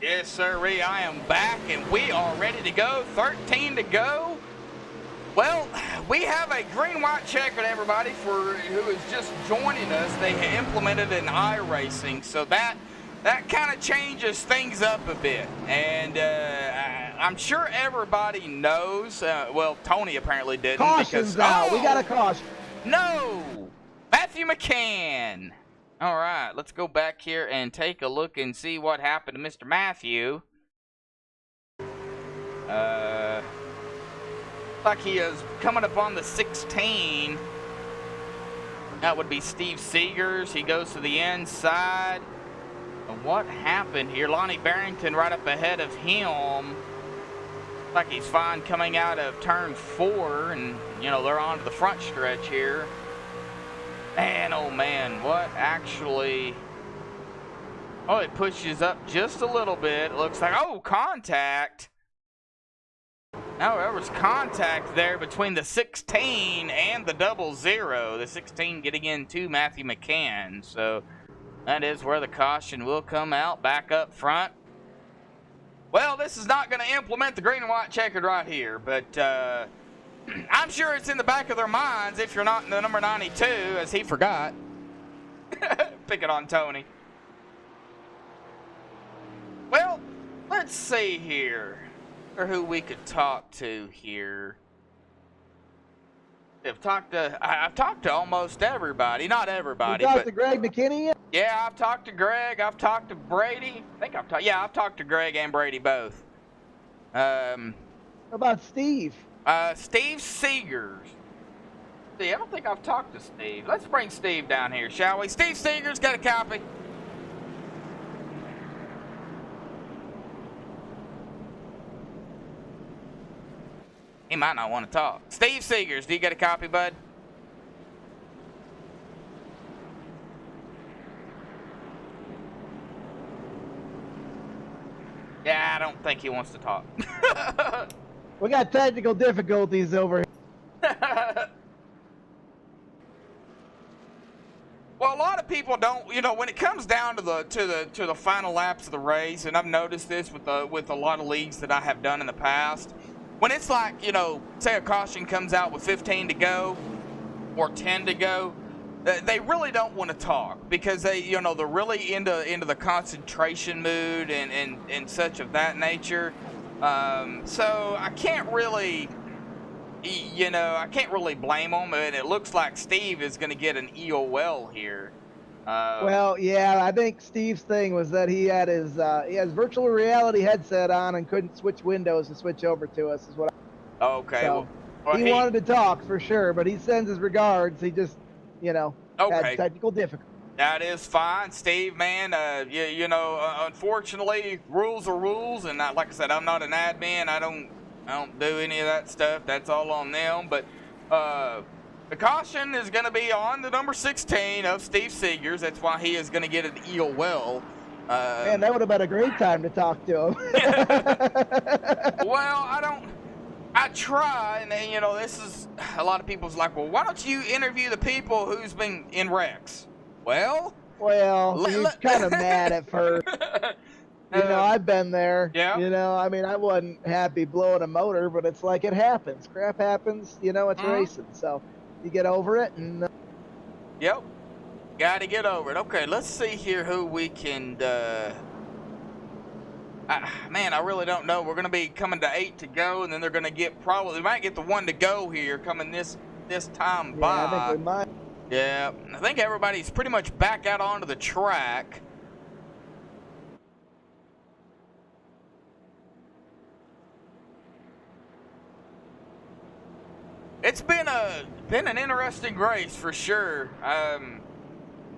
Yes, sirree, I am back, and we are ready to go. 13 to go. Well, we have a green-white checkered, everybody, for who is just joining us. They have implemented an iRacing, so that kind of changes things up a bit. And I'm sure everybody knows. Well, Tony apparently didn't. Caution's out. We got a caution. No! Matthew McCann. All right, let's go back here and take a look and see what happened to Mr. Matthew. Like he is coming up on the 16. That would be Steve Seegers. He goes to the inside. And what happened here? Lonnie Barrington right up ahead of him. Like he's fine coming out of turn 4, and they're on to the front stretch here. Man, oh man, what actually... Oh, it pushes up just a little bit. It looks like, oh, contact. No, there was contact there between the 16 and the 00. The 16 getting into Matthew McCann. So that is where the caution will come out, back up front. Well, this is not going to implement the green and white checkered right here, but I'm sure it's in the back of their minds if you're not in the number 92, as he forgot. Pick it on Tony. Well, let's see here, or who we could talk to here. I've talked to almost everybody. Not everybody. You talked to Greg McKinney yet? Yeah, I've talked to Greg. I've talked to Brady. I've talked to Greg and Brady both. How about Steve? Steve Seegers. See, I don't think I've talked to Steve. Let's bring Steve down here, shall we? Steve Seegers, got a copy? He might not want to talk. Steve Seegers, do you get a copy, bud? Yeah, I don't think he wants to talk. We got technical difficulties over here. Well, a lot of people don't, when it comes down to the final laps of the race, and I've noticed this with a lot of leagues that I have done in the past. When it's like, say a caution comes out with 15 to go or 10 to go, they really don't want to talk because they're really into the concentration mood and such of that nature. So I can't really, I can't really blame them. And it looks like Steve is going to get an EOL here. Well, yeah, I think Steve's thing was that he had his virtual reality headset on and couldn't switch windows to switch over to us. Is what. Okay. So well, he wanted to talk for sure, but he sends his regards. He just had technical difficulties. That is fine, Steve, man. Unfortunately, rules are rules, and like I said, I'm not an admin. I don't do any of that stuff. That's all on them. But the caution is going to be on the number 16 of Steve Seegers. That's why he is going to get an EOL. Man, that would have been a great time to talk to him. Well, I try, and this is a lot of people's like, well, why don't you interview the people who's been in wrecks? Well, he's kind of mad at first. I've been there. Yeah. I wasn't happy blowing a motor, but it's like it happens. Crap happens. It's racing. So you get over it. And Yep. Got to get over it. Okay, let's see here who we can... man, I really don't know. We're going to be coming to 8 to go, and then they're going to get they might get the 1 to go here coming this time by. I think we might. Yeah, I think everybody's pretty much back out onto the track. It's been an interesting race for sure.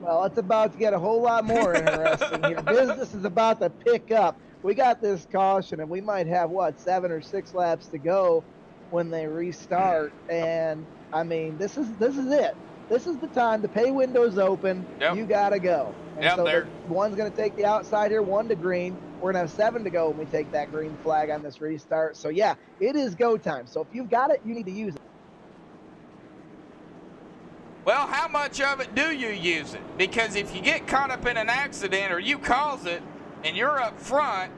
Well, it's about to get a whole lot more interesting here. Business is about to pick up. We got this caution, and we might have 7 or 6 laps to go when they restart. And this is it. This is the time. The pay window's open. Yep. You gotta go. And yep, so one's gonna take the outside here, 1 to green. We're gonna have 7 to go when we take that green flag on this restart. So yeah, it is go time. So if you've got it, you need to use it. Well, how much of it do you use it? Because if you get caught up in an accident or you cause it and you're up front,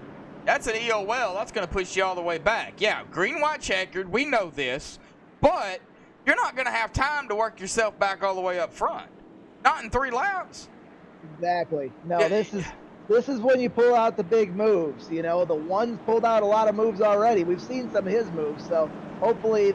that's an EOL. That's going to push you all the way back. Yeah, green, white, checkered. We know this. But you're not going to have time to work yourself back all the way up front. Not in 3 laps. Exactly. No, this is when you pull out the big moves. The one's pulled out a lot of moves already. We've seen some of his moves. So hopefully,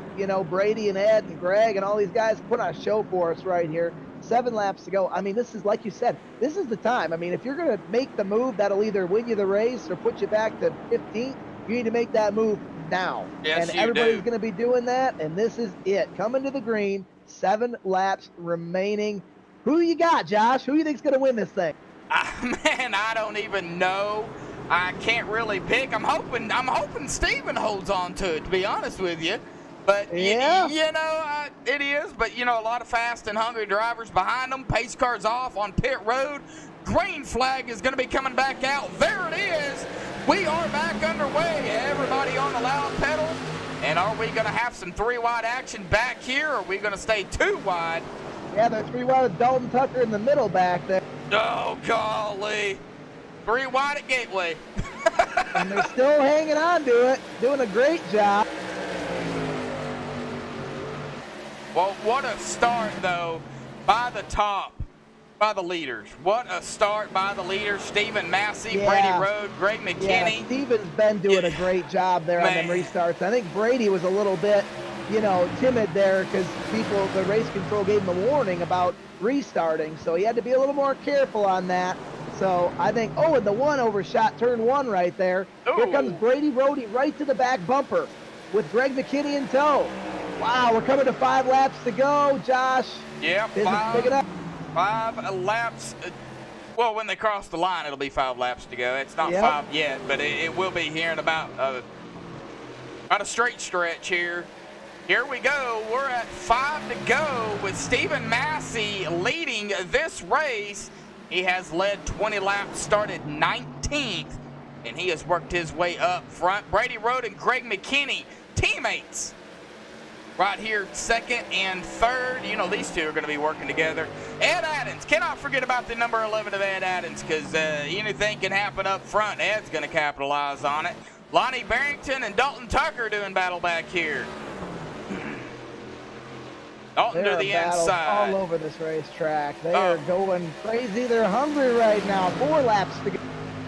Brady and Ed and Greg and all these guys put on a show for us right here. 7 laps to go. This is, like you said, this is the time. If you're going to make the move that'll either win you the race or put you back to 15th, you need to make that move now. Yes, and everybody's going to be doing that, and this is it. Coming to the green, 7 laps remaining. Who you got, Josh? Who you think's going to win this thing? Man, I don't even know. I can't really pick. I'm hoping Steven holds on to it, to be honest with you. But, yeah. It is. But, a lot of fast and hungry drivers behind them. Pace car's off on pit road. Green flag is going to be coming back out. There it is. We are back underway. Everybody on the loud pedal. And are we going to have some 3-wide action back here, or are we going to stay 2 wide? Yeah, they're 3 wide with Dalton Tucker in the middle back there. Oh, golly. 3 wide at Gateway. And they're still hanging on to it, doing a great job. Well, what a start, though, by the leaders. What a start by the leaders. Stephen Massey, Yeah. Brady Road, Greg McKinney. Yeah, Steven's been doing a great job there on them restarts. I think Brady was a little bit, timid there because the race control gave him a warning about restarting. So he had to be a little more careful on that. So I think, and the 1 overshot turn 1 right there. Ooh. Here comes Brady Rohde right to the back bumper with Greg McKinney in tow. Wow, we're coming to 5 laps to go, Josh. Yeah, picking up. 5 laps. Well, when they cross the line, it'll be 5 laps to go. It's not 5 yet, but it will be here in about a straight stretch here. Here we go. We're at 5 to go with Stephen Massey leading this race. He has led 20 laps, started 19th, and he has worked his way up front. Brady Road and Greg McKinney, teammates, right here, 2nd and 3rd. These two are going to be working together. Ed Addins, cannot forget about the number 11 of Ed Addins, because anything can happen up front. Ed's going to capitalize on it. Lonnie Barrington and Dalton Tucker doing battle back here. Dalton to the inside. All over this racetrack. They are going crazy. They're hungry right now. 4 laps to go.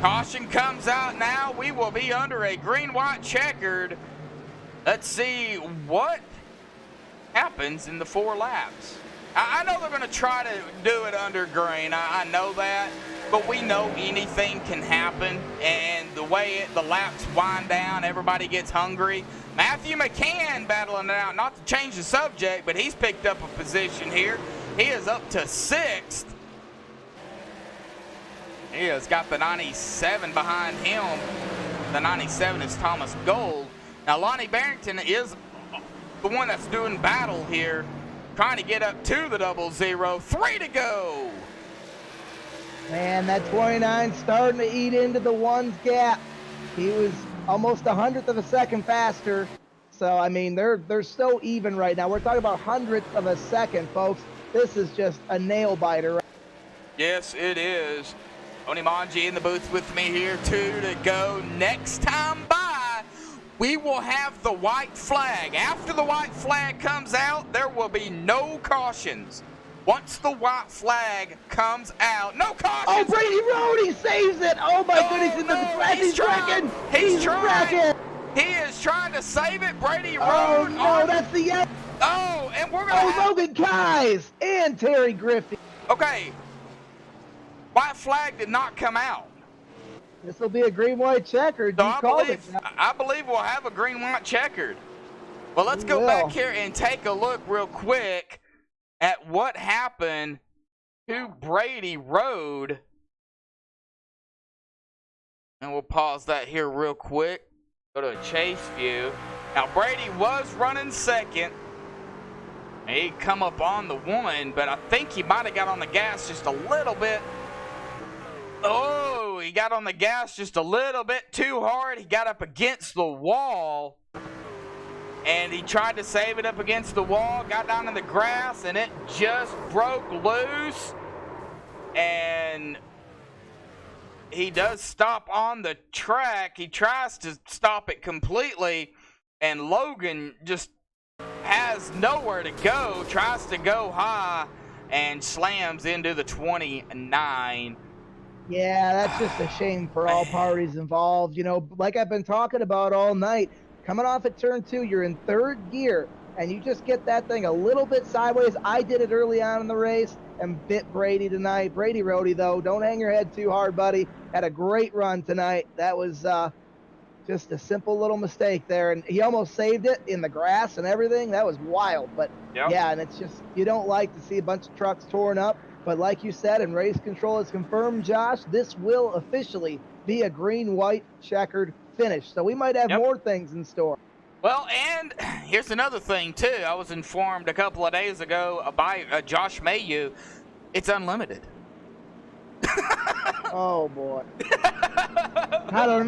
Caution comes out now. We will be under a green, white, checkered. Let's see what happens in the 4 laps. I know they're going to try to do it under green. I know that. But we know anything can happen. And the way the laps wind down, everybody gets hungry. Matthew McCann battling it out. Not to change the subject, but he's picked up a position here. He is up to 6th. He has got the 97 behind him. The 97 is Thomas Gold. Now, Lonnie Barrington is the one that's doing battle here, trying to get up to the 00. 3 to go. Man, that 29 starting to eat into the ones gap. He was almost 100th of a second faster. So, I mean, they're so even right now. We're talking about 100th of a second, folks. This is just a nail biter. Yes, it is. Tony Manji in the booth with me here. 2 to go. Next time by, we will have the white flag. After the white flag comes out, there will be no cautions. Once the white flag comes out, no cautions. Oh, Brady Road, he saves it. Oh, my goodness. Into the track. He's wrecking. He's trying. Wrecking. He is trying to save it. Brady Road. Oh, no, that's the end. Oh, and we're going to Logan Keyes and Terry Griffey. Okay. White flag did not come out. This will be a green-white checkered. So I believe we'll have a green-white checkered. Well, let's go back here and take a look real quick at what happened to Brady Road. And we'll pause that here real quick. Go to a chase view. Now, Brady was running second. He come up on the 1, but I think he might have got on the gas just a little bit. Oh, he got on the gas just a little bit too hard. He got up against the wall, and he tried to save it up against the wall, got down in the grass, and it just broke loose. And he does stop on the track. He tries to stop it completely, and Logan just has nowhere to go, tries to go high, and slams into the 29. Yeah, that's just a shame for all parties involved. You know, like I've been talking about all night, coming off at turn 2, you're in 3rd gear, and you just get that thing a little bit sideways. I did it early on in the race and bit Brady tonight. Brady Roadie, though, don't hang your head too hard, buddy. Had a great run tonight. That was just a simple little mistake there, and he almost saved it in the grass and everything. That was wild, but yeah, and it's just, you don't like to see a bunch of trucks torn up. But like you said, and race control has confirmed, Josh, this will officially be a green-white checkered finish. So we might have more things in store. Well, and here's another thing, too. I was informed a couple of days ago by Josh Mayu. It's unlimited. Oh, boy. I don't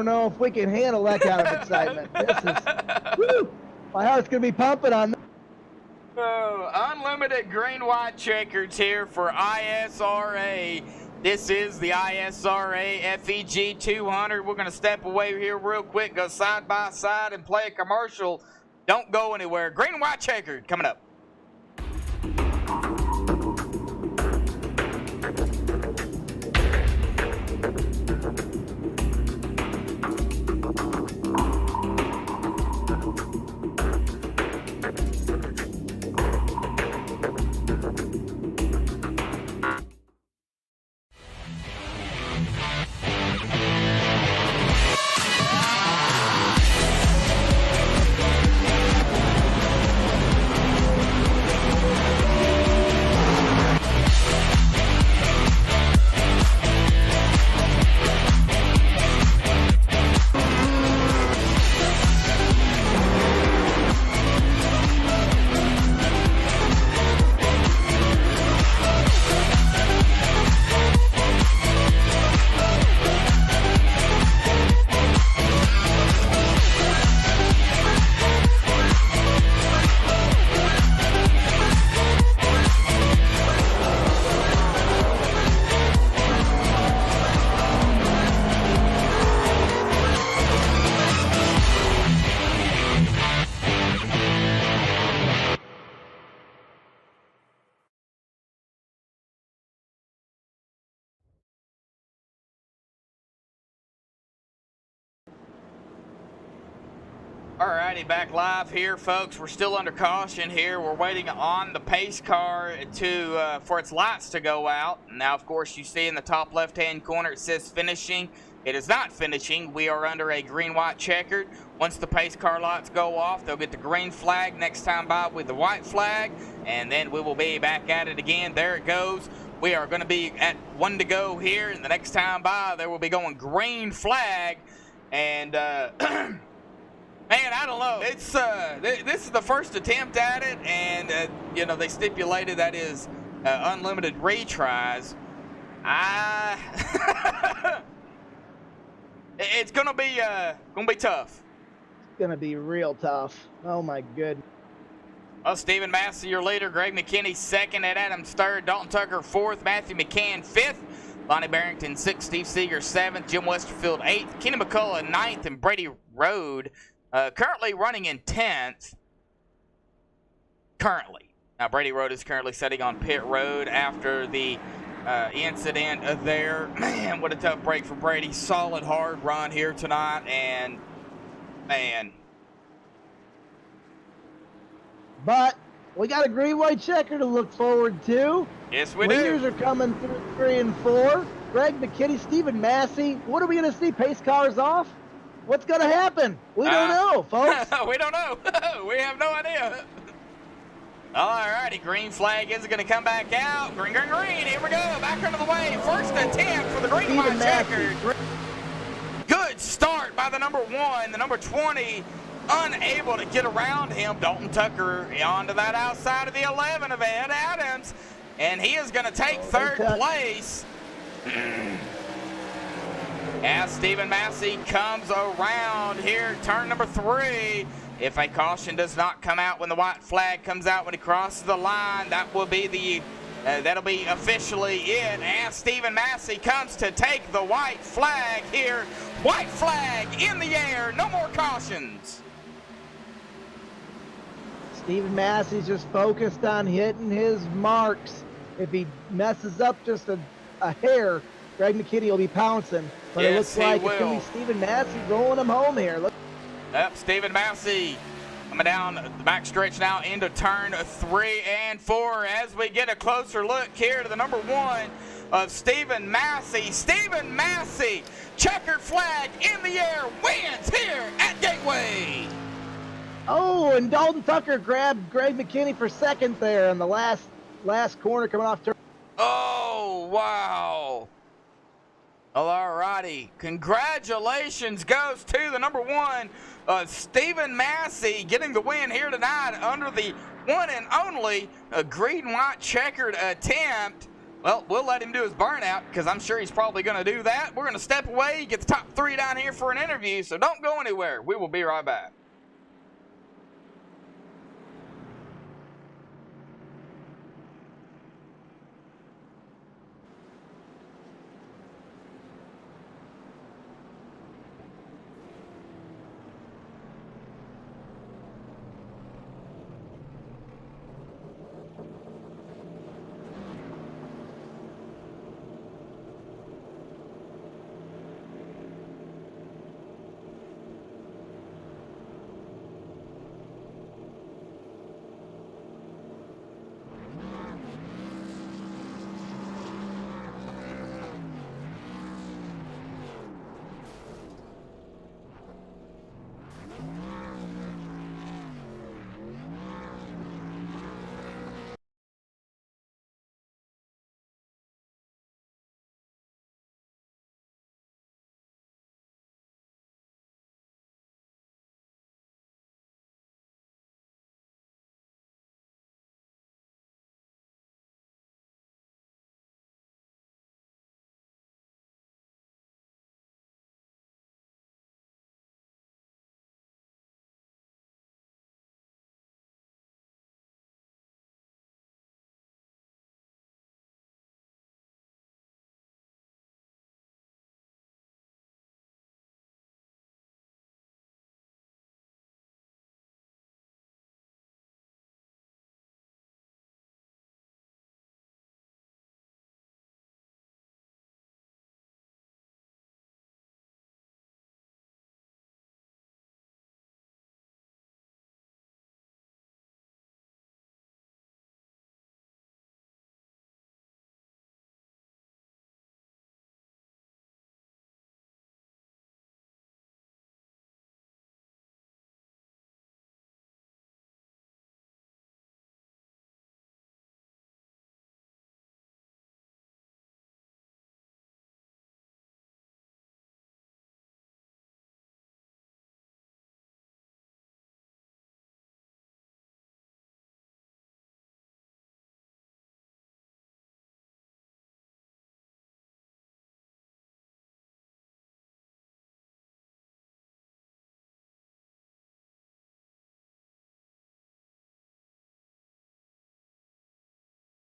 know if we can handle that kind of excitement. This is, woo, my heart's going to be pumping on this. Unlimited green-white checkers here for ISRA. This is the ISRA FEG 200. We're going to step away here real quick, go side by side, and play a commercial. Don't go anywhere. Green-white checkered coming up. Alrighty, back live here, folks. We're still under caution here. We're waiting on the pace car for its lights to go out. Now, of course, you see in the top left-hand corner it says finishing. It is not finishing. We are under a green-white checkered. Once the pace car lights go off, they'll get the green flag. Next time by with the white flag, and then we will be back at it again. There it goes. We are going to be at 1 to go here, and the next time by, there will be going green flag. And, man, I don't know. It's this is the first attempt at it, and, you know, they stipulated that is unlimited retries. It's gonna be tough. It's gonna be real tough. Oh my goodness. Well, Stephen Massey, your leader. Greg McKinney second. Ed Adams third. Dalton Tucker fourth. Matthew McCann fifth. Lonnie Barrington sixth. Steve Seeger seventh. Jim Westerfield eighth. Kenny McCullough ninth. And Brady Road currently running in 10th. Currently. Now, Brady Road is currently sitting on pit road after the incident there. Man, what a tough break for Brady. Solid, hard run here tonight, and man. But we got a green white checker to look forward to. Yes, we Leaders do. are coming through 3 and 4. Greg McKinney, Stephen Massey. What are we going to see? Pace cars off? What's going to happen? We don't know, folks. We don't know. We have no idea. All righty, green flag is going to come back out. Green, green, green. Here we go. Back under the way. First attempt for the green white checkered. Good start by the number 1. The number 20 unable to get around him. Dalton Tucker onto that outside of the 11 of Ed Adams. And he is going to take third place. As Stephen Massey comes around here, turn number 3. If a caution does not come out when the white flag comes out when he crosses the line, that will be the that'll be officially it. As Stephen Massey comes to take the white flag here. White flag in the air. No more cautions. Stephen Massey's just focused on hitting his marks. If he messes up just a hair, Greg McKinney will be pouncing. But yes, it looks like it's going to be Stephen Massey rolling him home here. Look. Yep, Stephen Massey coming down the back stretch now into turn 3 and 4 as we get a closer look here to the number 1 of Stephen Massey. Stephen Massey, checkered flag in the air, wins here at Gateway. Oh, and Dalton Tucker grabbed Greg McKinney for second there in the last corner coming off turn. Oh, wow. Well, all righty. Congratulations goes to the number 1, Stephen Massey, getting the win here tonight under the one and only green-white checkered attempt. Well, we'll let him do his burnout because I'm sure he's probably going to do that. We're going to step away, get the top 3 down here for an interview, so don't go anywhere. We will be right back.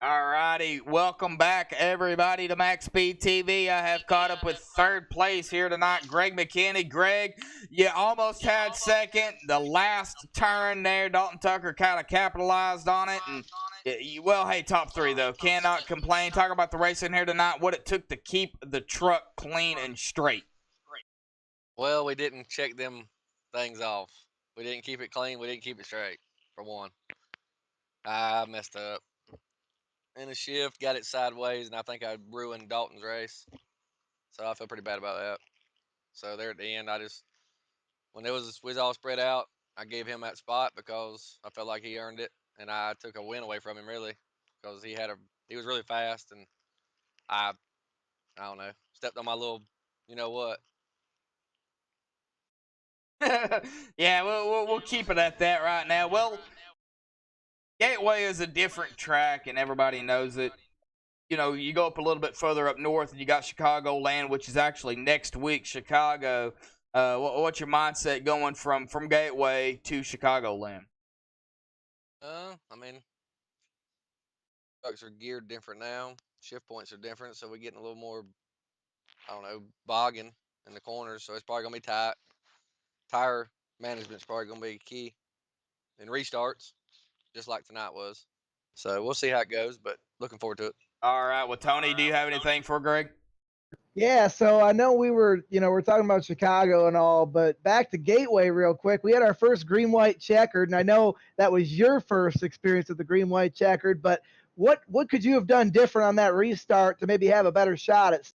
Alrighty, welcome back everybody to MaxSpeedTV. I have caught up with third place here tonight, Greg McKinney. Greg, you almost had second. The last turn there, Dalton Tucker kind of capitalized on it. And well, hey, top three though, cannot complain. Talk about the racing here tonight, what it took to keep the truck clean and straight. Well, we didn't check them things off. We didn't keep it clean. We didn't keep it straight, for one. I messed up in a shift, got it sideways, and I think I ruined Dalton's race. So I feel pretty bad about that. So there at the end, when we was all spread out, I gave him that spot because I felt like he earned it, and I took a win away from him really, because he was really fast, and I don't know, stepped on my little, you know what. Yeah, we'll keep it at that right now. Well, Gateway is a different track, and everybody knows it. You know, you go up a little bit further up north, and you got Chicagoland, which is actually next week, Chicago. What's your mindset going from Gateway to Chicagoland? I mean, trucks are geared different now. Shift points are different, so we're getting a little more, I don't know, bogging in the corners. So it's probably gonna be tight. Tire management's probably gonna be key, and restarts, just like tonight was. So we'll see how it goes, but looking forward to it. All right. Well, Tony, do you have anything for Greg? Yeah, so I know we're talking about Chicago and all, but back to Gateway real quick. We had our first green-white checkered, and I know that was your first experience with the green-white checkered, but what could you have done different on that restart to maybe have a better shot at?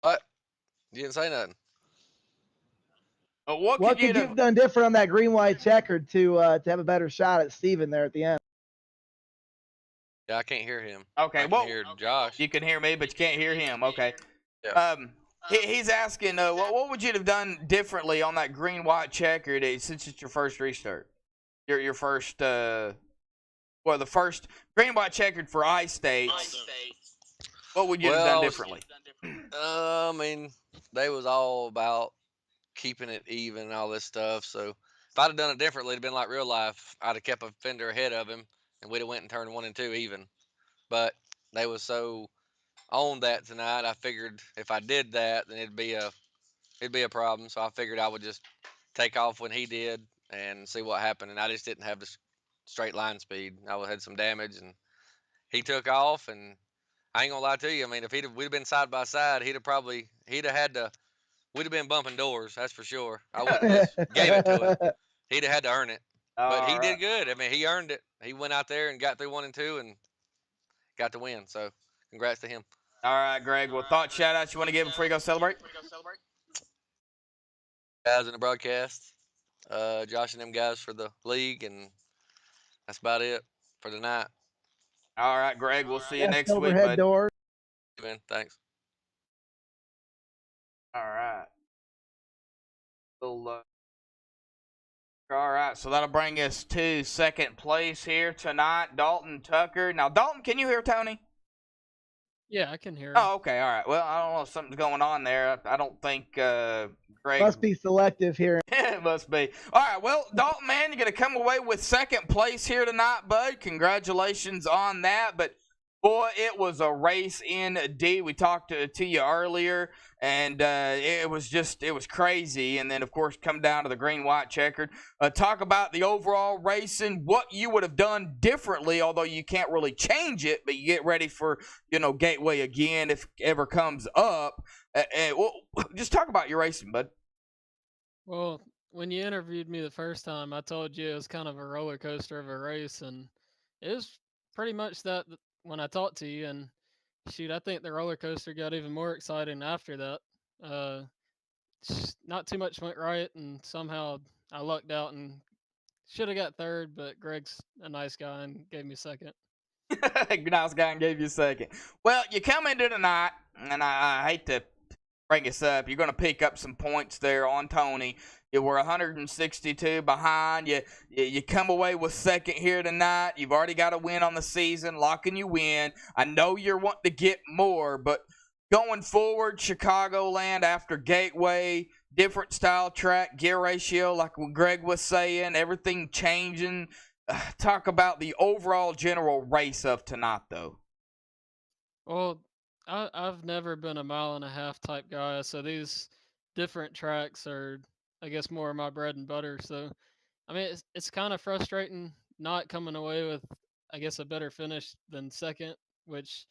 What? You didn't say nothing. What could you have done different on that green-white checkered to have a better shot at Steven there at the end? Yeah, I can't hear him. Okay, I can hear Josh. You can hear me, but you can't hear him. Okay. Yeah. He's asking, what would you have done differently on that green-white checkered since it's your first restart? Your first, the first green-white checkered for I-States. What would you have done differently? I mean, they was all about keeping it even and all this stuff. So if I'd have done it differently, it'd been like real life. I'd have kept a fender ahead of him, and we'd have went and turned 1 and 2 even. But they was so on that tonight. I figured if I did that, then it'd be a problem. So I figured I would just take off when he did and see what happened. And I just didn't have the straight line speed. I had some damage, and he took off. And I ain't gonna lie to you. I mean, if we'd have been side by side, we'd have been bumping doors. That's for sure. I wouldn't just gave it to him. He'd have had to earn it. But he did good. I mean, he earned it. He went out there and got through 1 and 2 and got the win. So congrats to him. All right, Greg. Well, thought shout outs you want to give before you go celebrate? Guys in the broadcast, Josh and them guys for the league, and that's about it for tonight. All right, Greg. We'll see you next week, overhead bud. door. Man, thanks. All right. All right, so that'll bring us to second place here tonight. Dalton Tucker. Now, Dalton, can you hear Tony? Yeah, I can hear him. Oh, okay, all right. Well, I don't know if something's going on there. I don't think Greg... Must be selective here. It must be. All right, well, Dalton, man, you're going to come away with second place here tonight, bud. Congratulations on that. But, boy, it was a race indeed. We talked to you earlier, and it was crazy. And then, of course, come down to the green-white checkered. Talk about the overall racing, what you would have done differently, although you can't really change it, but you get ready for, Gateway again if it ever comes up. Well, just talk about your racing, bud. Well, when you interviewed me the first time, I told you it was kind of a roller coaster of a race, and it was pretty much that when I talked to you. And shoot, I think the roller coaster got even more exciting after that. Not too much went right, and somehow I lucked out and should have got third, but Greg's a nice guy and gave me second. Nice guy and gave you second. Well, you come into tonight, and I hate to bring this up. You're going to pick up some points there on Tony. You were 162 behind. You come away with second here tonight. You've already got a win on the season, locking you in. I know you're wanting to get more, but going forward, Chicagoland after Gateway, different style track, gear ratio, like what Greg was saying, everything changing. Talk about the overall general race of tonight, though. Well, I've never been a mile and a half type guy, so these different tracks are, I guess, more of my bread and butter. So, I mean, it's kind of frustrating not coming away with, I guess, a better finish than second, which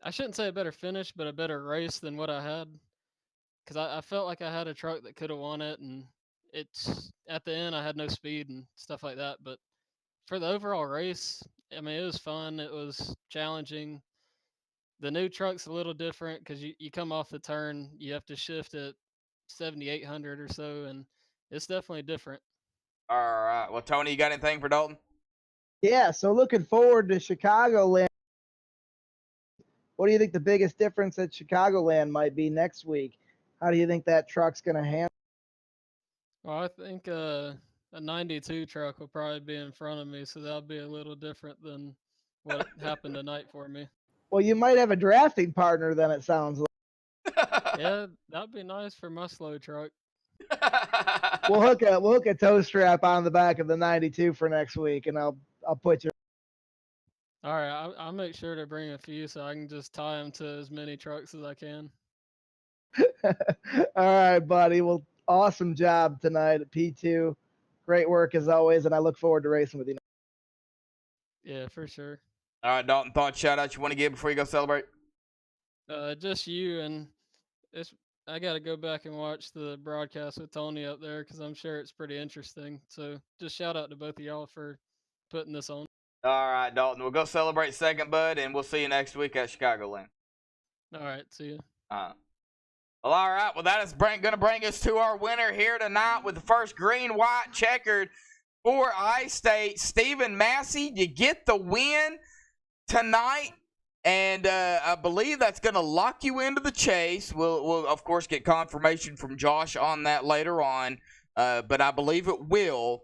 I shouldn't say a better finish, but a better race than what I had. Because I felt like I had a truck that could have won it, and it's at the end I had no speed and stuff like that. But for the overall race, I mean, it was fun. It was challenging. The new truck's a little different because you come off the turn, you have to shift at 7,800 or so, and it's definitely different. All right. Well, Tony, you got anything for Dalton? Yeah, so looking forward to Chicagoland. What do you think the biggest difference at Chicagoland might be next week? How do you think that truck's going to handle? Well, I think a 92 truck will probably be in front of me, so that'll be a little different than what happened tonight for me. Well, you might have a drafting partner then, it sounds like. Yeah, that'd be nice for my slow truck. We'll hook a toe strap on the back of the 92 for next week, and I'll put you. All right, I'll make sure to bring a few so I can just tie them to as many trucks as I can. All right, buddy. Well, awesome job tonight at P2. Great work as always, and I look forward to racing with you. Yeah, for sure. All right, Dalton, thought shout out you want to give before you go celebrate? Just you, and I got to go back and watch the broadcast with Tony up there because I'm sure it's pretty interesting. So just shout out to both of y'all for putting this on. All right, Dalton, we'll go celebrate second, bud, and we'll see you next week at Chicagoland. All right, see you. Well, all right. Well, that is going to bring us to our winner here tonight with the first green-white checkered for I-State. Stephen Massey, you get the win tonight, and I believe that's going to lock you into the chase. We'll, of course, get confirmation from Josh on that later on, but I believe it will.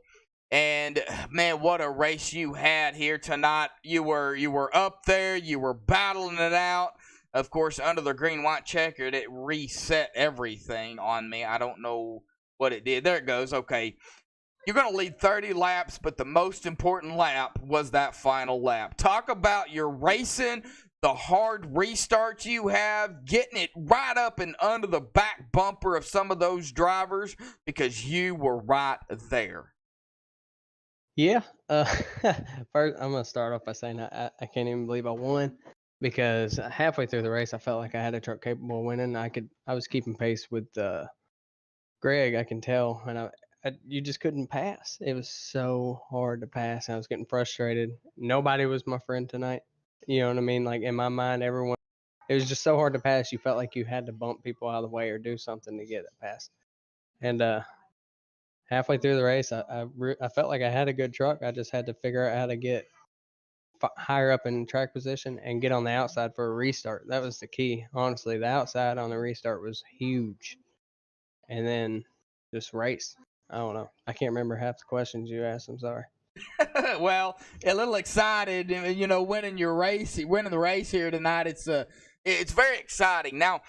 And, man, what a race you had here tonight. You were up there. You were battling it out. Of course, under the green-white checkered, it reset everything on me. I don't know what it did. There it goes. Okay. You're going to lead 30 laps, but the most important lap was that final lap. Talk about your racing, the hard restart you have, getting it right up and under the back bumper of some of those drivers because you were right there. Yeah. First, I'm going to start off by saying I can't even believe I won. Because halfway through the race, I felt like I had a truck capable of winning. I was keeping pace with Greg, I can tell, and you just couldn't pass. It was so hard to pass. I was getting frustrated. Nobody was my friend tonight. You know what I mean? Like in my mind, everyone. It was just so hard to pass. You felt like you had to bump people out of the way or do something to get it past. And halfway through the race, I felt like I had a good truck. I just had to figure out how to get higher up in track position and get on the outside for a restart. That was the key. Honestly, the outside on the restart was huge. And then just race. I don't know. I can't remember half the questions you asked. I'm sorry. Well, a little excited, you know, winning the race here tonight. It's very exciting. Now,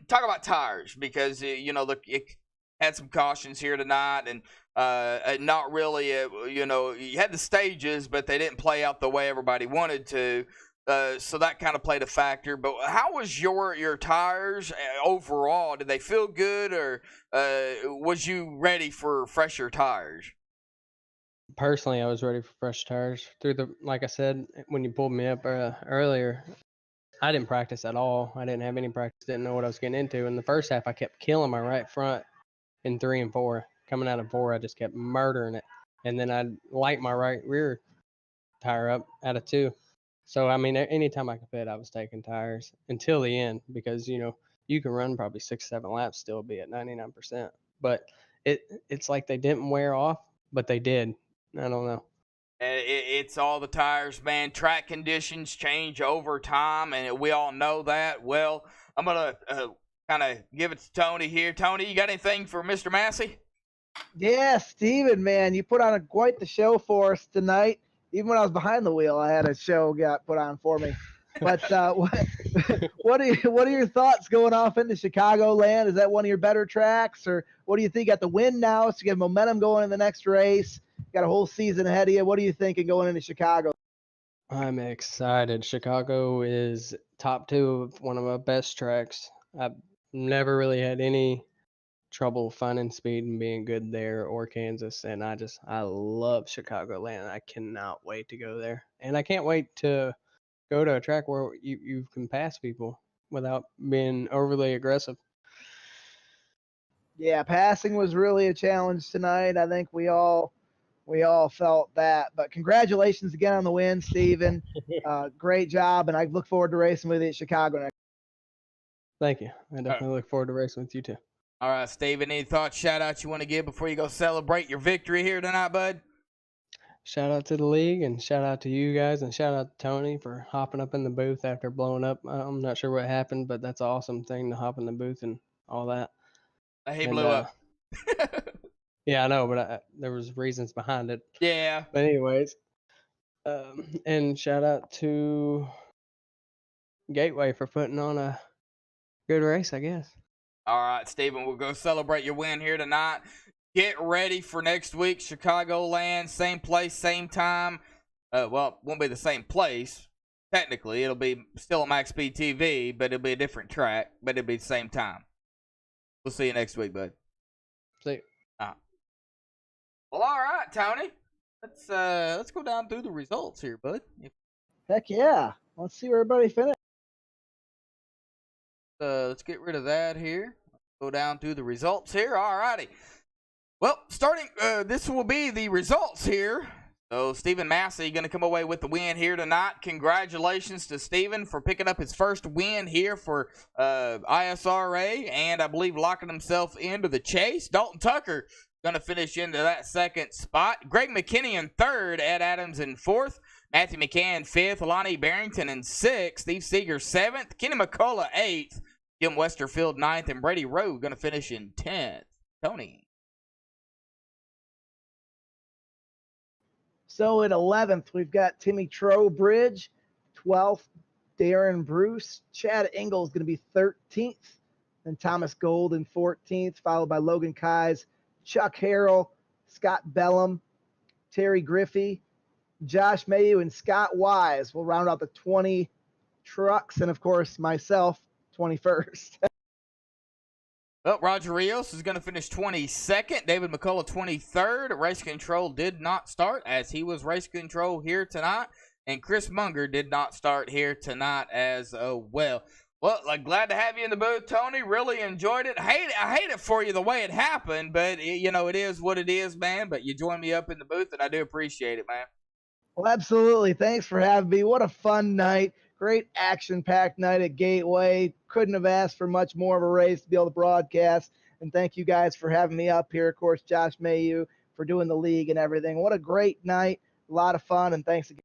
talk about tires because you know, look, it had some cautions here tonight, and not really, you know, you had the stages, but they didn't play out the way everybody wanted to. So that kind of played a factor. But how was your tires overall? Did they feel good, or was you ready for fresher tires? Personally, I was ready for fresh tires. Like I said, when you pulled me up earlier, I didn't practice at all. I didn't have any practice. Didn't know what I was getting into. In the first half, I kept killing my right front in 3 and 4. Coming out of 4, I just kept murdering it. And then I'd light my right rear tire up out of 2. So, I mean, anytime I could fit, I was taking tires until the end because, you know, you can run probably 6-7 laps, still be at 99%. But it's like they didn't wear off, but they did. I don't know. It's all the tires, man. Track conditions change over time, and we all know that. Well, I'm going to kind of give it to Tony here. Tony, you got anything for Mr. Massey? Yeah, Steven, man, you put on quite the show for us tonight. Even when I was behind the wheel, I had a show got put on for me. But the What are your thoughts going off into Chicagoland? Is that one of your better tracks, or what do you think? Got the win now, so you get momentum going in the next race. Got a whole season ahead of you. What are you thinking going into Chicago? I'm excited. Chicago is top 2 of one of my best tracks. I've never really had any trouble finding speed and being good there or Kansas, and I love Chicagoland. I cannot wait to go there, and I can't wait to go to a track where you can pass people without being overly aggressive. Yeah, passing was really a challenge tonight. I think we all felt that. But congratulations again on the win, Steven. Great job, and I look forward to racing with you at Chicago next. Thank you. I definitely look forward to racing with you too. All right, Steven, any thoughts, shout-outs you want to give before you go celebrate your victory here tonight, bud? Shout out to the league, and shout out to you guys, and shout out to Tony for hopping up in the booth after blowing up. I'm not sure what happened, but that's an awesome thing to hop in the booth and all that. He blew up. Yeah, I know, but there was reasons behind it. Yeah. But anyways, and shout out to Gateway for putting on a good race, I guess. All right, Steven, we'll go celebrate your win here tonight. Get ready for next week, Chicagoland, same place, same time. Well, it won't be the same place. Technically, it'll be still on MaxSpeedTV, but it'll be a different track, but it'll be the same time. We'll see you next week, bud. See you. Well, all right, Tony. Let's go down through the results here, bud. Heck yeah. Let's see where everybody finished. Let's get rid of that here. Go down through the results here. All righty. Well, starting, this will be the results here. So, Stephen Massey going to come away with the win here tonight. Congratulations to Stephen for picking up his first win here for ISRA, and I believe locking himself into the chase. Dalton Tucker going to finish into that second spot. Greg McKinney in third. Ed Adams in fourth. Matthew McCann fifth. Lonnie Barrington in sixth. Steve Seeger seventh. Kenny McCullough eighth. Jim Westerfield ninth. And Brady Rowe going to finish in 10th. Tony. So at 11th, we've got Timmy Trowbridge, 12th, Darren Bruce. Chad Ingles going to be 13th. Then Thomas Gold in 14th, followed by Logan Keyes, Chuck Harrell, Scott Bellum, Terry Griffey, Josh Mayu, and Scott Wise will round out the 20 trucks, and of course myself, 21st. Well, Roger Rios is going to finish 22nd. David McCullough 23rd. Race control did not start, as he was race control here tonight. And Chris Munger did not start here tonight as well. Well, glad to have you in the booth, Tony. Really enjoyed it. I hate it for you the way it happened, but it is what it is, man. But you joined me up in the booth, and I do appreciate it, man. Well, absolutely. Thanks for having me. What a fun night. Great action-packed night at Gateway. Couldn't have asked for much more of a race to be able to broadcast. And thank you guys for having me up here. Of course, Josh Mayu for doing the league and everything. What a great night. A lot of fun, and thanks again.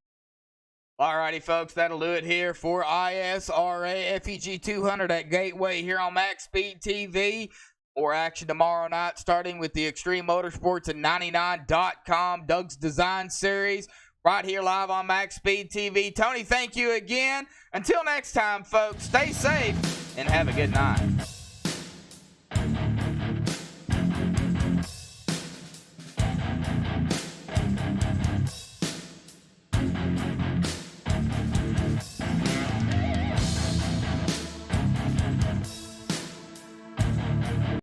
All righty, folks. That'll do it here for ISRA FEG 200 at Gateway here on MaxSpeedTV. More action tomorrow night, starting with the Extreme Motorsports and 99.com Doug's Design Series. Right here live on MaxSpeedTV. Tony, thank you again. Until next time, folks, stay safe and have a good night.